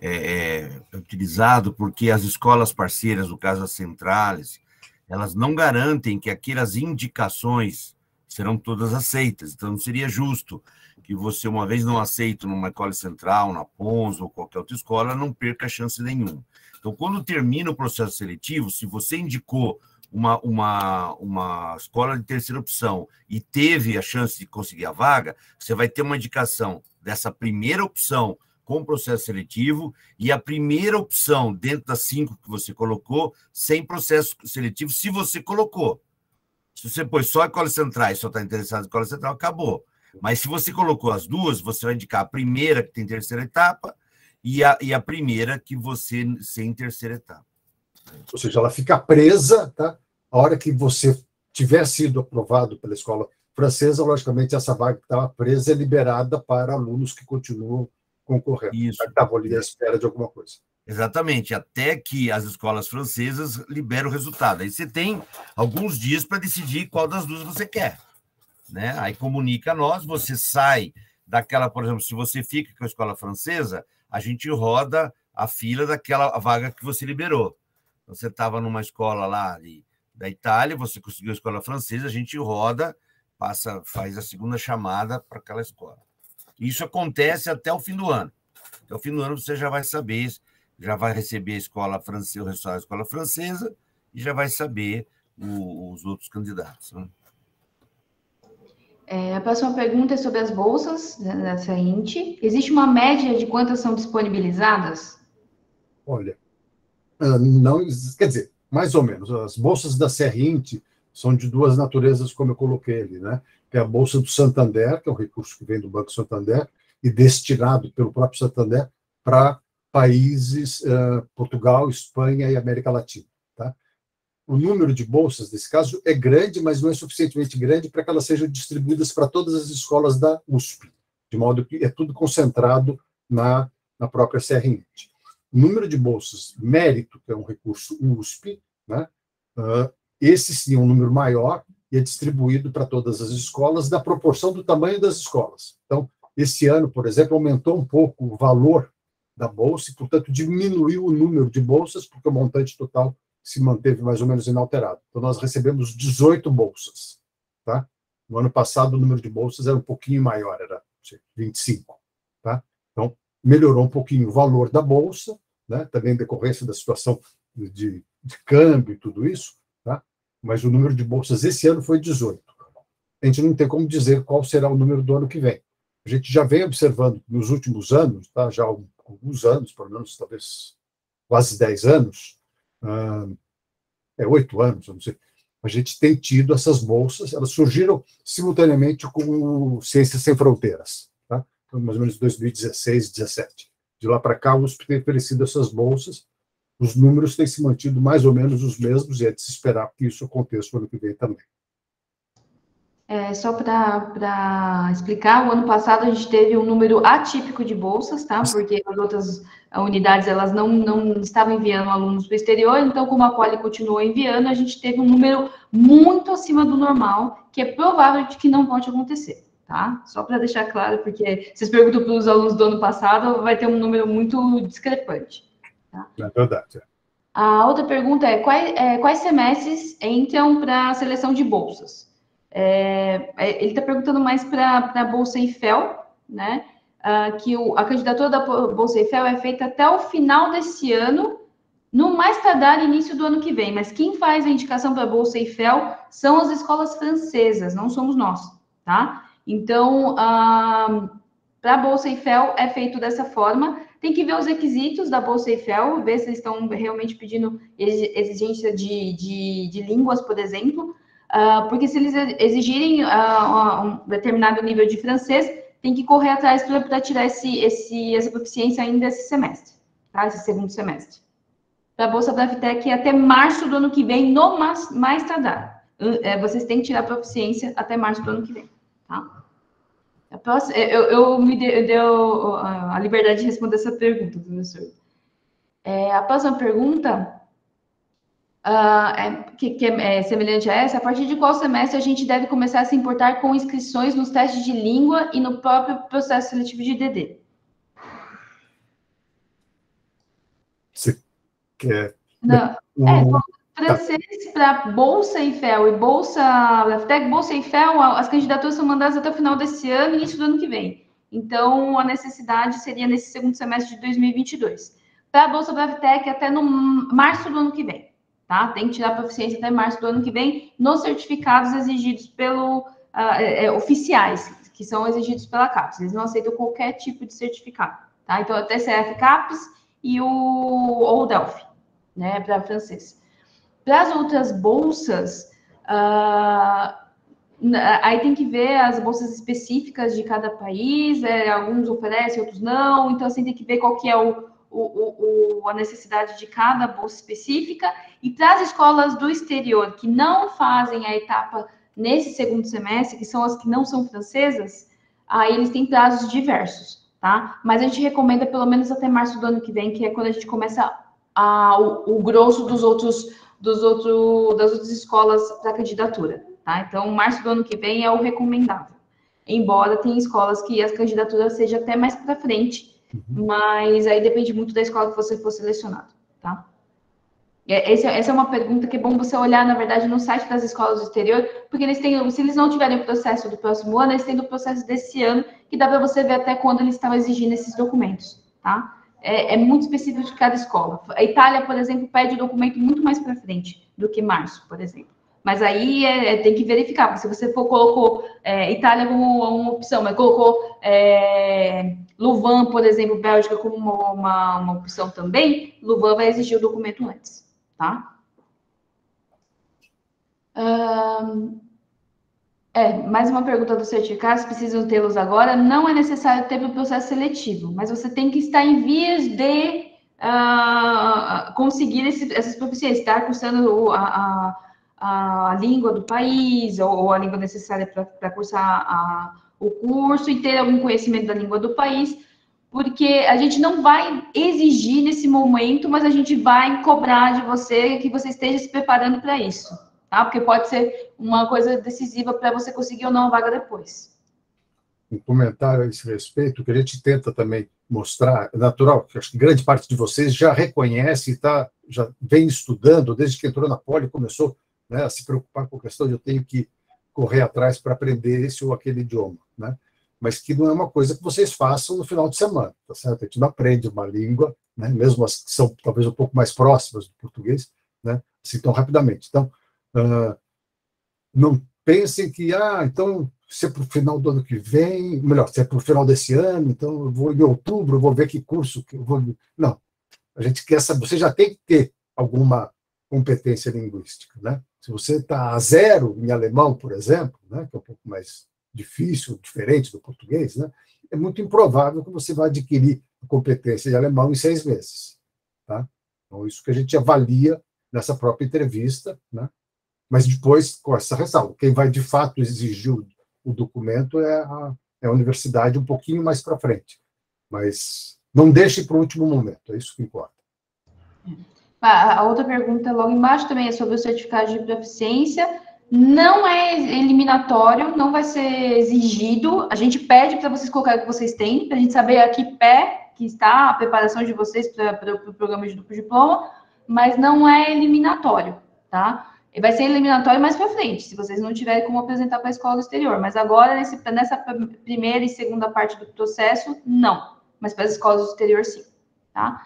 É utilizado porque as escolas parceiras, no caso as centrais, elas não garantem que aquelas indicações serão todas aceitas. Então, não seria justo que você, uma vez não aceito numa escola central, na Pons ou qualquer outra escola, não perca chance nenhuma. Então, quando termina o processo seletivo, se você indicou uma escola de terceira opção e teve a chance de conseguir a vaga, você vai ter uma indicação dessa primeira opção com processo seletivo e a primeira opção dentro das 5 que você colocou, sem processo seletivo, se você colocou. Se você pôs só escolas centrais, só está interessado em escola central, acabou. Mas se você colocou as duas, você vai indicar a primeira que tem terceira etapa e a primeira que você sem terceira etapa. Ou seja, ela fica presa, tá? A hora que você tiver sido aprovado pela escola francesa, logicamente essa vaga que estava presa é liberada para alunos que continuam concorrendo. Isso. Que estavam ali à espera de alguma coisa. Exatamente, até que as escolas francesas liberem o resultado. Aí você tem alguns dias para decidir qual das duas você quer. Né? Aí comunica a nós, você sai daquela, por exemplo, se você fica com a escola francesa, a gente roda a fila daquela vaga que você liberou. Então, você estava numa escola lá da Itália, você conseguiu a escola francesa, a gente roda, faz a segunda chamada para aquela escola. Isso acontece até o fim do ano. Até o fim do ano você já vai saber, já vai receber a escola francesa, o resultado da escola francesa e já vai saber os outros candidatos. Né? A próxima pergunta é sobre as bolsas da CEINT. Existe uma média de quantas são disponibilizadas? Olha, não, quer dizer, mais ou menos. As bolsas da CEINT são de duas naturezas, como eu coloquei ali, né? Que é a Bolsa do Santander, que é um recurso que vem do Banco Santander e destinado pelo próprio Santander para países, Portugal, Espanha e América Latina. Tá? O número de bolsas, nesse caso, é grande, mas não é suficientemente grande para que elas sejam distribuídas para todas as escolas da USP, de modo que é tudo concentrado na própria CEINT. O número de bolsas mérito, que é um recurso USP, né? Esse sim é um número maior e é distribuído para todas as escolas da proporção do tamanho das escolas. Então, esse ano, por exemplo, aumentou um pouco o valor da bolsa e, portanto, diminuiu o número de bolsas, porque o montante total se manteve mais ou menos inalterado. Então, nós recebemos 18 bolsas. Tá? No ano passado, o número de bolsas era um pouquinho maior, era 25. Tá? Então, melhorou um pouquinho o valor da bolsa, né? Também em decorrência da situação de câmbio e tudo isso, tá? Mas o número de bolsas esse ano foi 18. A gente não tem como dizer qual será o número do ano que vem. A gente já vem observando nos últimos anos, tá? Já há alguns anos, pelo menos talvez quase 10 anos, 8 anos, eu não sei, a gente tem tido essas bolsas, elas surgiram simultaneamente com o Ciências Sem Fronteiras, tá? Então, mais ou menos 2016, 2017. De lá para cá, o USP tem oferecido essas bolsas, os números têm se mantido mais ou menos os mesmos, e é de se esperar que isso aconteça no ano que vem também. Só para explicar, o ano passado a gente teve um número atípico de bolsas, tá? Porque as outras unidades, elas não estavam enviando alunos para o exterior, então, como a Poli continuou enviando, a gente teve um número muito acima do normal, que é provável de que não volte a acontecer, tá? Só para deixar claro, porque vocês perguntam para os alunos do ano passado, vai ter um número muito discrepante. Tá? É verdade. A outra pergunta é, quais semestres entram para a seleção de bolsas? Ele está perguntando mais para a Bolsa IFEL, né? Que a candidatura da Bolsa IFEL é feita até o final desse ano, no mais tardar início do ano que vem. Mas quem faz a indicação para a Bolsa IFEL são as escolas francesas, não somos nós, tá? Então, para a Bolsa IFEL é feito dessa forma. Tem que ver os requisitos da Bolsa IFEL, ver se eles estão realmente pedindo exigência de línguas, por exemplo. Porque se eles exigirem um determinado nível de francês, tem que correr atrás para tirar essa proficiência ainda esse semestre, tá? Esse segundo semestre. Para a Bolsa Braftec, até março do ano que vem, no mais tardar. Vocês têm que tirar a proficiência até março do ano que vem, tá? Eu me deu a liberdade de responder essa pergunta, professor. A próxima pergunta... que é semelhante a essa, a partir de qual semestre a gente deve começar a se importar com inscrições nos testes de língua e no próprio processo seletivo de DD? Você quer... Não, francês para Bolsa IFEL e Bolsa Braftec, Bolsa IFEL, as candidaturas são mandadas até o final desse ano e início do ano que vem. Então, a necessidade seria nesse segundo semestre de 2022. Para a Bolsa Braftec, até no março do ano que vem. tá? Tem que tirar a proficiência até março do ano que vem nos certificados exigidos pelo oficiais, que são exigidos pela CAPES. Eles não aceitam qualquer tipo de certificado, tá? Então, a TCF CAPES e o Delphi, né, para francês. Para as outras bolsas, aí tem que ver as bolsas específicas de cada país, alguns oferecem, outros não, então assim tem que ver qual que é a necessidade de cada bolsa específica. E para as escolas do exterior que não fazem a etapa nesse segundo semestre, que são as que não são francesas, aí eles têm prazos diversos, tá? Mas a gente recomenda pelo menos até março do ano que vem, que é quando a gente começa o grosso das outras escolas para candidatura, tá? Então, março do ano que vem é o recomendável. Embora tenha escolas que as candidaturas sejam até mais para frente, mas aí depende muito da escola que você for selecionado, tá? Essa é uma pergunta que é bom você olhar, na verdade, no site das escolas do exterior, porque eles têm, se eles não tiverem o processo do próximo ano, eles têm o processo desse ano, que dá para você ver até quando eles estão exigindo esses documentos, tá? É muito específico de cada escola. A Itália, por exemplo, pede o documento muito mais para frente do que março, por exemplo. Mas aí tem que verificar, porque se você colocou Itália como uma opção, mas colocou Louvain, por exemplo, Bélgica como uma opção também, Louvain vai exigir o documento antes, tá? Mais uma pergunta do certificado, precisam tê-los agora. Não é necessário ter o processo seletivo, mas você tem que estar em vias de conseguir essas proficiências, estar cursando a língua do país, ou a língua necessária para cursar o curso, e ter algum conhecimento da língua do país, porque a gente não vai exigir nesse momento, mas a gente vai cobrar de você que você esteja se preparando para isso, tá? Porque pode ser uma coisa decisiva para você conseguir ou não a vaga depois. Um comentário a esse respeito, que a gente tenta também mostrar, é natural, que acho que grande parte de vocês já reconhece e já vem estudando, desde que entrou na Poli, começou, né, a se preocupar com a questão de eu tenho que correr atrás para aprender esse ou aquele idioma, né? Mas que não é uma coisa que vocês façam no final de semana, tá certo? A gente não aprende uma língua, né, mesmo as que são talvez um pouco mais próximas do português, né, assim tão rapidamente. Então, não pensem que, então, se é para o final do ano que vem, melhor, se é para o final desse ano, então eu vou em outubro, eu vou ver que curso que eu vou... Não, a gente quer saber, você já tem que ter alguma competência linguística, né? Se você está a zero em alemão, por exemplo, né, que é um pouco mais difícil, diferente do português, né, é muito improvável que você vá adquirir a competência de alemão em 6 meses. Tá? Então, isso que a gente avalia nessa própria entrevista, né? Mas depois, com essa ressalva, quem vai de fato exigir o documento é a universidade um pouquinho mais para frente. Mas não deixe para o último momento, é isso que importa. A outra pergunta logo embaixo também é sobre o certificado de proficiência. Não é eliminatório, não vai ser exigido. A gente pede para vocês colocarem o que vocês têm, para a gente saber a que pé que está a preparação de vocês para o programa de duplo diploma, mas não é eliminatório, tá? E vai ser eliminatório mais para frente, se vocês não tiverem como apresentar para a escola do exterior. Mas agora, nessa primeira e segunda parte do processo, não. Mas para as escolas do exterior, sim, tá?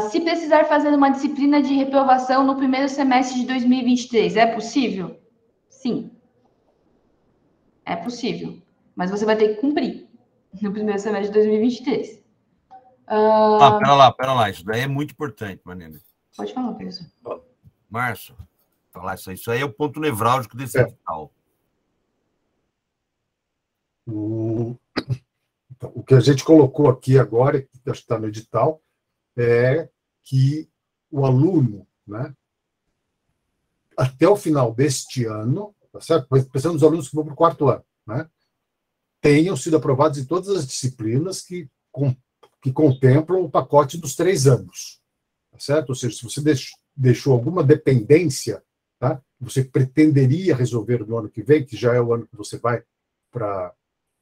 Se precisar fazer uma disciplina de reprovação no primeiro semestre de 2023, é possível? Sim. É possível. Mas você vai ter que cumprir no primeiro semestre de 2023. Pera lá. Isso daí é muito importante, Marina. Pode falar, professor. Márcio, falar isso aí é o ponto nevrálgico desse edital. O que a gente colocou aqui agora, que está no edital, é que o aluno, né, até o final deste ano, tá certo? Pensando nos alunos que vão para o 4º ano, né, tenham sido aprovados em todas as disciplinas que contemplam o pacote dos 3 anos, tá certo? Ou seja, se você deixou alguma dependência, tá, você pretenderia resolver no ano que vem, que já é o ano que você vai para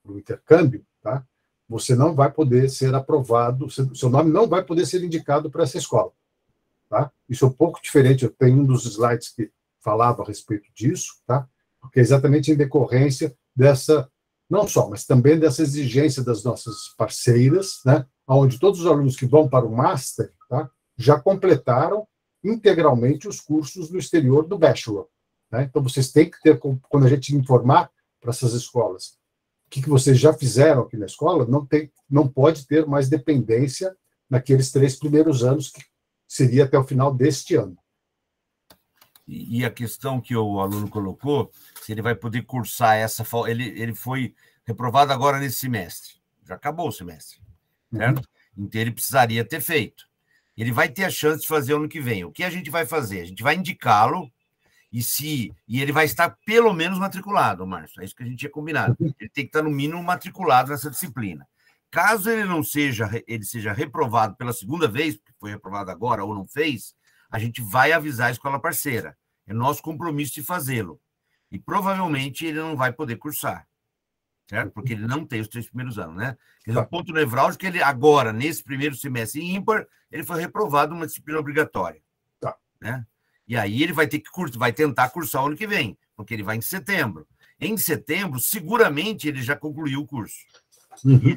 o intercâmbio, tá? Você não vai poder ser aprovado, seu nome não vai poder ser indicado para essa escola. Tá? Isso é um pouco diferente, eu tenho um dos slides que falava a respeito disso, tá? Porque é exatamente em decorrência dessa, não só, mas também dessa exigência das nossas parceiras, né? Onde todos os alunos que vão para o Master, tá? já completaram integralmente os cursos no exterior do bachelor. Né? Então, vocês têm que ter, quando a gente informar para essas escolas o que vocês já fizeram aqui na escola, não pode ter mais dependência naqueles 3 primeiros anos, que seria até o final deste ano. E a questão que o aluno colocou, se ele vai poder cursar essa... Ele foi reprovado agora nesse semestre. Já acabou o semestre, certo? Então, ele precisaria ter feito. Ele vai ter a chance de fazer ano que vem. O que a gente vai fazer? A gente vai indicá-lo e ele vai estar pelo menos matriculado, Márcio. É isso que a gente tinha combinado. Ele tem que estar, no mínimo, matriculado nessa disciplina. Caso ele seja reprovado pela segunda vez, porque foi reprovado agora ou não fez, a gente vai avisar a escola parceira. É nosso compromisso de fazê-lo. E provavelmente ele não vai poder cursar, certo? Porque ele não tem os 3 primeiros anos, né? Quer dizer, o ponto nevrálgico é que ele, agora, nesse primeiro semestre ímpar, ele foi reprovado numa disciplina obrigatória. Tá. Né? E aí ele vai tentar cursar o ano que vem, porque ele vai em setembro. Em setembro, seguramente, ele já concluiu o curso. E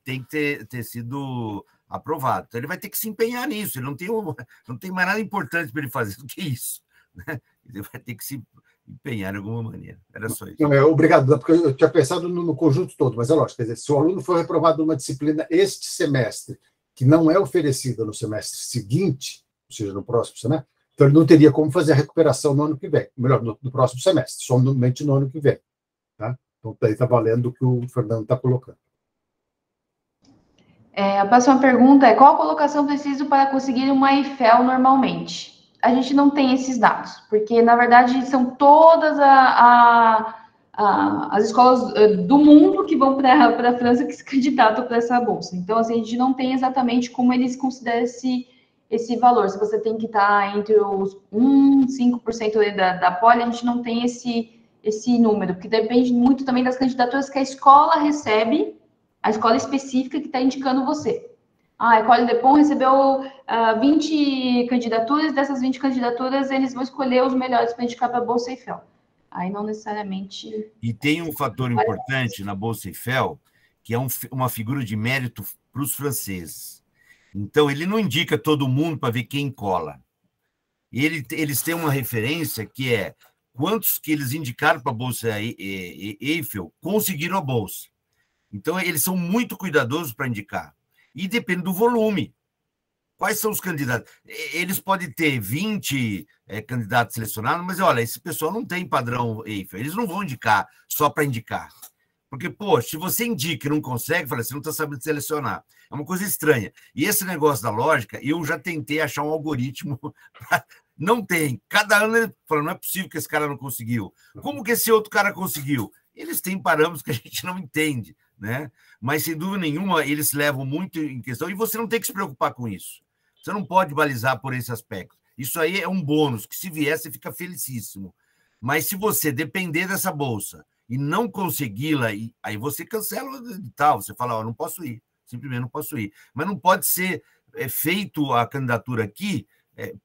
tem que ter sido aprovado. Então, ele vai ter que se empenhar nisso. Ele não tem mais nada importante para ele fazer do que isso. Né? Ele vai ter que se empenhar de alguma maneira. Era só isso. Obrigado, porque eu tinha pensado no conjunto todo, mas é lógico, quer dizer, se o aluno for reprovado numa disciplina este semestre, que não é oferecida no semestre seguinte, ou seja, no próximo semestre, então ele não teria como fazer a recuperação no ano que vem, melhor, no próximo semestre, somente no ano que vem. Tá? Então, daí está valendo o que o Fernando está colocando. A próxima pergunta é: qual colocação preciso para conseguir uma EIFEL normalmente? A gente não tem esses dados, porque, na verdade, são todas as escolas do mundo que vão para a França que se candidatam para essa bolsa. Então, assim, a gente não tem exatamente como eles consideram esse valor. Se você tem que estar entre os 5% da poli, a gente não tem esse número, porque depende muito também das candidaturas que a escola recebe, a escola específica que está indicando você. A École de Pont recebeu 20 candidaturas, dessas 20 candidaturas, eles vão escolher os melhores para indicar para a Bolsa Eiffel. Aí não necessariamente... E tem um fator importante na Bolsa Eiffel, que é uma figura de mérito para os franceses. Então, ele não indica todo mundo para ver quem cola. Eles têm uma referência que é quantos que eles indicaram para a Bolsa Eiffel conseguiram a bolsa. Então, eles são muito cuidadosos para indicar. E depende do volume. Quais são os candidatos? Eles podem ter 20 candidatos selecionados, mas, olha, esse pessoal não tem padrão Eiffel. Eles não vão indicar só para indicar. Porque, pô, se você indica e não consegue, fala, você não está sabendo selecionar. É uma coisa estranha. E esse negócio da lógica, eu já tentei achar um algoritmo. Não tem. Cada ano ele fala, não é possível que esse cara não conseguiu. Como que esse outro cara conseguiu? Eles têm parâmetros que a gente não entende, né? Mas, sem dúvida nenhuma, eles levam muito em questão, e você não tem que se preocupar com isso. Você não pode balizar por esse aspecto. Isso aí é um bônus, que se vier, você fica felicíssimo. Mas se você depender dessa bolsa e não consegui-la, aí você cancela e tal, você fala, não posso ir, simplesmente não posso ir. Mas não pode ser feito a candidatura aqui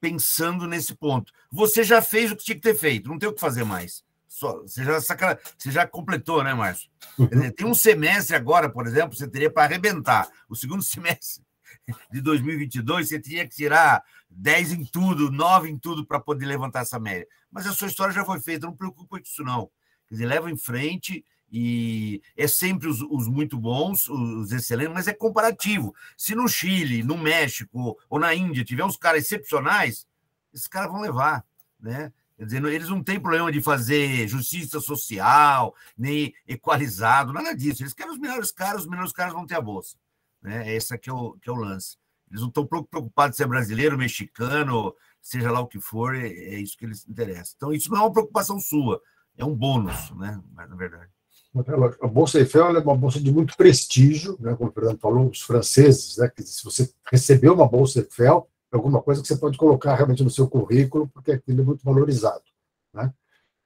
pensando nesse ponto. Você já fez o que tinha que ter feito, não tem o que fazer mais. Você já completou, né, Márcio? Tem um semestre agora, por exemplo, você teria para arrebentar. O segundo semestre de 2022, você teria que tirar 10 em tudo, 9 em tudo para poder levantar essa média. Mas a sua história já foi feita, não preocupe com isso, não. Quer dizer, leva em frente e é sempre os muito bons, os excelentes, mas é comparativo. Se no Chile, no México ou na Índia tiver uns caras excepcionais, esses caras vão levar, né? Quer dizer, eles não têm problema de fazer justiça social, nem equalizado, nada disso. Eles querem os melhores caras vão ter a bolsa. Né? Esse aqui é o lance. Eles não estão preocupados se é brasileiro, mexicano, seja lá o que for, é isso que eles interessam. Então, isso não é uma preocupação sua, é um bônus, né? Mas, na verdade. A Bolsa Eiffel é uma bolsa de muito prestígio, né? Como o Fernando falou, os franceses, né? Que se você recebeu uma Bolsa Eiffel, alguma coisa que você pode colocar realmente no seu currículo, porque aquilo é muito valorizado. Né?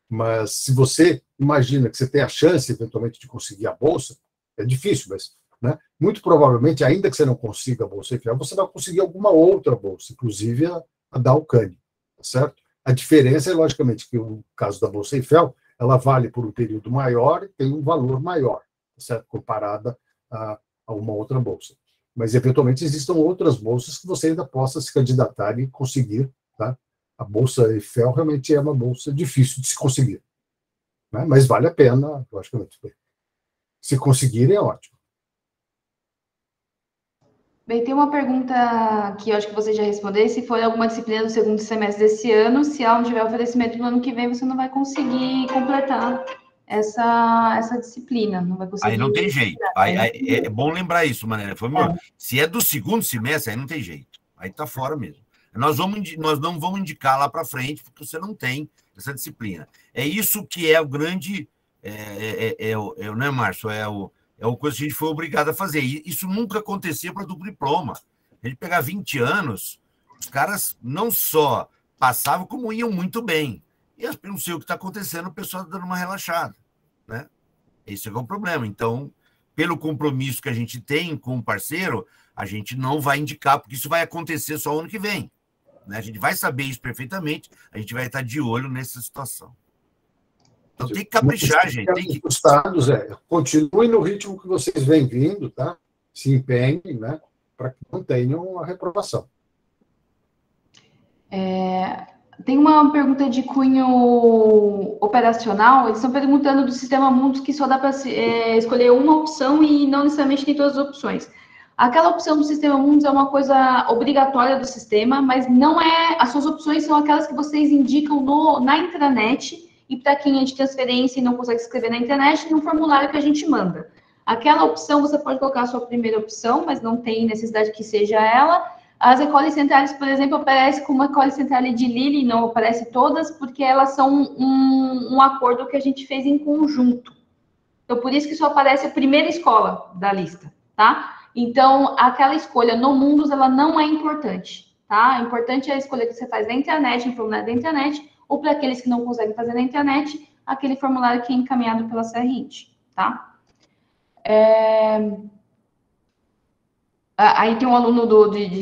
Mas se você imagina que você tem a chance, eventualmente, de conseguir a bolsa, é difícil, mas né, muito provavelmente, ainda que você não consiga a Bolsa Eiffel, você vai conseguir alguma outra bolsa, inclusive a da UCANI, tá certo? A diferença é, logicamente, que o caso da Bolsa Eiffel, ela vale por um período maior e tem um valor maior, tá certo? Comparada a uma outra bolsa. mas eventualmente existam outras bolsas que você ainda possa se candidatar e conseguir, tá? A bolsa Eiffel realmente é uma bolsa difícil de se conseguir, né? Mas vale a pena, logicamente. Se conseguirem, é ótimo. Bem, tem uma pergunta que eu acho que você já respondeu, se for alguma disciplina do segundo semestre desse ano, se ela não tiver oferecimento no ano que vem, você não vai conseguir completar essa disciplina, não vai conseguir. Aí não tem jeito. É bom lembrar isso, Mané. Se é do segundo semestre, aí não tem jeito. Aí está fora mesmo. Nós não vamos indicar lá para frente, porque você não tem essa disciplina. É isso que é o grande... né, Márcio? É uma coisa que a gente foi obrigado a fazer. E isso nunca acontecia para duplo diploma. A gente pegar 20 anos, os caras não só passavam, como iam muito bem. E eu não sei o que está acontecendo, o pessoal está dando uma relaxada, né? Esse é o problema. Então, pelo compromisso que a gente tem com o parceiro, a gente não vai indicar, porque isso vai acontecer só o ano que vem, né? A gente vai saber isso perfeitamente, a gente vai estar de olho nessa situação. Então tem que caprichar, gente. Tem que... Os estados, continuem no ritmo que vocês vêm vindo, tá? Se empenhem, né? Para que não tenham a reprovação. Tem uma pergunta de cunho operacional. Eles estão perguntando do sistema Mundus que só dá para escolher uma opção e não necessariamente tem todas as opções. Aquela opção do sistema Mundus é uma coisa obrigatória do sistema, mas não é. As suas opções são aquelas que vocês indicam na intranet. E para quem é de transferência e não consegue escrever na internet, no formulário que a gente manda. Aquela opção, você pode colocar a sua primeira opção, mas não tem necessidade que seja ela. As Écoles Centrales, por exemplo, aparecem como École Centrale de Lille, não aparece todas, porque elas são um acordo que a gente fez em conjunto. Então, por isso que só aparece a primeira escola da lista, tá? Então, aquela escolha no Mundus, ela não é importante, tá? O importante é a escolha que você faz na internet, no formulário da internet, ou para aqueles que não conseguem fazer na internet, aquele formulário que é encaminhado pela CRINT, tá? Aí tem um aluno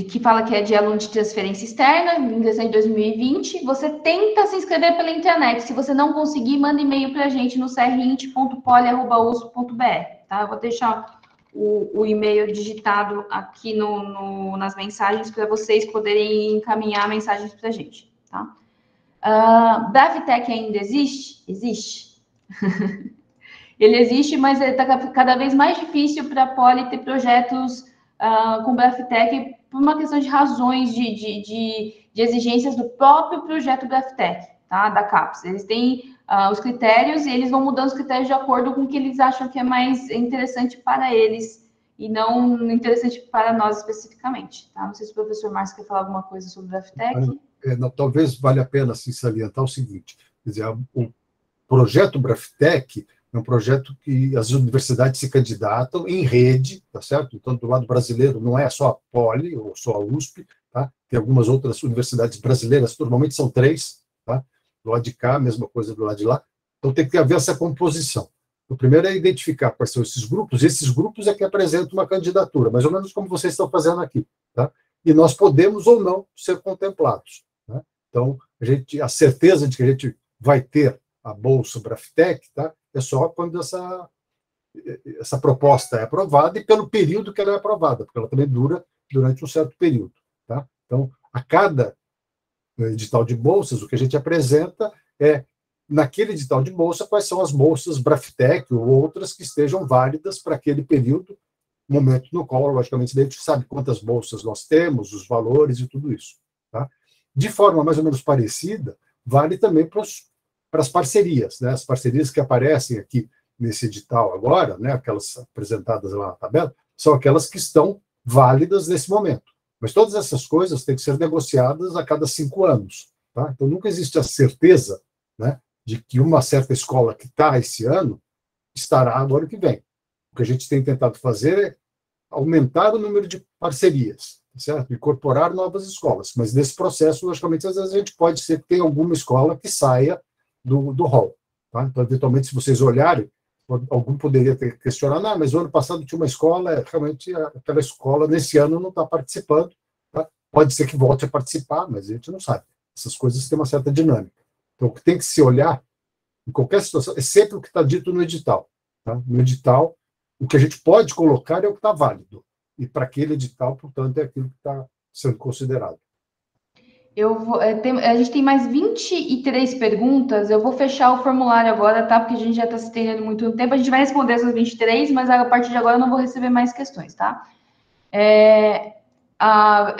que fala que é de aluno de transferência externa, ingressou em 2020, você tenta se inscrever pela internet, se você não conseguir, manda e-mail para a gente no crint.poli@usp.br, tá? Eu vou deixar o e-mail digitado aqui nas mensagens para vocês poderem encaminhar mensagens para a gente, tá? BrafTech ainda existe? Existe. Ele existe, mas está cada vez mais difícil para a Poli ter projetos com BrafTech por uma questão de razões de exigências do próprio projeto BrafTech, tá? Da CAPES. Eles têm os critérios e eles vão mudando os critérios de acordo com o que eles acham que é mais interessante para eles e não interessante para nós especificamente, tá? Não sei se o professor Márcio quer falar alguma coisa sobre BrafTech. Talvez valha a pena assim, salientar o seguinte, quer dizer, o projeto BrafTech é um projeto que as universidades se candidatam em rede, tá certo? Então, do lado brasileiro, não é só a Poli ou só a USP, tá? Tem algumas outras universidades brasileiras, normalmente são 3, tá? Do lado de cá, mesma coisa do lado de lá. Então, tem que haver essa composição. O primeiro é identificar quais são esses grupos. Esses grupos é que apresentam uma candidatura, mais ou menos como vocês estão fazendo aqui, tá? E nós podemos ou não ser contemplados. Então, a certeza de que a gente vai ter a Bolsa BrafTech, tá? É só quando essa proposta é aprovada e pelo período que ela é aprovada, porque ela também dura durante um certo período, tá? Então, a cada edital de bolsas, o que a gente apresenta é, naquele edital de bolsa, quais são as bolsas BrafTech ou outras que estejam válidas para aquele período, momento no qual, logicamente, a gente sabe quantas bolsas nós temos, os valores e tudo isso, tá? De forma mais ou menos parecida, vale também para as parcerias, né? As parcerias que aparecem aqui nesse edital agora, né? Aquelas apresentadas lá na tabela, são aquelas que estão válidas nesse momento. Mas todas essas coisas têm que ser negociadas a cada 5 anos, tá? Então, nunca existe a certeza, né, de que uma certa escola que está esse ano estará agora que vem. O que a gente tem tentado fazer é aumentar o número de parcerias, certo? Incorporar novas escolas, mas nesse processo, logicamente, às vezes a gente pode ser que tenha alguma escola que saia do hall, tá? Então, eventualmente, se vocês olharem, algum poderia ter questionado, mas o ano passado tinha uma escola, realmente aquela escola nesse ano não está participando, tá? Pode ser que volte a participar, mas a gente não sabe. Essas coisas têm uma certa dinâmica. Então, o que tem que se olhar, em qualquer situação, é sempre o que está dito no edital, tá? No edital, o que a gente pode colocar é o que está válido. e para aquele edital, portanto, é aquilo que está sendo considerado. A gente tem mais 23 perguntas, eu vou fechar o formulário agora, tá? Porque a gente já está se estendendo muito tempo, a gente vai responder essas 23, mas a partir de agora eu não vou receber mais questões, tá?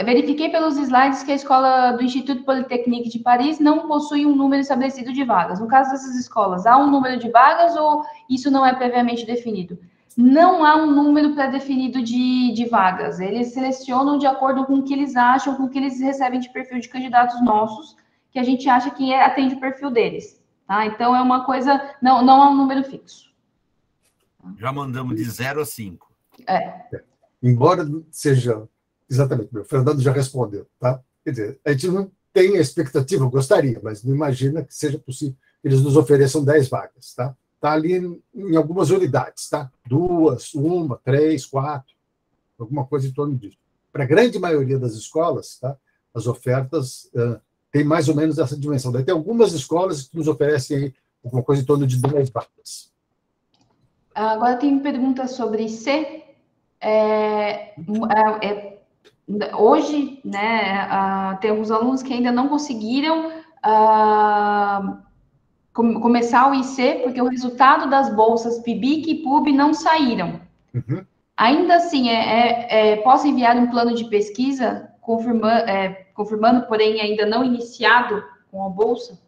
Verifiquei pelos slides que a escola do Instituto Polytechnique de Paris não possui um número estabelecido de vagas. No caso dessas escolas, há um número de vagas ou isso não é previamente definido? Não há um número pré-definido de vagas. Eles selecionam de acordo com o que eles acham, com o que eles recebem de perfil de candidatos nossos, que a gente acha que atende o perfil deles. Tá? Então, é uma coisa... Não há um número fixo. Já mandamos de 0 a 5. Embora seja... Exatamente, o Fernando já respondeu. Tá? Quer dizer, a gente não tem a expectativa, gostaria, mas não imagina que seja possível que eles nos ofereçam 10 vagas. Tá? Está ali em algumas unidades, tá? 2, 1, 3, 4, alguma coisa em torno disso. Para a grande maioria das escolas, tá? As ofertas têm mais ou menos essa dimensão. Daí tem algumas escolas que nos oferecem aí alguma coisa em torno de 10 vagas. Agora tem perguntas sobre IC. Hoje, né, tem alguns alunos que ainda não conseguiram começar o IC, porque o resultado das bolsas PIBIC e PUB não saíram. Uhum. Ainda assim, posso enviar um plano de pesquisa, confirmando, porém, ainda não iniciado com a bolsa?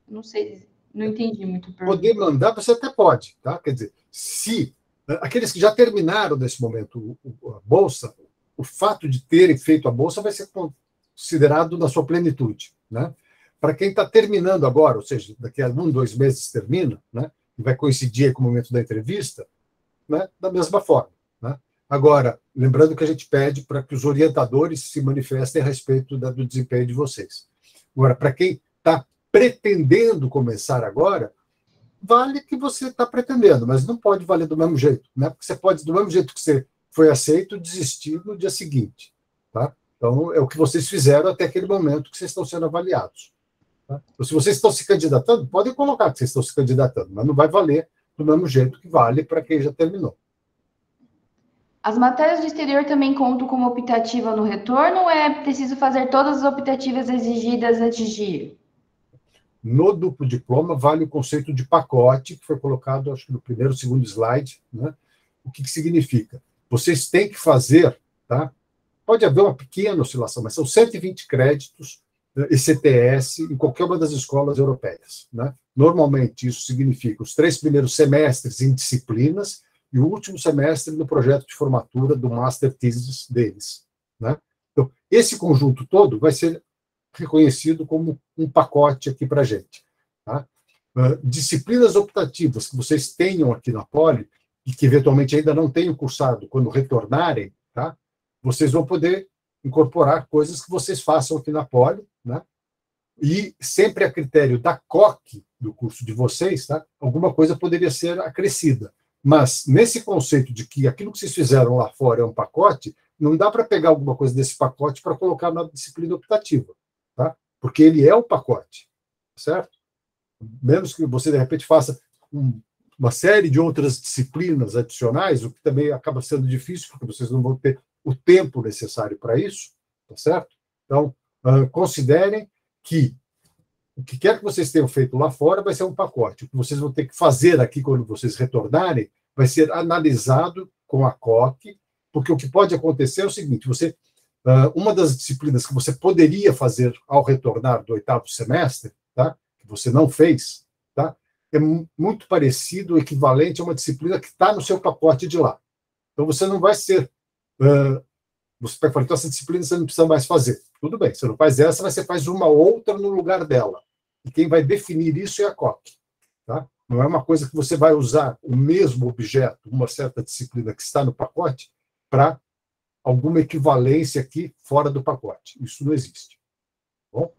Não sei, não entendi muito. Poder mandar, você até pode, tá? Quer dizer, se aqueles que já terminaram nesse momento a bolsa, o fato de terem feito a bolsa vai ser considerado na sua plenitude, né? Para quem está terminando agora, ou seja, daqui a 1, 2 meses termina, né, e vai coincidir com o momento da entrevista, né, da mesma forma. Né? Agora, lembrando que a gente pede para que os orientadores se manifestem a respeito do desempenho de vocês. Agora, para quem está pretendendo começar agora, vale que você está pretendendo, mas não pode valer do mesmo jeito, né? Porque você pode, do mesmo jeito que você foi aceito, desistir no dia seguinte. Tá? Então, é o que vocês fizeram até aquele momento que vocês estão sendo avaliados. Tá? Então, se vocês estão se candidatando, podem colocar que vocês estão se candidatando, mas não vai valer do mesmo jeito que vale para quem já terminou. As matérias do exterior também contam como optativa no retorno ou é preciso fazer todas as optativas exigidas antes de ir? No duplo diploma, vale o conceito de pacote, que foi colocado, acho que no primeiro ou segundo slide. Né? O que significa? Vocês têm que fazer, tá? Pode haver uma pequena oscilação, mas são 120 créditos ECTS em qualquer uma das escolas europeias. Né? Normalmente, isso significa os 3 primeiros semestres em disciplinas e o último semestre no projeto de formatura do Master Thesis deles. Né? Então, esse conjunto todo vai ser reconhecido como um pacote aqui para a gente. Tá? Disciplinas optativas que vocês tenham aqui na Poli e que eventualmente ainda não tenham cursado, quando retornarem, tá? Vocês vão poder incorporar coisas que vocês façam aqui na Poli, né? E sempre a critério da COC do curso de vocês, tá? Alguma coisa poderia ser acrescida. Mas nesse conceito de que aquilo que vocês fizeram lá fora é um pacote, não dá para pegar alguma coisa desse pacote para colocar na disciplina optativa, tá? Porque ele é o pacote, certo? Menos que você, de repente, faça uma série de outras disciplinas adicionais, o que também acaba sendo difícil, porque vocês não vão ter o tempo necessário para isso, tá certo? Então, considerem que o que quer que vocês tenham feito lá fora vai ser um pacote. O que vocês vão ter que fazer aqui quando vocês retornarem vai ser analisado com a COC, porque o que pode acontecer é o seguinte, uma das disciplinas que você poderia fazer ao retornar do 8º semestre, tá, que você não fez, tá, é muito parecido, equivalente a uma disciplina que está no seu pacote de lá. Então, você não vai ser... você vai falar, então, essa disciplina você não precisa mais fazer. Tudo bem, você não faz essa, mas você faz uma outra no lugar dela. E quem vai definir isso é a COC. Tá? Não é uma coisa que você vai usar o mesmo objeto, uma certa disciplina que está no pacote, para alguma equivalência aqui fora do pacote. Isso não existe. Bom?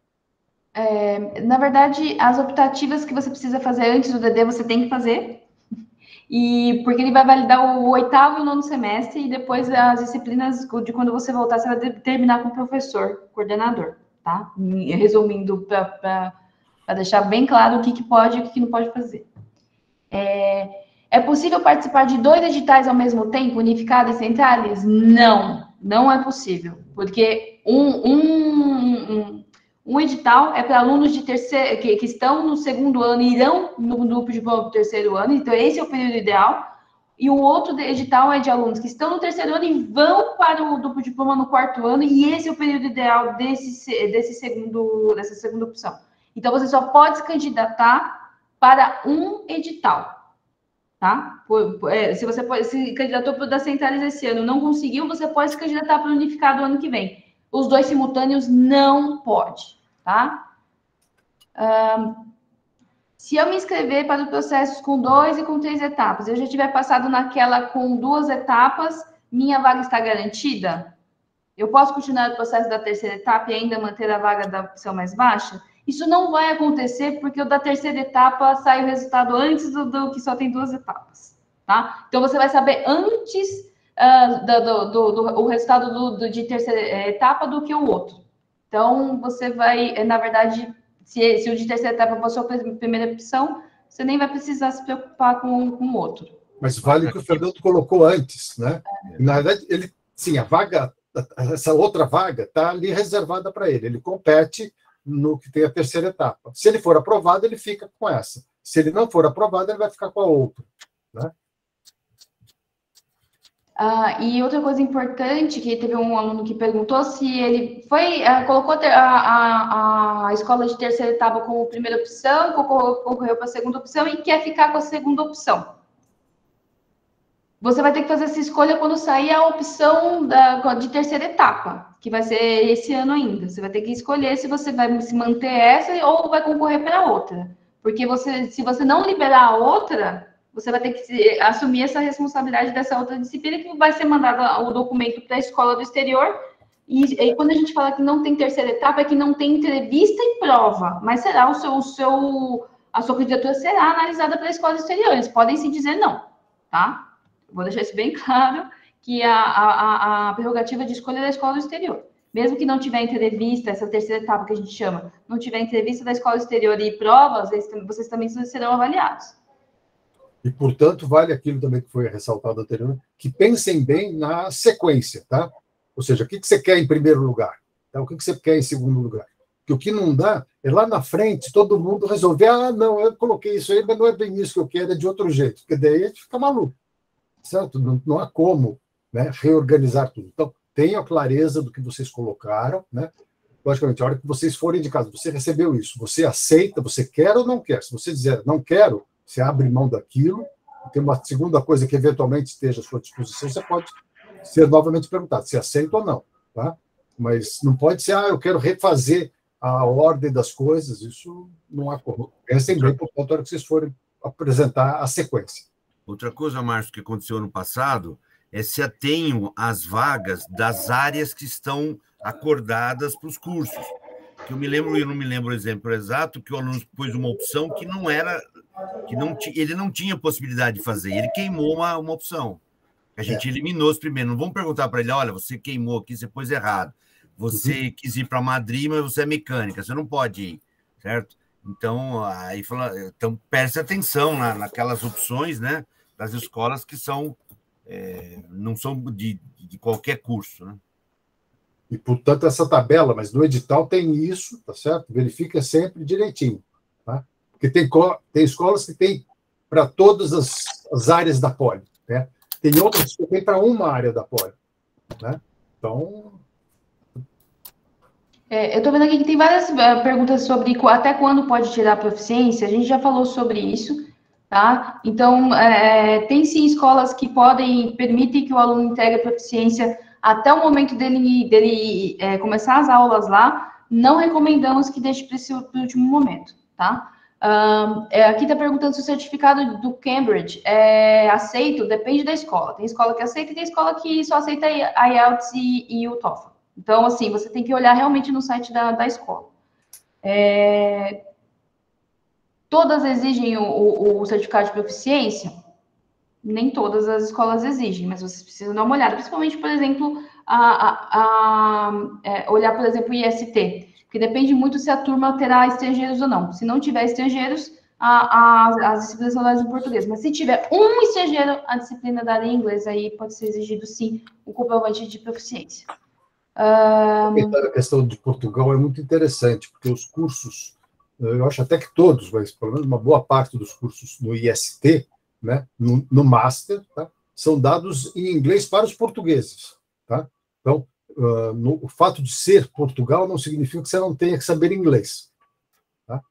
Na verdade, as optativas que você precisa fazer antes do DD, você tem que fazer. E porque ele vai validar o 8º e o 9º semestre, e depois as disciplinas de quando você voltar, você vai terminar com o professor, coordenador, tá? Resumindo, para deixar bem claro o que pode e o que não pode fazer. É possível participar de 2 editais ao mesmo tempo, unificados e centrais? Não, não é possível, porque um edital é para alunos de terceiro, que estão no segundo ano e irão no grupo de diploma do terceiro ano, então esse é o período ideal. E o outro edital é de alunos que estão no terceiro ano e vão para o duplo diploma no quarto ano, e esse é o período ideal dessa segunda opção. Então, você só pode se candidatar para um edital, tá? Se você se candidatou para o da Centrais esse ano, não conseguiu, você pode se candidatar para o unificado ano que vem. Os 2 simultâneos não pode, tá? Se eu me inscrever para os processos com 2 e com 3 etapas, eu já tiver passado naquela com 2 etapas, minha vaga está garantida? Eu posso continuar o processo da terceira etapa e ainda manter a vaga da opção mais baixa? Isso não vai acontecer, porque o da terceira etapa sai o resultado antes do que só tem 2 etapas, tá? Então, você vai saber antes o resultado de terceira etapa do que o outro. Então, você vai, na verdade... Se o de terceira etapa for a sua primeira opção, você nem vai precisar se preocupar com o outro. Mas vale o que o Fernando colocou antes, né? Na verdade, ele, sim, a vaga, essa outra vaga está ali reservada para ele. Ele compete no que tem a terceira etapa. Se ele for aprovado, ele fica com essa. Se ele não for aprovado, ele vai ficar com a outra, né? E outra coisa importante, que teve um aluno que perguntou se ele colocou a escola de terceira etapa como primeira opção, concorreu para a segunda opção e quer ficar com a segunda opção. Você vai ter que fazer essa escolha quando sair a opção de terceira etapa, que vai ser esse ano ainda. Você vai ter que escolher se você vai se manter essa ou vai concorrer para outra. Porque se você não liberar a outra... Você vai ter que assumir essa responsabilidade dessa outra disciplina, que vai ser mandado o documento para a escola do exterior. E quando a gente fala que não tem terceira etapa, é que não tem entrevista e prova, mas será a sua candidatura será analisada pela escola do exterior. Eles podem se dizer não, tá? Vou deixar isso bem claro, que a prerrogativa de escolha é da escola do exterior. Mesmo que não tiver entrevista, essa terceira etapa que a gente chama, não tiver entrevista da escola do exterior e provas, vocês também serão avaliados. E, portanto, vale aquilo também que foi ressaltado anteriormente, que pensem bem na sequência, tá? Ou seja, o que você quer em primeiro lugar? Tá? O que você quer em segundo lugar? Porque o que não dá é lá na frente todo mundo resolver, não, eu coloquei isso aí, mas não é bem isso que eu quero, é de outro jeito. Porque daí a gente fica maluco, certo? Não há como, né, reorganizar tudo. Então, tenham clareza do que vocês colocaram, né? Logicamente, a hora que vocês forem de casa, você recebeu isso, você aceita, você quer ou não quer? Se você dizer não quero, você abre mão daquilo, e tem uma segunda coisa que eventualmente esteja à sua disposição, você pode ser novamente perguntado se aceita ou não, tá? Mas não pode ser, eu quero refazer a ordem das coisas, isso não há como. Pensem bem, portanto, a hora que vocês forem apresentar a sequência. Outra coisa, Márcio, que aconteceu no passado, é se atenham às vagas das áreas que estão acordadas para os cursos. Que eu não me lembro o exemplo exato, que o aluno pôs uma opção que não era... ele não tinha possibilidade de fazer, ele queimou uma opção. A gente eliminou os primeiros. Não vamos perguntar para ele, olha, você queimou aqui, você pôs errado. Você quis ir para Madrid, mas você é mecânica, você não pode ir, certo? Então, aí fala, então preste atenção naquelas opções, né, das escolas que não são de qualquer curso, né? E, portanto, essa tabela, mas no edital tem isso, tá certo? Verifica sempre direitinho, tá? Porque tem escolas que tem para todas as áreas da Poli, né? Tem outras que tem para uma área da Poli, né? Então... eu estou vendo aqui que tem várias perguntas sobre até quando pode tirar a proficiência. A gente já falou sobre isso, tá? Então, tem sim escolas que permitem que o aluno integre a proficiência até o momento dele começar as aulas lá. Não recomendamos que deixe para o último momento, tá? Aqui está perguntando se o certificado do Cambridge é aceito, depende da escola. Tem escola que aceita e tem escola que só aceita a IELTS e o TOEFL. Então, assim, você tem que olhar realmente no site da escola. Todas exigem o certificado de proficiência? Nem todas as escolas exigem, mas vocês precisam dar uma olhada. Principalmente, por exemplo, olhar, por exemplo, o IST. Porque depende muito se a turma terá estrangeiros ou não. Se não tiver estrangeiros, as disciplinas são dadas em português. Mas se tiver um estrangeiro, a disciplina dada em inglês, aí pode ser exigido, sim, o comprovante de proficiência. A questão de Portugal é muito interessante, porque os cursos, eu acho até que todos, mas pelo menos uma boa parte dos cursos no IST, né, no Master, tá, são dados em inglês para os portugueses. Tá? Então, o fato de ser Portugal não significa que você não tenha que saber inglês. Tá?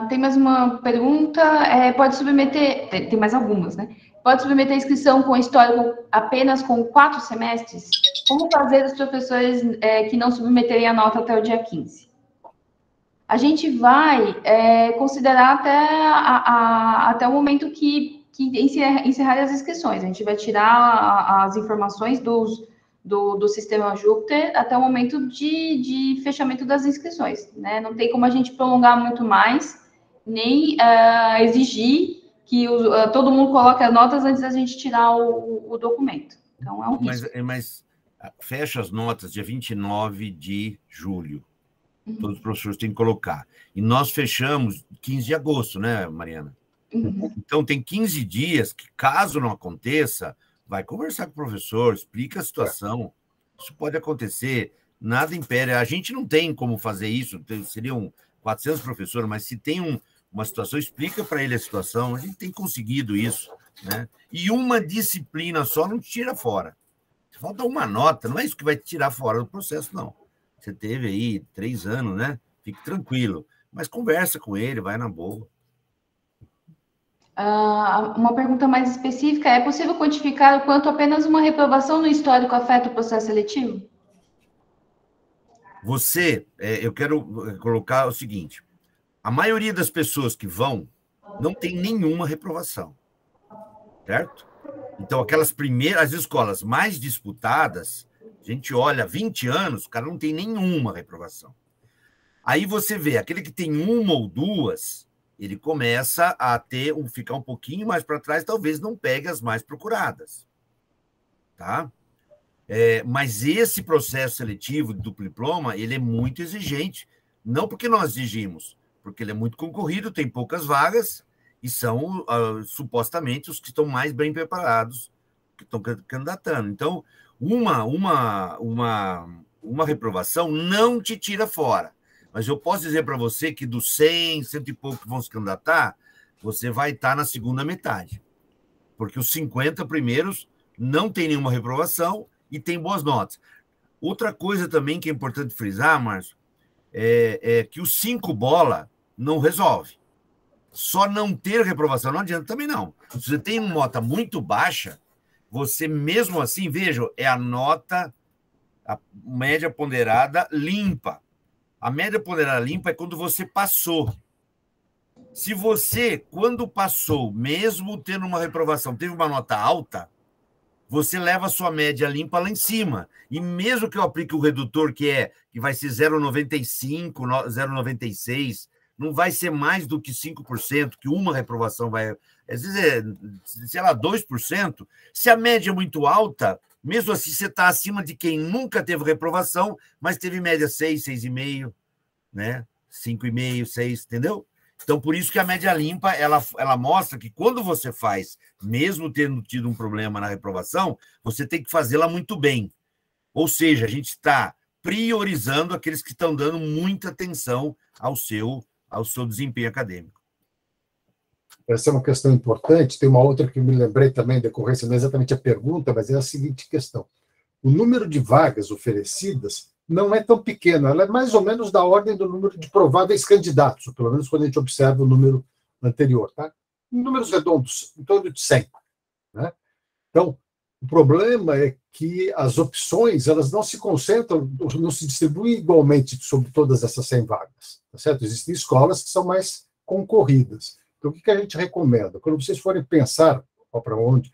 Tem mais uma pergunta. Pode submeter... Tem mais algumas, né? Pode submeter a inscrição com histórico apenas com 4 semestres? Como fazer os professores que não submeterem a nota até o dia 15? A gente vai considerar até o momento que encerrar as inscrições. A gente vai tirar as informações do sistema Jupyter até o momento de fechamento das inscrições, né? Não tem como a gente prolongar muito mais, nem exigir que todo mundo coloque as notas antes da gente tirar o documento. Então, é um risco. Mas fecha as notas dia 29 de julho. Todos os professores têm que colocar. E nós fechamos 15 de agosto, né, Mariana? Então, tem 15 dias que, caso não aconteça, vai conversar com o professor, explica a situação. Isso pode acontecer, nada impede. A gente não tem como fazer isso, seriam 400 professores, mas se tem uma situação, explica para ele a situação. A gente tem conseguido isso, né? E uma disciplina só não te tira fora. Falta uma nota, não é isso que vai te tirar fora do processo, não. Você teve aí 3 anos, né? Fique tranquilo. Mas conversa com ele, vai na boa. Uma pergunta mais específica. É possível quantificar o quanto apenas uma reprovação no histórico afeta o processo seletivo? Eu quero colocar o seguinte. A maioria das pessoas que vão não tem nenhuma reprovação. Certo? Então, as escolas mais disputadas, a gente olha 20 anos, o cara não tem nenhuma reprovação. Aí você vê, aquele que tem uma ou duas, ele começa a ficar um pouquinho mais para trás, talvez não pegue as mais procuradas. Tá? Mas esse processo seletivo de duplo diploma, ele é muito exigente, não porque nós exigimos, porque ele é muito concorrido, tem poucas vagas, e são supostamente os que estão mais bem preparados, que estão candidatando. Então, uma reprovação não te tira fora. Mas eu posso dizer para você que dos 100 e pouco que vão se candidatar, você vai estar na segunda metade. Porque os 50 primeiros não tem nenhuma reprovação e tem boas notas. Outra coisa também que é importante frisar, Márcio, é que os 5 bola não resolve. Só não ter reprovação não adianta também não. Se você tem uma nota muito baixa, você mesmo assim, veja, é a nota, a média ponderada limpa. A média ponderada limpa é quando você passou. Se você, quando passou, mesmo tendo uma reprovação, teve uma nota alta, você leva a sua média limpa lá em cima. E mesmo que eu aplique o redutor, que vai ser 0,95, 0,96, não vai ser mais do que 5%, que uma reprovação vai... Às vezes sei lá, 2%. Se a média é muito alta, mesmo assim você está acima de quem nunca teve reprovação, mas teve média 6, 6,5, né? 5,5, 6, entendeu? Então, por isso que a média limpa, ela mostra que quando você faz, mesmo tendo tido um problema na reprovação, você tem que fazê-la muito bem. Ou seja, a gente está priorizando aqueles que estão dando muita atenção ao seu desempenho acadêmico. Essa é uma questão importante. Tem uma outra que me lembrei também, em decorrência, não é exatamente a pergunta, mas é a seguinte questão. O número de vagas oferecidas não é tão pequeno, ela é mais ou menos da ordem do número de prováveis candidatos, ou pelo menos quando a gente observa o número anterior. Tá? Em números redondos, em torno de 100. Né? Então, o problema é que as opções elas não se concentram, não se distribuem igualmente sobre todas essas 100 vagas. Tá certo? Existem escolas que são mais concorridas. Então, o que a gente recomenda? Quando vocês forem pensar para onde,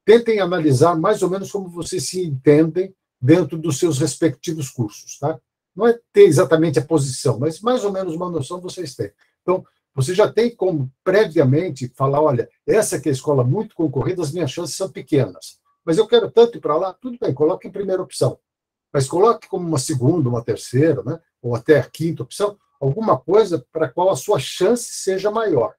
tentem analisar mais ou menos como vocês se entendem dentro dos seus respectivos cursos. Tá? Não é ter exatamente a posição, mas mais ou menos uma noção vocês têm. Então, você já tem como previamente falar, olha, essa aqui é a escola muito concorrida, as minhas chances são pequenas. Mas eu quero tanto ir para lá, tudo bem, coloque em primeira opção. Mas coloque como uma segunda, uma terceira, né? Ou até a quinta opção, alguma coisa para a qual a sua chance seja maior.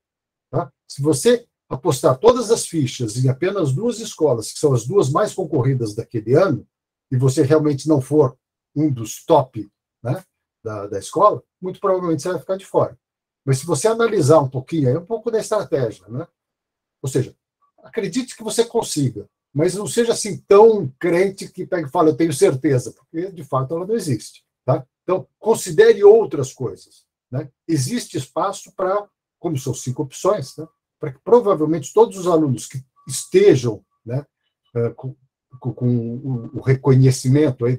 Tá? Se você apostar todas as fichas em apenas 2 escolas, que são as 2 mais concorridas daquele ano, e você realmente não for um dos top, né, da escola, muito provavelmente você vai ficar de fora. Mas se você analisar um pouquinho, é um pouco da estratégia, né? Ou seja, acredite que você consiga, mas não seja assim tão crente que pega e fala, eu tenho certeza, porque de fato ela não existe. Tá? Então, considere outras coisas. Né? Existe espaço para, como são 5 opções, né, para que provavelmente todos os alunos que estejam, né, com o reconhecimento aí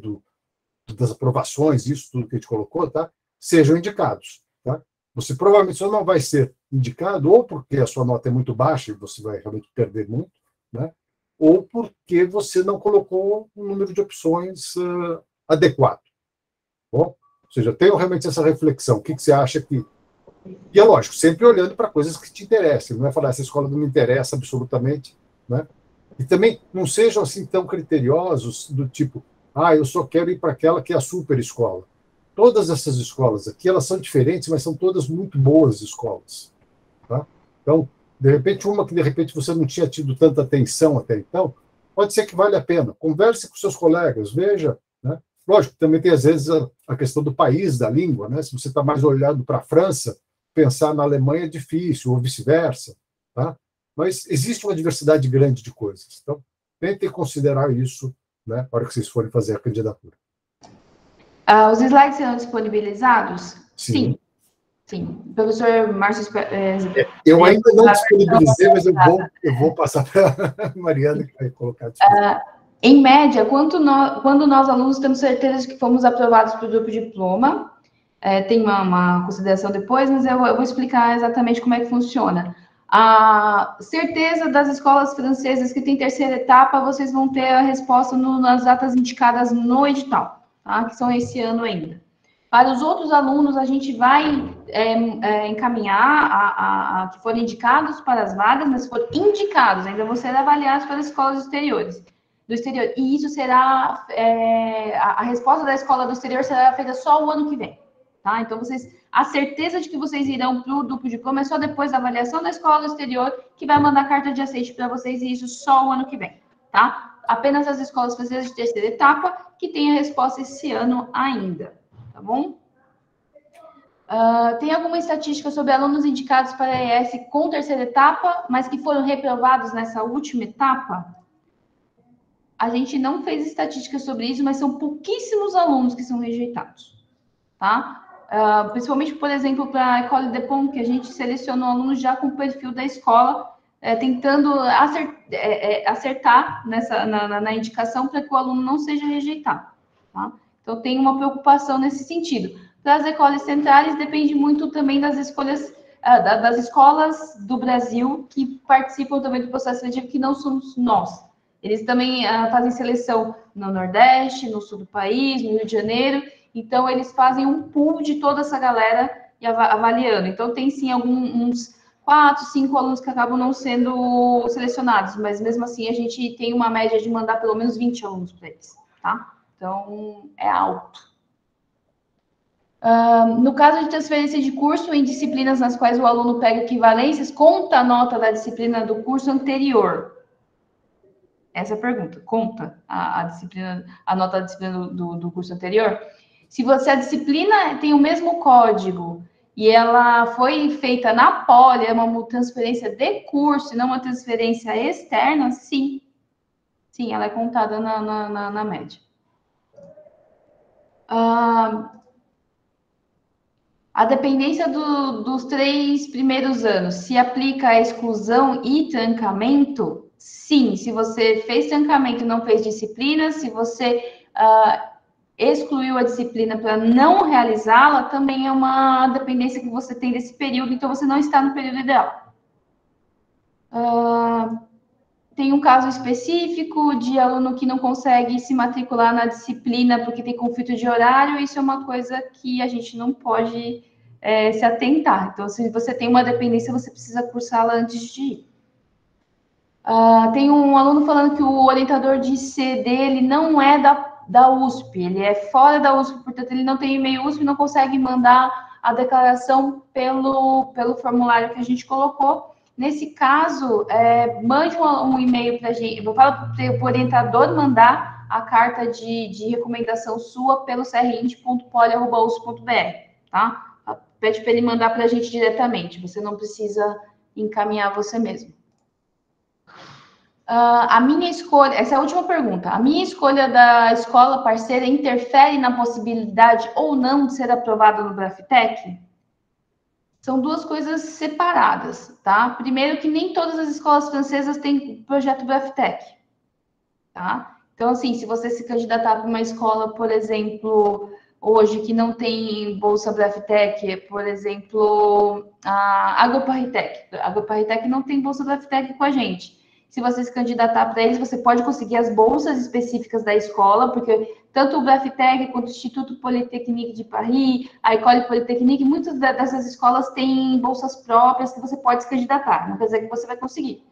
das aprovações, isso tudo que a gente colocou, tá, sejam indicados. Tá? Você provavelmente só não vai ser indicado ou porque a sua nota é muito baixa e você vai realmente perder muito, né, ou porque você não colocou um número de opções adequado. Bom? Ou seja, tenho realmente essa reflexão. O que você acha que... E é lógico, sempre olhando para coisas que te interessem. Não é falar, essa escola não me interessa absolutamente. Né? E também não sejam assim tão criteriosos do tipo, eu só quero ir para aquela que é a super escola. Todas essas escolas aqui, elas são diferentes, mas são todas muito boas escolas. Tá? Então, de repente, uma que de repente você não tinha tido tanta atenção até então, pode ser que vale a pena. Converse com seus colegas, veja. Né? Lógico, também tem, às vezes, a questão do país, da língua. Né? Se você está mais olhando para a França, pensar na Alemanha é difícil, ou vice-versa. Tá? Mas existe uma diversidade grande de coisas. Então, tentem considerar isso, né, na hora que vocês forem fazer a candidatura. Os slides serão disponibilizados? Sim. Sim. Professor Márcio... eu ainda não disponibilizei, mas eu vou passar para a Mariana, que vai colocar. Em média, quando nós, alunos, temos certeza de que fomos aprovados para o duplo diploma, tem uma consideração depois, mas eu vou explicar exatamente como é que funciona. A certeza das escolas francesas que tem 3ª etapa, vocês vão ter a resposta nas datas indicadas no edital, tá? Que são esse ano ainda. Para os outros alunos, a gente vai encaminhar que forem indicados para as vagas, mas se forem indicados, ainda vão ser avaliados pelas escolas do exterior. E isso será... a resposta da escola do exterior será feita só o ano que vem. Tá? Então, a certeza de que vocês irão para o duplo diploma é só depois da avaliação da escola do exterior que vai mandar carta de aceite para vocês, e isso só o ano que vem. Tá? Apenas as escolas francesas de 3ª etapa que têm a resposta esse ano ainda. Tá bom? Tem alguma estatística sobre alunos indicados para a ES com 3ª etapa, mas que foram reprovados nessa última etapa? A gente não fez estatística sobre isso, mas são pouquíssimos alunos que são rejeitados. Tá? Principalmente, por exemplo, para a École de Pont, que a gente selecionou alunos já com o perfil da escola, tentando acertar na indicação para que o aluno não seja rejeitado. Tá? Então, tem uma preocupação nesse sentido. Para as escolas centrais, depende muito também das escolhas das escolas do Brasil que participam também do processo seletivo, que não somos nós. Eles também fazem seleção no Nordeste, no Sul do país, no Rio de Janeiro. Então, eles fazem um pool de toda essa galera e avaliando. Então, tem sim uns 4, 5 alunos que acabam não sendo selecionados, mas mesmo assim a gente tem uma média de mandar pelo menos 20 alunos para eles, tá? Então, é alto. No caso de transferência de curso em disciplinas nas quais o aluno pega equivalências, conta a nota da disciplina do curso anterior? Essa é a pergunta. Conta a nota da disciplina do curso anterior? Se a disciplina tem o mesmo código e ela foi feita na Poli, é uma transferência de curso e não uma transferência externa, sim. Sim, ela é contada na média. A dependência dos 3 primeiros anos se aplica à exclusão e trancamento? Sim. Se você fez trancamento e não fez disciplina, se você excluiu a disciplina para não realizá-la, também é uma dependência que você tem desse período, então você não está no período ideal. Tem um caso específico de aluno que não consegue se matricular na disciplina porque tem conflito de horário, isso é uma coisa que a gente não pode se atentar. Então, se você tem uma dependência, você precisa cursá-la antes de ir. Tem um aluno falando que o orientador de IC dele não é da USP, ele é fora da USP, portanto, ele não tem e-mail USP, não consegue mandar a declaração pelo formulário que a gente colocou. Nesse caso, mande um e-mail para a gente, eu falo para o orientador mandar a carta de recomendação sua pelo crint.poli@usp.br, tá? Pede para ele mandar para a gente diretamente, você não precisa encaminhar você mesmo. A minha escolha, essa é a última pergunta. A minha escolha da escola parceira interfere na possibilidade ou não de ser aprovada no Braftec? São duas coisas separadas, tá? Primeiro que nem todas as escolas francesas têm projeto Braftec, tá? Então, assim, se você se candidatar para uma escola, por exemplo, hoje que não tem bolsa Braftec, por exemplo, a Agroparritec. A Agroparritec não tem bolsa Braftec com a gente. Se você se candidatar para eles, você pode conseguir as bolsas específicas da escola, porque tanto o Braftec quanto o Instituto Polytechnique de Paris, a École Polytechnique, muitas dessas escolas têm bolsas próprias que você pode se candidatar. Não quer dizer que você vai conseguir.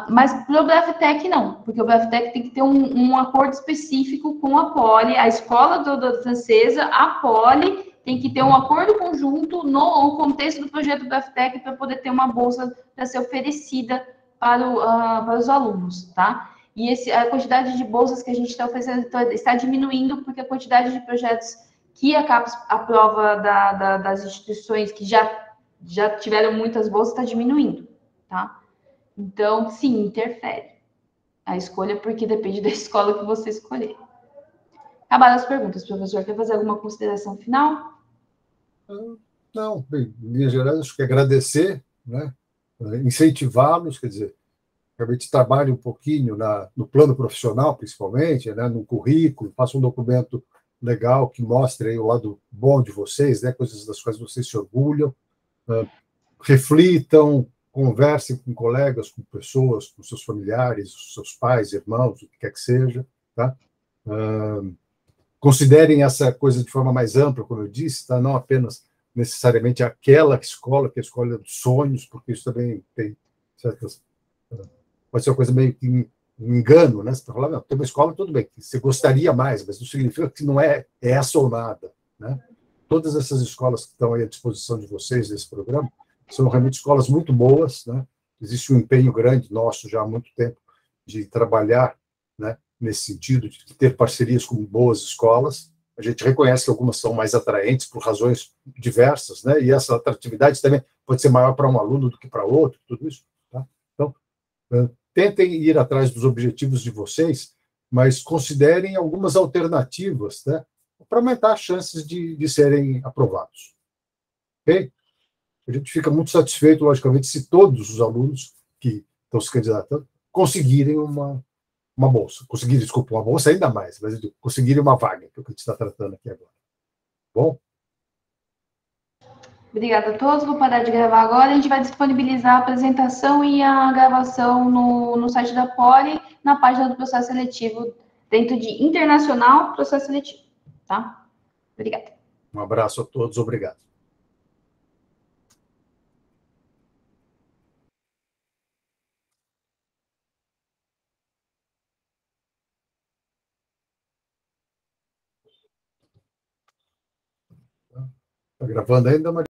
Mas para o Braftec não, porque o Braftec tem que ter um acordo específico com a Poli, a escola do francesa, a Poli tem que ter um acordo conjunto no contexto do projeto Braftec para poder ter uma bolsa para ser oferecida para os alunos, tá? E a quantidade de bolsas que a gente está oferecendo está diminuindo, porque a quantidade de projetos que a CAPES aprova das instituições que já tiveram muitas bolsas está diminuindo, tá? Então, sim, interfere a escolha, porque depende da escola que você escolher. Acabaram as perguntas, professor. Quer fazer alguma consideração final? Não, bem, em linhas gerais, acho que agradecer, né? Incentivá-los, quer dizer, realmente trabalhe um pouquinho no plano profissional, principalmente, né? No currículo, faça um documento legal que mostre aí o lado bom de vocês, né? Coisas das quais vocês se orgulham, reflitam, conversem com colegas, com pessoas, com seus familiares, seus pais, irmãos, o que quer que seja, tá? Considerem essa coisa de forma mais ampla, como eu disse, tá? Não apenas necessariamente aquela escola, que é a escola dos sonhos, porque isso também tem certas... Pode ser uma coisa meio que um engano, né? Você está falando, não, tem uma escola, tudo bem, você gostaria mais, mas não significa que não é essa ou nada, né? Todas essas escolas que estão aí à disposição de vocês nesse programa são realmente escolas muito boas, né? Existe um empenho grande nosso já há muito tempo de trabalhar, né, nesse sentido, de ter parcerias com boas escolas. A gente reconhece que algumas são mais atraentes por razões diversas, né? E essa atratividade também pode ser maior para um aluno do que para outro, tudo isso, tá? Então, tentem ir atrás dos objetivos de vocês, mas considerem algumas alternativas, né, para aumentar as chances de serem aprovados. Ok? A gente fica muito satisfeito, logicamente, se todos os alunos que estão se candidatando conseguirem uma bolsa. Conseguirem, desculpa, uma bolsa ainda mais, mas conseguirem uma vaga, que é o que a gente está tratando aqui agora. Bom? Obrigada a todos. Vou parar de gravar agora. A gente vai disponibilizar a apresentação e a gravação no site da Poli, na página do processo seletivo, dentro de internacional processo seletivo. Tá? Obrigada. Um abraço a todos. Obrigado. Está gravando ainda, Maria?